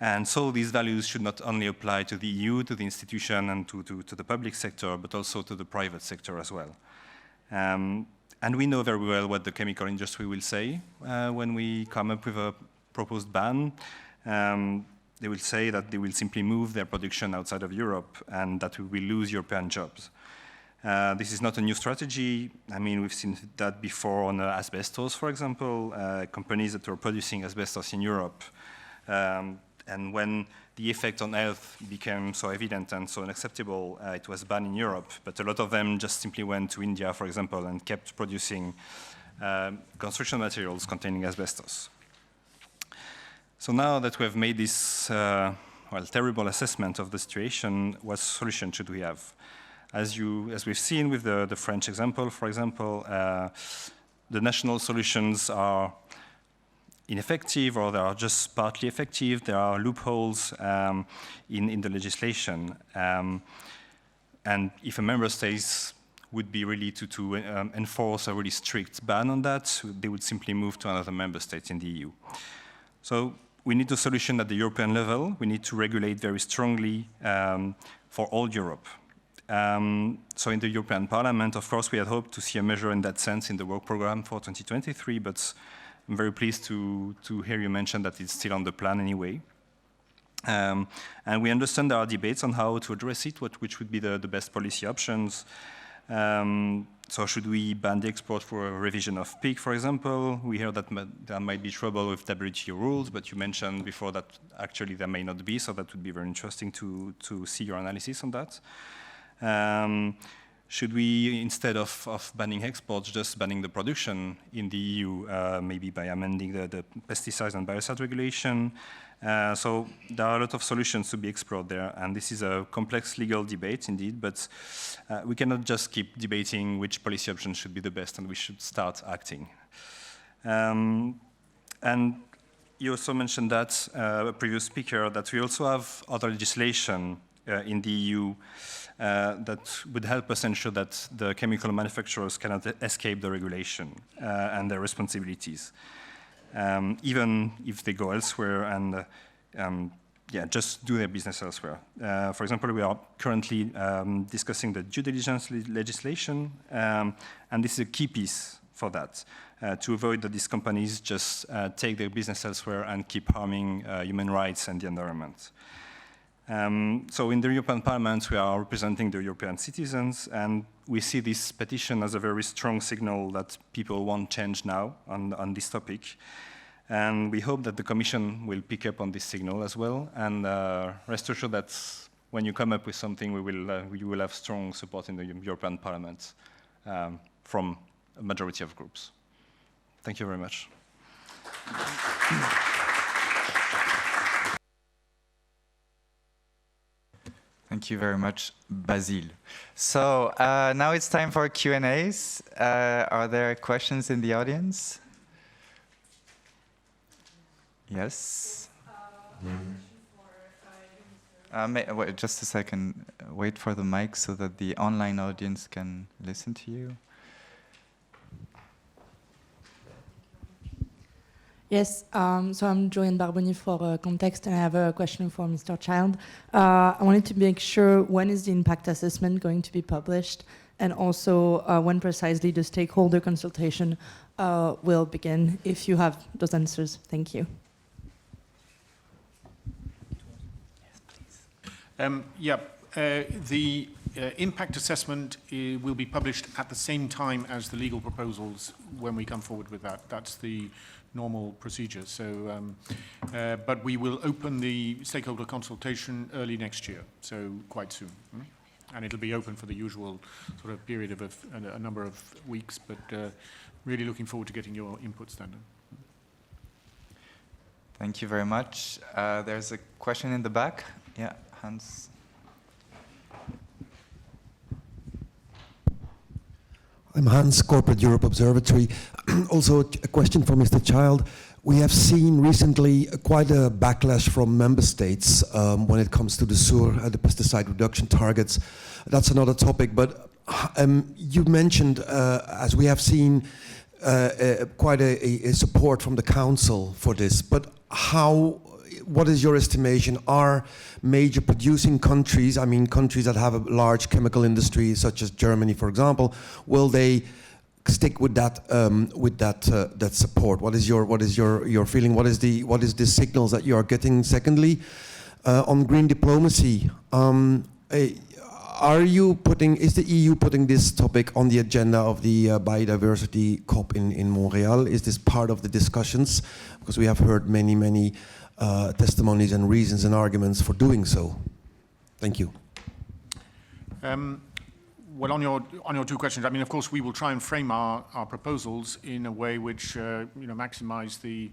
And so these values should not only apply to the EU, to the institution and to the public sector, but also to the private sector as well. And we know very well what the chemical industry will say when we come up with a proposed ban. They will say that they will simply move their production outside of Europe and that we will lose European jobs. This is not a new strategy. I mean, we've seen that before on asbestos, for example, companies that were producing asbestos in Europe. And when the effect on health became so evident and so unacceptable, it was banned in Europe. But a lot of them just simply went to India, for example, and kept producing construction materials containing asbestos. So now that we have made this terrible assessment of the situation, what solution should we have? As we've seen with the French example, for example, the national solutions are ineffective or they are just partly effective. There are loopholes in the legislation. And if a member state would be really to enforce a really strict ban on that, they would simply move to another member state in the EU. So we need a solution at the European level. We need to regulate very strongly for all Europe. So in the European Parliament, of course, we had hoped to see a measure in that sense in the work program for 2023, but I'm very pleased to hear you mention that it's still on the plan anyway. And we understand there are debates on how to address it, which would be the best policy options. So should we ban the export for a revision of PIC, for example? We hear that there might be trouble with WTO rules, but you mentioned before that actually there may not be, so that would be very interesting to see your analysis on that. Should we, instead of banning exports, just banning the production in the EU, maybe by amending the pesticides and biocide regulation? So there are a lot of solutions to be explored there, and this is a complex legal debate indeed, but we cannot just keep debating which policy option should be the best, and we should start acting. And you also mentioned that, a previous speaker, that we also have other legislation in the EU that would help us ensure that the chemical manufacturers cannot escape the regulation and their responsibilities, even if they go elsewhere and just do their business elsewhere. For example, we are currently discussing the due diligence legislation, and this is a key piece for that, to avoid that these companies just take their business elsewhere and keep harming human rights and the environment. So in the European Parliament, we are representing the European citizens, and we see this petition as a very strong signal that people want change now on this topic. And we hope that the Commission will pick up on this signal as well, and rest assured that when you come up with something, you will have strong support in the European Parliament from a majority of groups. Thank you very much. Thank you very much, Basile. So now it's time for Q&As. Are there questions in the audience? Yes. Wait, just a second. Wait for the mic so that the online audience can listen to you. Yes, so I'm Joanne Barboni for Context, and I have a question for Mr. Child. I wanted to make sure, when is the impact assessment going to be published, and also when precisely the stakeholder consultation will begin, if you have those answers. Thank you. The impact assessment will be published at the same time as the legal proposals when we come forward with that. That's the normal procedure. So, but we will open the stakeholder consultation early next year, so quite soon. And it'll be open for the usual sort of period of a number of weeks, but really looking forward to getting your inputs then. Thank you very much. There's a question in the back. Yeah, Hans. I'm Hans, Corporate Europe Observatory. Also a question for Mr. Child. We have seen recently quite a backlash from member states when it comes to the the pesticide reduction targets. That's another topic, but you mentioned, as we have seen, quite a support from the Council for this, but what is your estimation? Are major producing countries, I mean countries that have a large chemical industry, such as Germany, for example, will they stick with that that support? What is your feeling? What is the signals that you are getting? Secondly, on green diplomacy, is the EU putting this topic on the agenda of the biodiversity COP in Montreal? Is this part of the discussions? Because we have heard many testimonies and reasons and arguments for doing so. Thank you. Well, on your two questions, I mean, of course, we will try and frame our proposals in a way which maximize the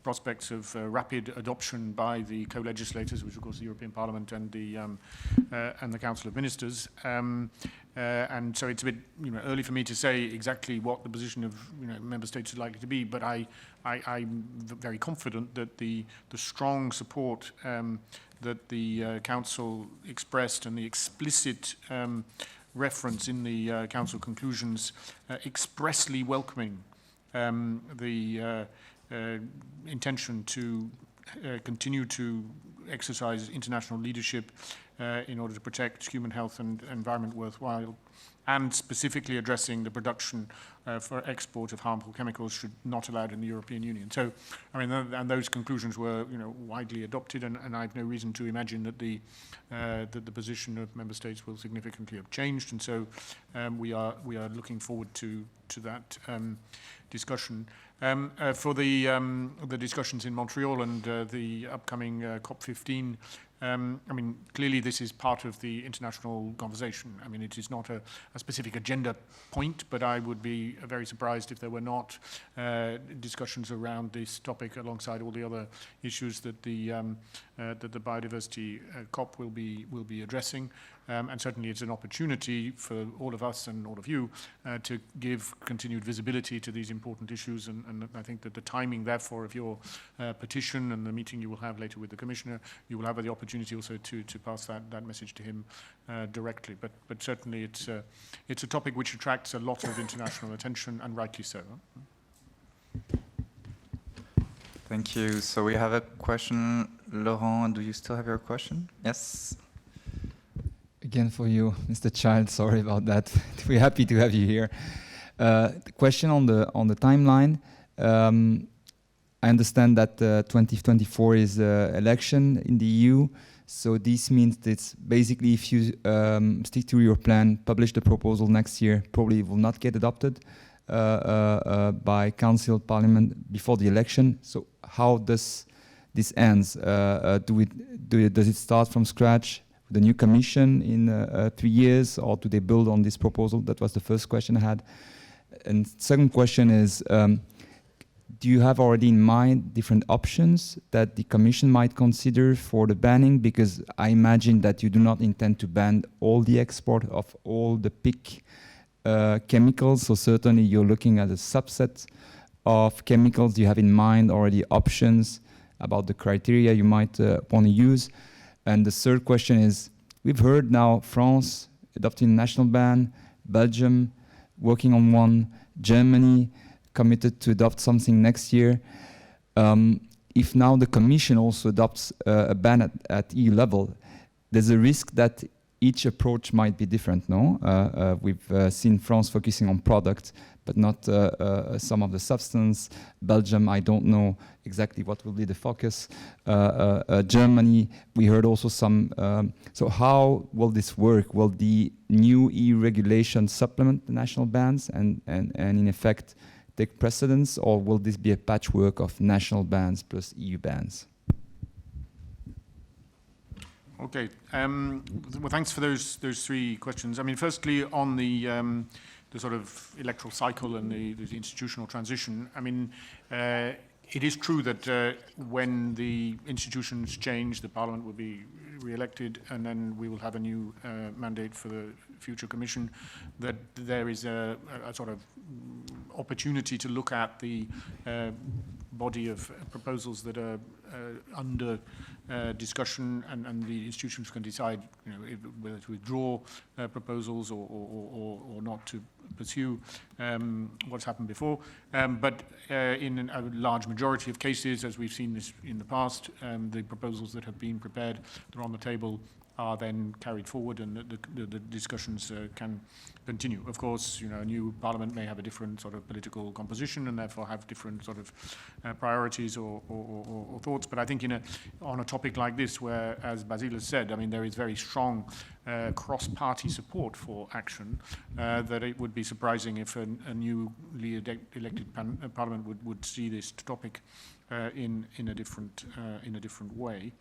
prospects of rapid adoption by the co-legislators, which of course the European Parliament and the Council of Ministers. And so it's a bit early for me to say exactly what the position of member states is likely to be, but I'm very confident that the strong support that the Council expressed and the explicit reference in the Council conclusions expressly welcoming the intention to continue to exercise international leadership in order to protect human health and environment worthwhile, and specifically addressing the production for export of harmful chemicals should not allowed in the European Union. So, I mean, and those conclusions were, widely adopted, and I have no reason to imagine that the position of member states will significantly have changed. And so, we are looking forward to that discussion. For the discussions in Montreal and the upcoming COP15. I mean, clearly this is part of the international conversation. I mean, it is not a specific agenda point, but I would be very surprised if there were not discussions around this topic alongside all the other issues that the biodiversity COP will be addressing. And certainly it's an opportunity for all of us and all of you to give continued visibility to these important issues. And I think that the timing, therefore, of your petition and the meeting you will have later with the Commissioner, you will have the opportunity also to pass that message to him directly. But certainly it's a topic which attracts a lot of international attention, and rightly so. Thank you. So we have a question. Laurent, do you still have your question? Yes. Again for you, Mr. Child, sorry about that. We're happy to have you here. The question on the timeline. I understand that 2024 is election in the EU, so this means that basically if you stick to your plan, publish the proposal next year, probably it will not get adopted by Council, Parliament before the election. So how does this ends? Does it start from scratch? The new commission in 3 years, or do they build on this proposal? That was the first question I had. and second question is, do you have already in mind different options that the Commission might consider for the banning? Because I imagine that you do not intend to ban all the export of all the PIC chemicals, so certainly you're looking at a subset of chemicals. Do you have in mind already options about the criteria you might want to use? And the third question is, we've heard now France adopting a national ban, Belgium working on one, Germany committed to adopt something next year. If now the Commission also adopts a ban at EU level, there's a risk that each approach might be different, no? We've seen France focusing on product, but not some of the substance. Belgium, I don't know exactly what will be the focus. Germany, we heard also some. So how will this work? Will the new EU regulation supplement the national bans and in effect take precedence, or will this be a patchwork of national bans plus EU bans? Okay. Well, thanks for those three questions. I mean, firstly, on the sort of electoral cycle and the institutional transition. I mean, it is true that when the institutions change, the Parliament will be re-elected, and then we will have a new mandate for the future Commission. That there is a sort of opportunity to look at the body of proposals that are under discussion, and the institutions can decide, you know, whether to withdraw proposals or not to pursue what's happened before. But in a large majority of cases, as we've seen this in the past, the proposals that have been prepared, that are on the table, are then carried forward, and the discussions can continue. Of course, you know, a new parliament may have a different sort of political composition and therefore have different sort of priorities or thoughts. But I think on a topic like this, where, as Basile has said, I mean, there is very strong cross-party support for action, that it would be surprising if a newly elected parliament would see this topic in a different way.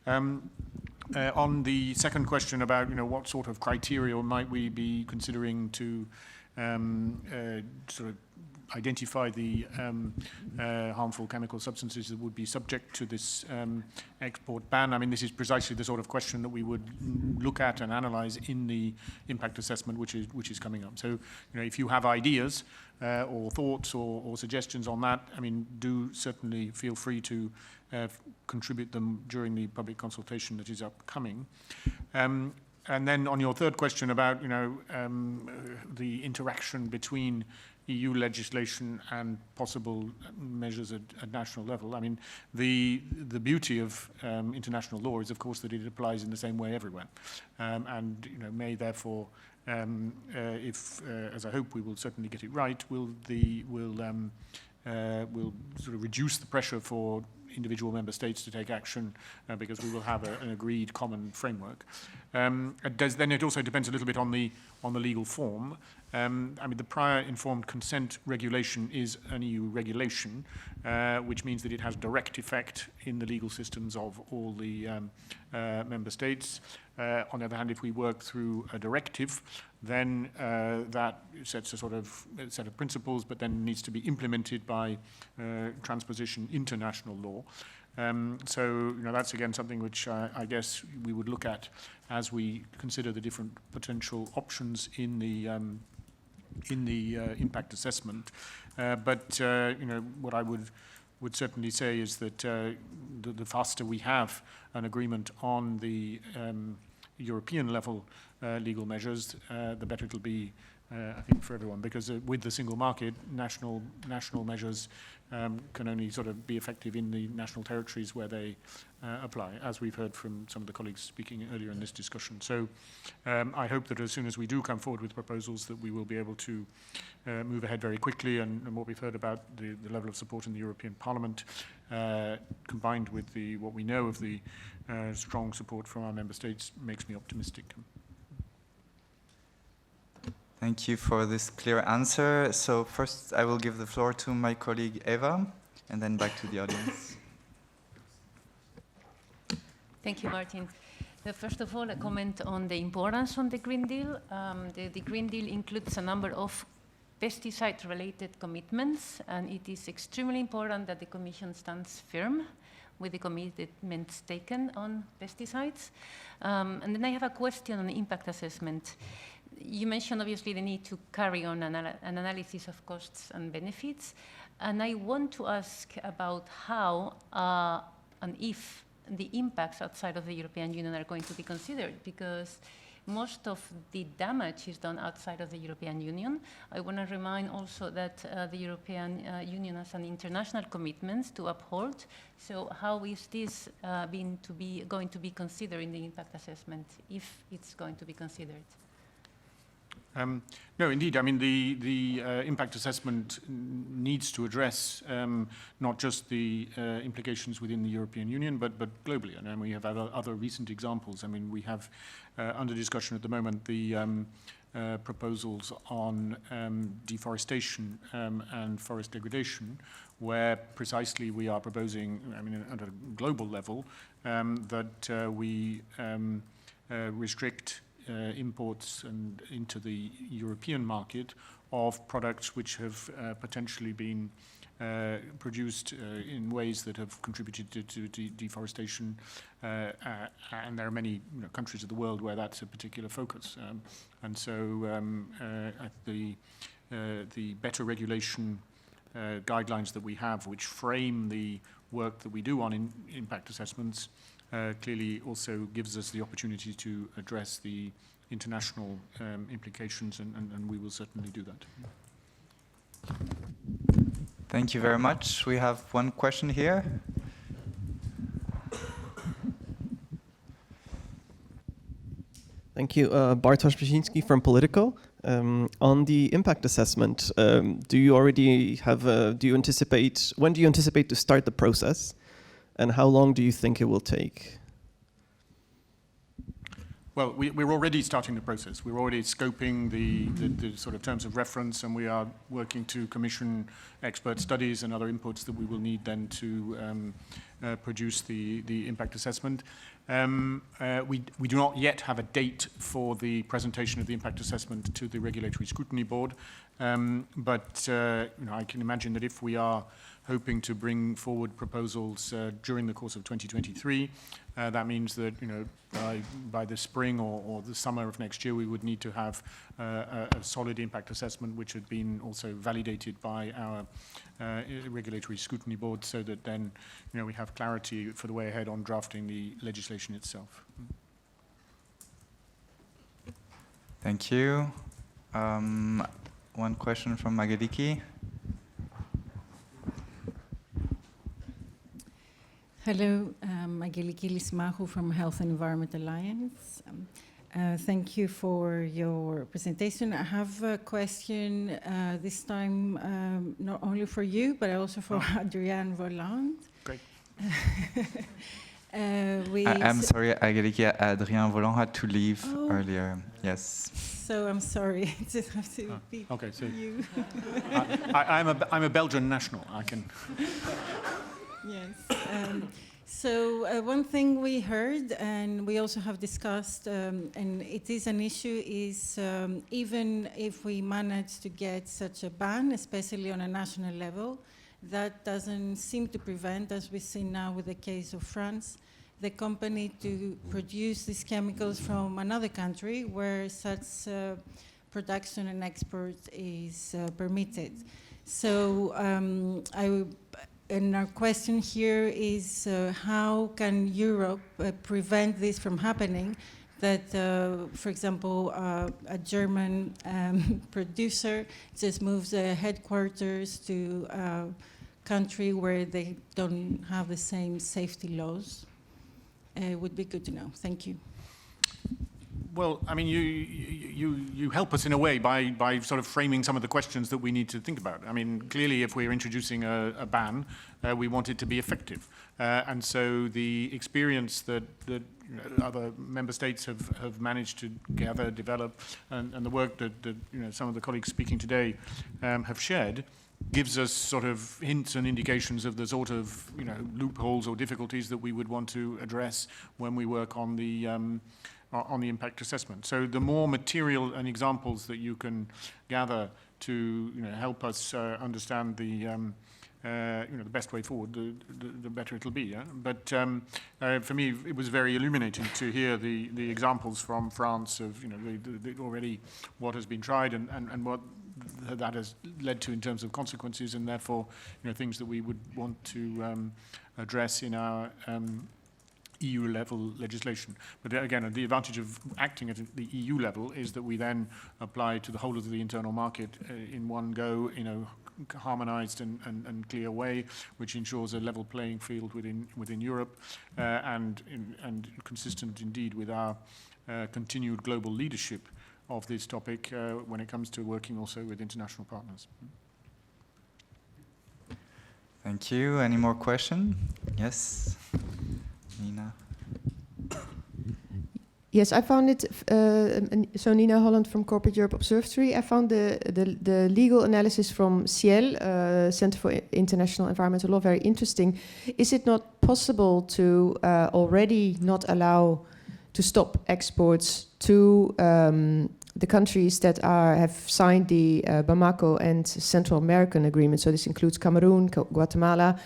On the second question about, you know, what sort of criteria might we be considering to sort of identify the harmful chemical substances that would be subject to this export ban. I mean, this is precisely the sort of question that we would look at and analyze in the impact assessment, which is coming up. So, you know, if you have ideas or thoughts or suggestions on that, I mean, do certainly feel free to contribute them during the public consultation that is upcoming. And then on your third question about, you know, the interaction between EU legislation and possible measures at national level. I mean, the beauty of international law is, of course, that it applies in the same way everywhere, and, you know, may therefore, if as I hope we will certainly get it right, will sort of reduce the pressure for individual member states to take action, because we will have an agreed common framework. Then it also depends a little bit on the legal form. I mean, the prior informed consent regulation is an EU regulation, which means that it has direct effect in the legal systems of all the member states. On the other hand, if we work through a directive, then that sets a sort of set of principles, but then needs to be implemented by transposition into national law. So, you know, that's again something which I guess we would look at as we consider the different potential options in the impact assessment. But you know, what I would certainly say is that the faster we have an agreement on the European level legal measures, the better it'll be, I think, for everyone, because with the single market, national measures can only sort of be effective in the national territories where they apply, as we've heard from some of the colleagues speaking earlier in this discussion. So I hope that as soon as we do come forward with proposals, that we will be able to move ahead very quickly, and what we've heard about the level of support in the European Parliament, combined with what we know of the strong support from our member states, makes me optimistic. Thank you for this clear answer. So first I will give the floor to my colleague Eva, and then back to the audience. Thank you, Martin. First of all, a comment on the importance on the Green Deal. The Green Deal includes a number of pesticide-related commitments, and it is extremely important that the Commission stands firm with the commitments taken on pesticides. And then I have a question on impact assessment. You mentioned obviously the need to carry on an analysis of costs and benefits, and I want to ask about how and if the impacts outside of the European Union are going to be considered, because most of the damage is done outside of the European Union. I want to remind also that the European Union has an international commitment to uphold. So how is this going to be considered in the impact assessment, if it's going to be considered? No, indeed. I mean, the impact assessment needs to address not just the implications within the European Union, but globally. And we have other recent examples. I mean, we have under discussion at the moment the proposals on deforestation and forest degradation, where precisely we are proposing, I mean, at a global level, that we restrict imports and into the European market of products which have potentially been produced in ways that have contributed to deforestation, and there are many countries of the world where that's a particular focus. And so the better regulation guidelines that we have, which frame the work that we do on impact assessments, clearly also gives us the opportunity to address the international implications, and we will certainly do that. Thank you very much. We have one question here. Thank you. Bartosz Brzezinski from Politico. On the impact assessment, do you anticipate, when do you anticipate to start the process? And how long do you think it will take? Well, we're already starting the process. We're already scoping the sort of terms of reference, and we are working to commission expert studies and other inputs that we will need then to produce the impact assessment. We do not yet have a date for the presentation of the impact assessment to the Regulatory Scrutiny Board, but I can imagine that if we are hoping to bring forward proposals during the course of 2023. That means that by the spring or the summer of next year, we would need to have a solid impact assessment, which had been also validated by our Regulatory Scrutiny Board, so that then we have clarity for the way ahead on drafting the legislation itself. Thank you. One question from Mageliki. Hello, Mageliki Lismahu from Health and Environment Alliance. Thank you for your presentation. I have a question this time, not only for you, but also for Adrian Voland. Great. I'm sorry, Mageliki, Adrien Voland had to leave earlier. Yes. So I'm sorry to have to be okay, so you. I'm a Belgian national. I can. Yes. So one thing we heard, and we also have discussed, and it is an issue, is even if we manage to get such a ban, especially on a national level, that doesn't seem to prevent, as we see now with the case of France, the company to produce these chemicals from another country where such production and export is permitted. So and our question here is how can Europe prevent this from happening, that, for example, a German producer just moves their headquarters to a country where they don't have the same safety laws? It would be good to know. Thank you. Well, I mean, you help us in a way by sort of framing some of the questions that we need to think about. I mean, clearly, if we're introducing a ban, we want it to be effective. And so the experience that other member states have managed to gather, develop, and the work that some of the colleagues speaking today have shared gives us sort of hints and indications of the sort of loopholes or difficulties that we would want to address when we work on the impact assessment. So the more material and examples that you can gather to help us understand the the best way forward, the better it'll be. Yeah? But for me, it was very illuminating to hear the examples from France of already what has been tried and what that has led to in terms of consequences, and therefore things that we would want to address in our EU level legislation. But again, the advantage of acting at the EU level is that we then apply to the whole of the internal market in one go, harmonized and clear way, which ensures a level playing field within Europe, and consistent indeed with our continued global leadership of this topic when it comes to working also with international partners. Thank you. Any more questions? Yes, Nina. Yes, I found it, so Nina Holland from Corporate Europe Observatory, I found the legal analysis from Ciel, Center for International Environmental Law, very interesting. Is it not possible to already not allow to stop exports to the countries that have signed the Bamako and Central American Agreement? So this includes Cameroon, Guatemala,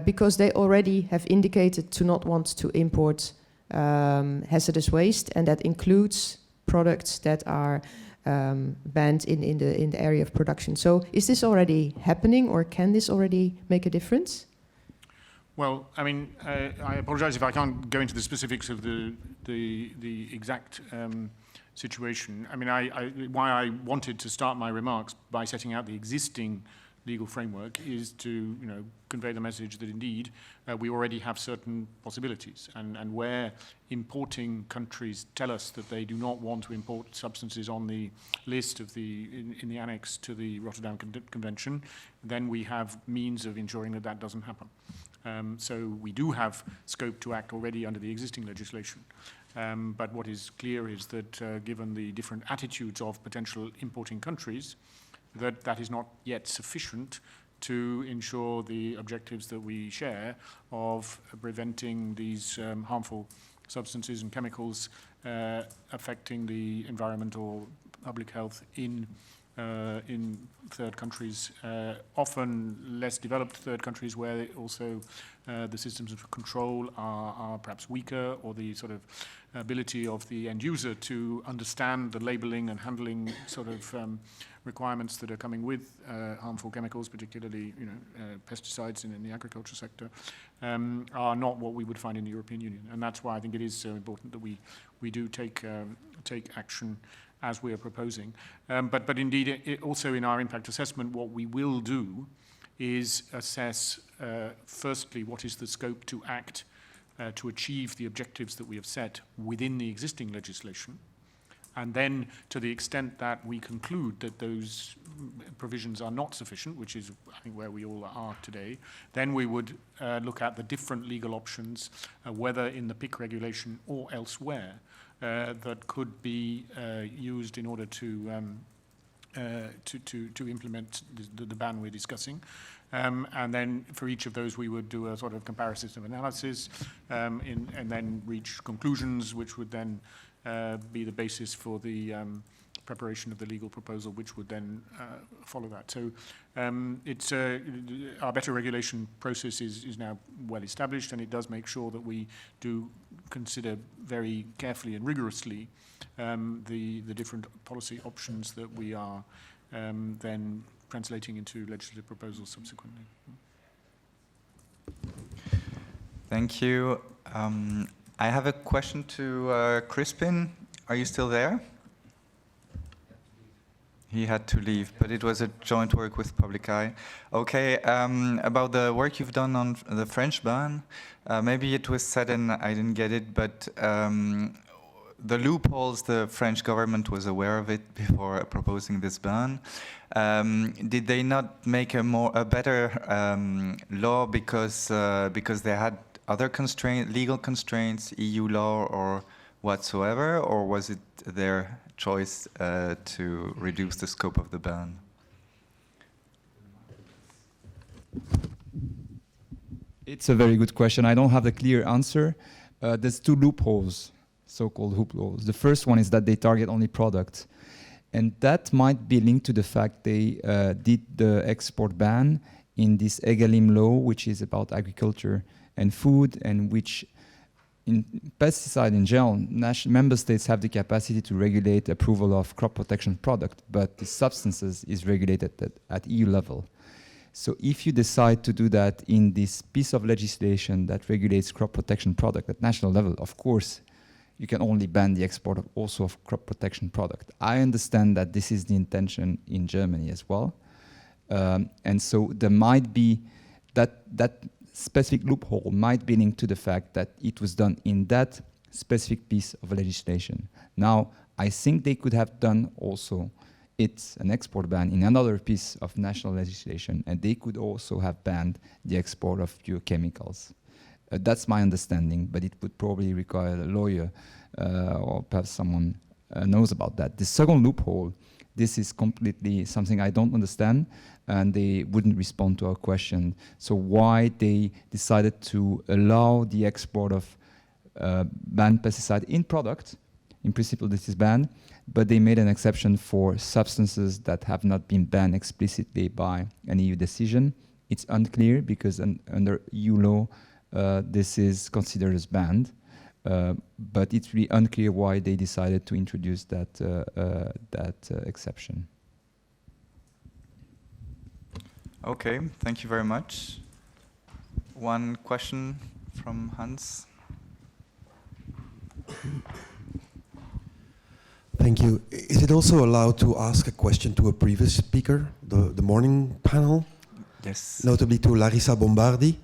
because they already have indicated to not want to import hazardous waste, and that includes products that are banned in the area of production. So is this already happening, or can this already make a difference? Well, I mean, I apologize if I can't go into the specifics of the exact situation. I mean, why I wanted to start my remarks by setting out the existing legal framework is to convey the message that indeed we already have certain possibilities, and where importing countries tell us that they do not want to import substances on the list of in the annex to the Rotterdam Convention, then we have means of ensuring that that doesn't happen. So we do have scope to act already under the existing legislation. But what is clear is that given the different attitudes of potential importing countries, that is not yet sufficient to ensure the objectives that we share of preventing these harmful substances and chemicals affecting the environment or public health in third countries, often less developed third countries, where also the systems of control are perhaps weaker, or the sort of ability of the end user to understand the labeling and handling sort of requirements that are coming with harmful chemicals, particularly pesticides in the agriculture sector, are not what we would find in the European Union. And that's why I think it is so important that we do take action as we are proposing. But indeed, also in our impact assessment, what we will do is assess, firstly, what is the scope to act to achieve the objectives that we have set within the existing legislation. And then, to the extent that we conclude that those provisions are not sufficient, which is, I think, where we all are today, then we would look at the different legal options, whether in the PIC regulation or elsewhere, that could be used in order to implement the ban we're discussing. And then for each of those, we would do a sort of comparative analysis and then reach conclusions, which would then be the basis for the preparation of the legal proposal, which would then follow that. So it's our better regulation process is now well established, and it does make sure that we do consider very carefully and rigorously the different policy options that we are then translating into legislative proposals subsequently. Thank you. I have a question to Crispin. Are you still there? He had to leave, but it was a joint work with Public Eye. Okay, about the work you've done on the French ban, maybe it was said and I didn't get it, but the loopholes, the French government was aware of it before proposing this ban. Did they not make a better law because they had other legal constraints, EU law or whatsoever, or was it their choice to reduce the scope of the ban? It's a very good question. I don't have the clear answer. There's two loopholes, so-called loopholes. The first one is that they target only products. And that might be linked to the fact they did the export ban in this EGalim law, which is about agriculture and food, and which in pesticide in general, member states have the capacity to regulate approval of crop protection product, but the substances is regulated at EU level. So if you decide to do that in this piece of legislation that regulates crop protection product at national level, of course, you can only ban the export of also of crop protection product. I understand that this is the intention in Germany as well. And so there might be that specific loophole might be linked to the fact that it was done in that specific piece of legislation. Now, I think they could have done also an export ban in another piece of national legislation, and they could also have banned the export of pure chemicals. That's my understanding, but it would probably require a lawyer or perhaps someone knows about that. The second loophole, this is completely something I don't understand, and they wouldn't respond to our question. So why they decided to allow the export of banned pesticide in product, in principle this is banned, but they made an exception for substances that have not been banned explicitly by an EU decision. It's unclear because under EU law, this is considered as banned, but it's really unclear why they decided to introduce that exception. Okay, thank you very much. One question from Hans. Thank you. Is it also allowed to ask a question to a previous speaker, the morning panel? Yes. Notably to Larissa Bombardi,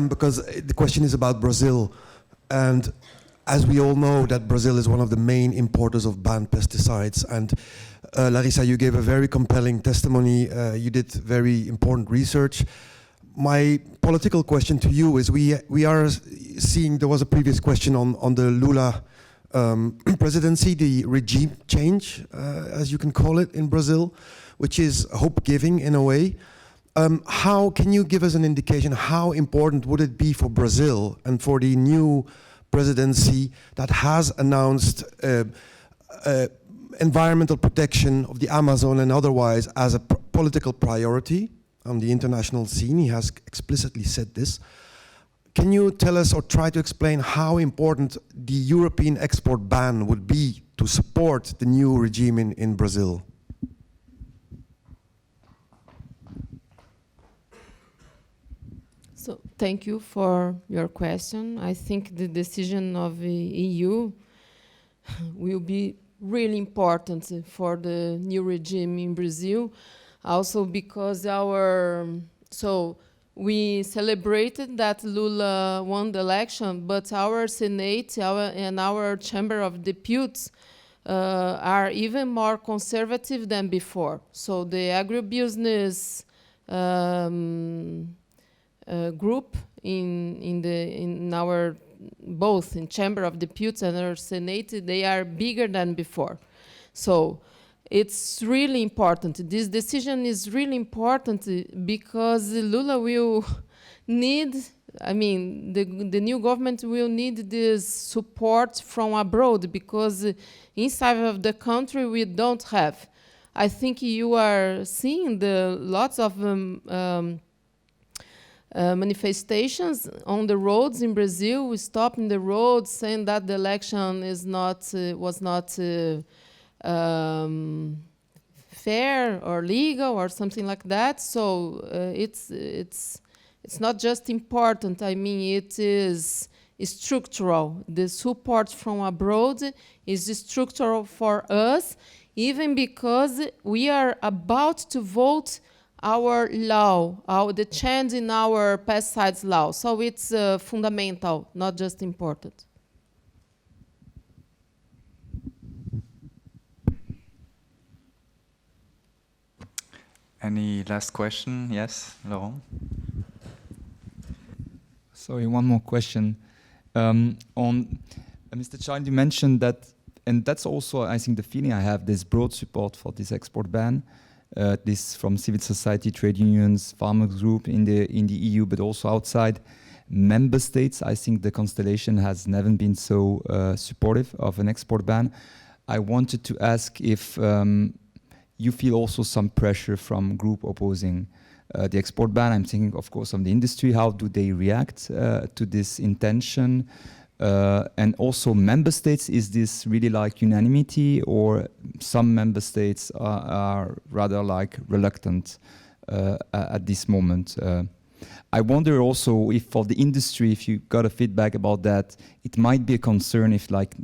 because the question is about Brazil. And as we all know that Brazil is one of the main importers of banned pesticides. And Larissa, you gave a very compelling testimony. You did very important research. My political question to you is we are seeing, there was a previous question on the Lula presidency, the regime change, as you can call it in Brazil, which is hope-giving in a way. How can you give us an indication how important would it be for Brazil and for the new presidency that has announced environmental protection of the Amazon and otherwise as a political priority on the international scene? He has explicitly said this. Can you tell us or try to explain how important the European export ban would be to support the new regime in Brazil? So thank you for your question. I think the decision of the EU will be really important for the new regime in Brazil. Also because we celebrated that Lula won the election, but our Senate and our Chamber of Deputies are even more conservative than before. So the agribusiness group in our both in Chamber of Deputies and our Senate, they are bigger than before. So it's really important. This decision is really important because Lula will need, the new government will need this support from abroad because inside of the country we don't have. I think you are seeing lots of manifestations on the roads in Brazil. We stop in the roads saying that the election was not fair or legal or something like that. So it's not just important. It is structural. The support from abroad is structural for us, even because we are about to vote our law, the change in our pesticides law. So it's fundamental, not just important. Any last question? Yes, Laurent? Sorry, one more question. On Mr. Child, you mentioned that, and that's also, I think, the feeling I have, there's broad support for this export ban. This from civil society, trade unions, farmers group in the EU, but also outside member states. I think the constellation has never been so supportive of an export ban. I wanted to ask if you feel also some pressure from group opposing the export ban. I'm thinking, of course, of the industry. How do they react to this intention? And also member states, is this really like unanimity, or some member states are rather like reluctant at this moment? I wonder also if for the industry, if you got a feedback about that, it might be a concern if like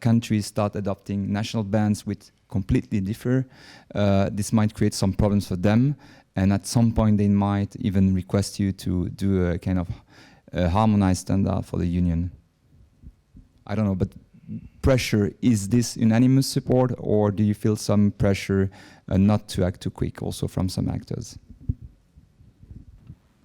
countries start adopting national bans which completely differ. This might create some problems for them, and at some point they might even request you to do a kind of harmonized standard for the union. I don't know, but pressure, is this unanimous support, or do you feel some pressure not to act too quick also from some actors?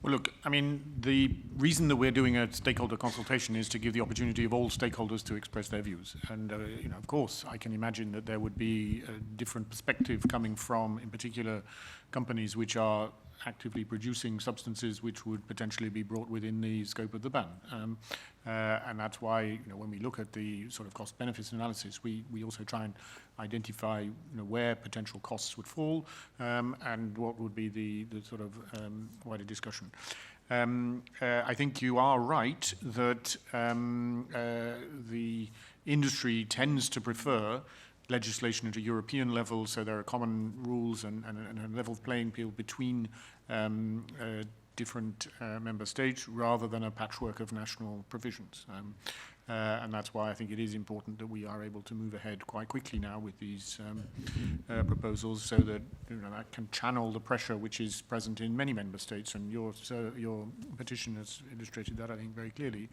Well, look, I mean, the reason that we're doing a stakeholder consultation is to give the opportunity of all stakeholders to express their views. And, you know, of course, I can imagine that there would be a different perspective coming from, in particular, companies which are actively producing substances which would potentially be brought within the scope of the ban. And that's why, you know, when we look at the sort of cost-benefits analysis, we also try and identify, you know, where potential costs would fall and what would be the sort of wider discussion. I think you are right that the industry tends to prefer legislation at a European level, so there are common rules and a level playing field between different member states rather than a patchwork of national provisions. And that's why I think it is important that we are able to move ahead quite quickly now with these proposals, so that, you know, that can channel the pressure which is present in many member states, and your petition has illustrated that, I think, very clearly,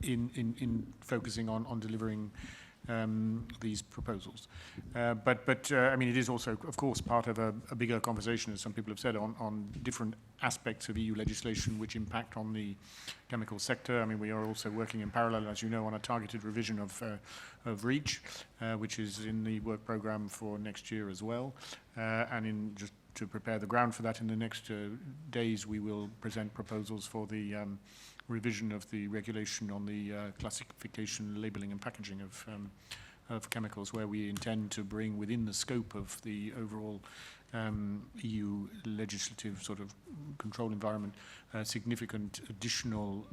in focusing on delivering these proposals. But I mean, it is also, of course, part of a bigger conversation, as some people have said, on different aspects of EU legislation which impact on the chemical sector. I mean, we are also working in parallel, as you know, on a targeted revision of REACH, which is in the work program for next year as well. And in just to prepare the ground for that, in the next days, we will present proposals for the revision of the regulation on the classification, labeling and packaging of chemicals, where we intend to bring within the scope of the overall EU legislative sort of control environment significant additional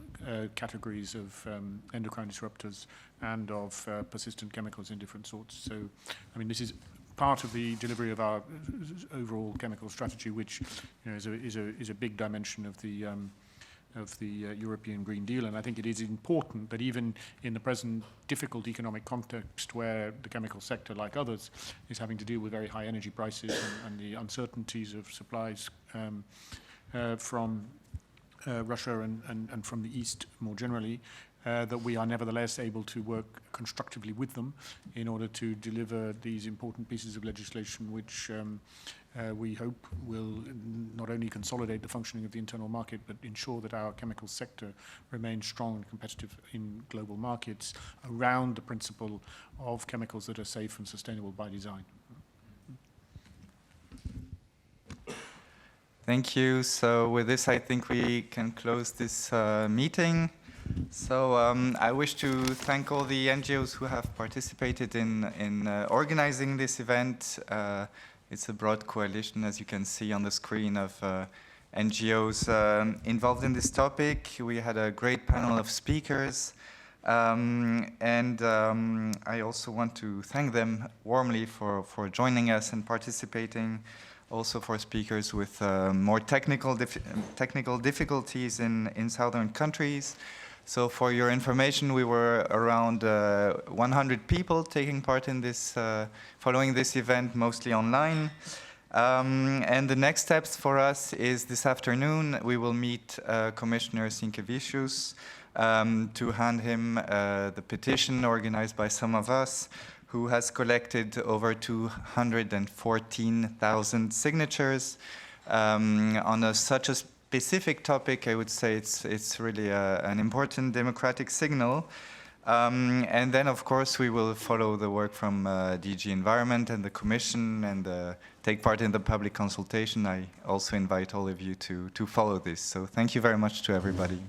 categories of endocrine disruptors and of persistent chemicals in different sorts. So, I mean, this is part of the delivery of our overall chemical strategy, which, you know, is a big dimension of the European Green Deal. And I think it is important that even in the present difficult economic context, where the chemical sector, like others, is having to deal with very high energy prices and the uncertainties of supplies from Russia and from the East more generally, that we are nevertheless able to work constructively with them in order to deliver these important pieces of legislation, which we hope will not only consolidate the functioning of the internal market, but ensure that our chemical sector remains strong and competitive in global markets around the principle of chemicals that are safe and sustainable by design. Thank you. So with this, I think we can close this meeting. So I wish to thank all the NGOs who have participated in organizing this event. It's a broad coalition, as you can see on the screen, of NGOs involved in this topic. We had a great panel of speakers. And I also want to thank them warmly for joining us and participating. Also for speakers with more technical difficulties in southern countries. So for your information, we were around 100 people taking part in this, following this event, mostly online. And the next steps for us is this afternoon, we will meet Commissioner Sinkevicius to hand him the petition organized by some of us, who has collected over 214,000 signatures on such a specific topic. I would say it's really an important democratic signal. And then, of course, we will follow the work from DG Environment and the Commission and take part in the public consultation. I also invite all of you to follow this. So thank you very much to everybody.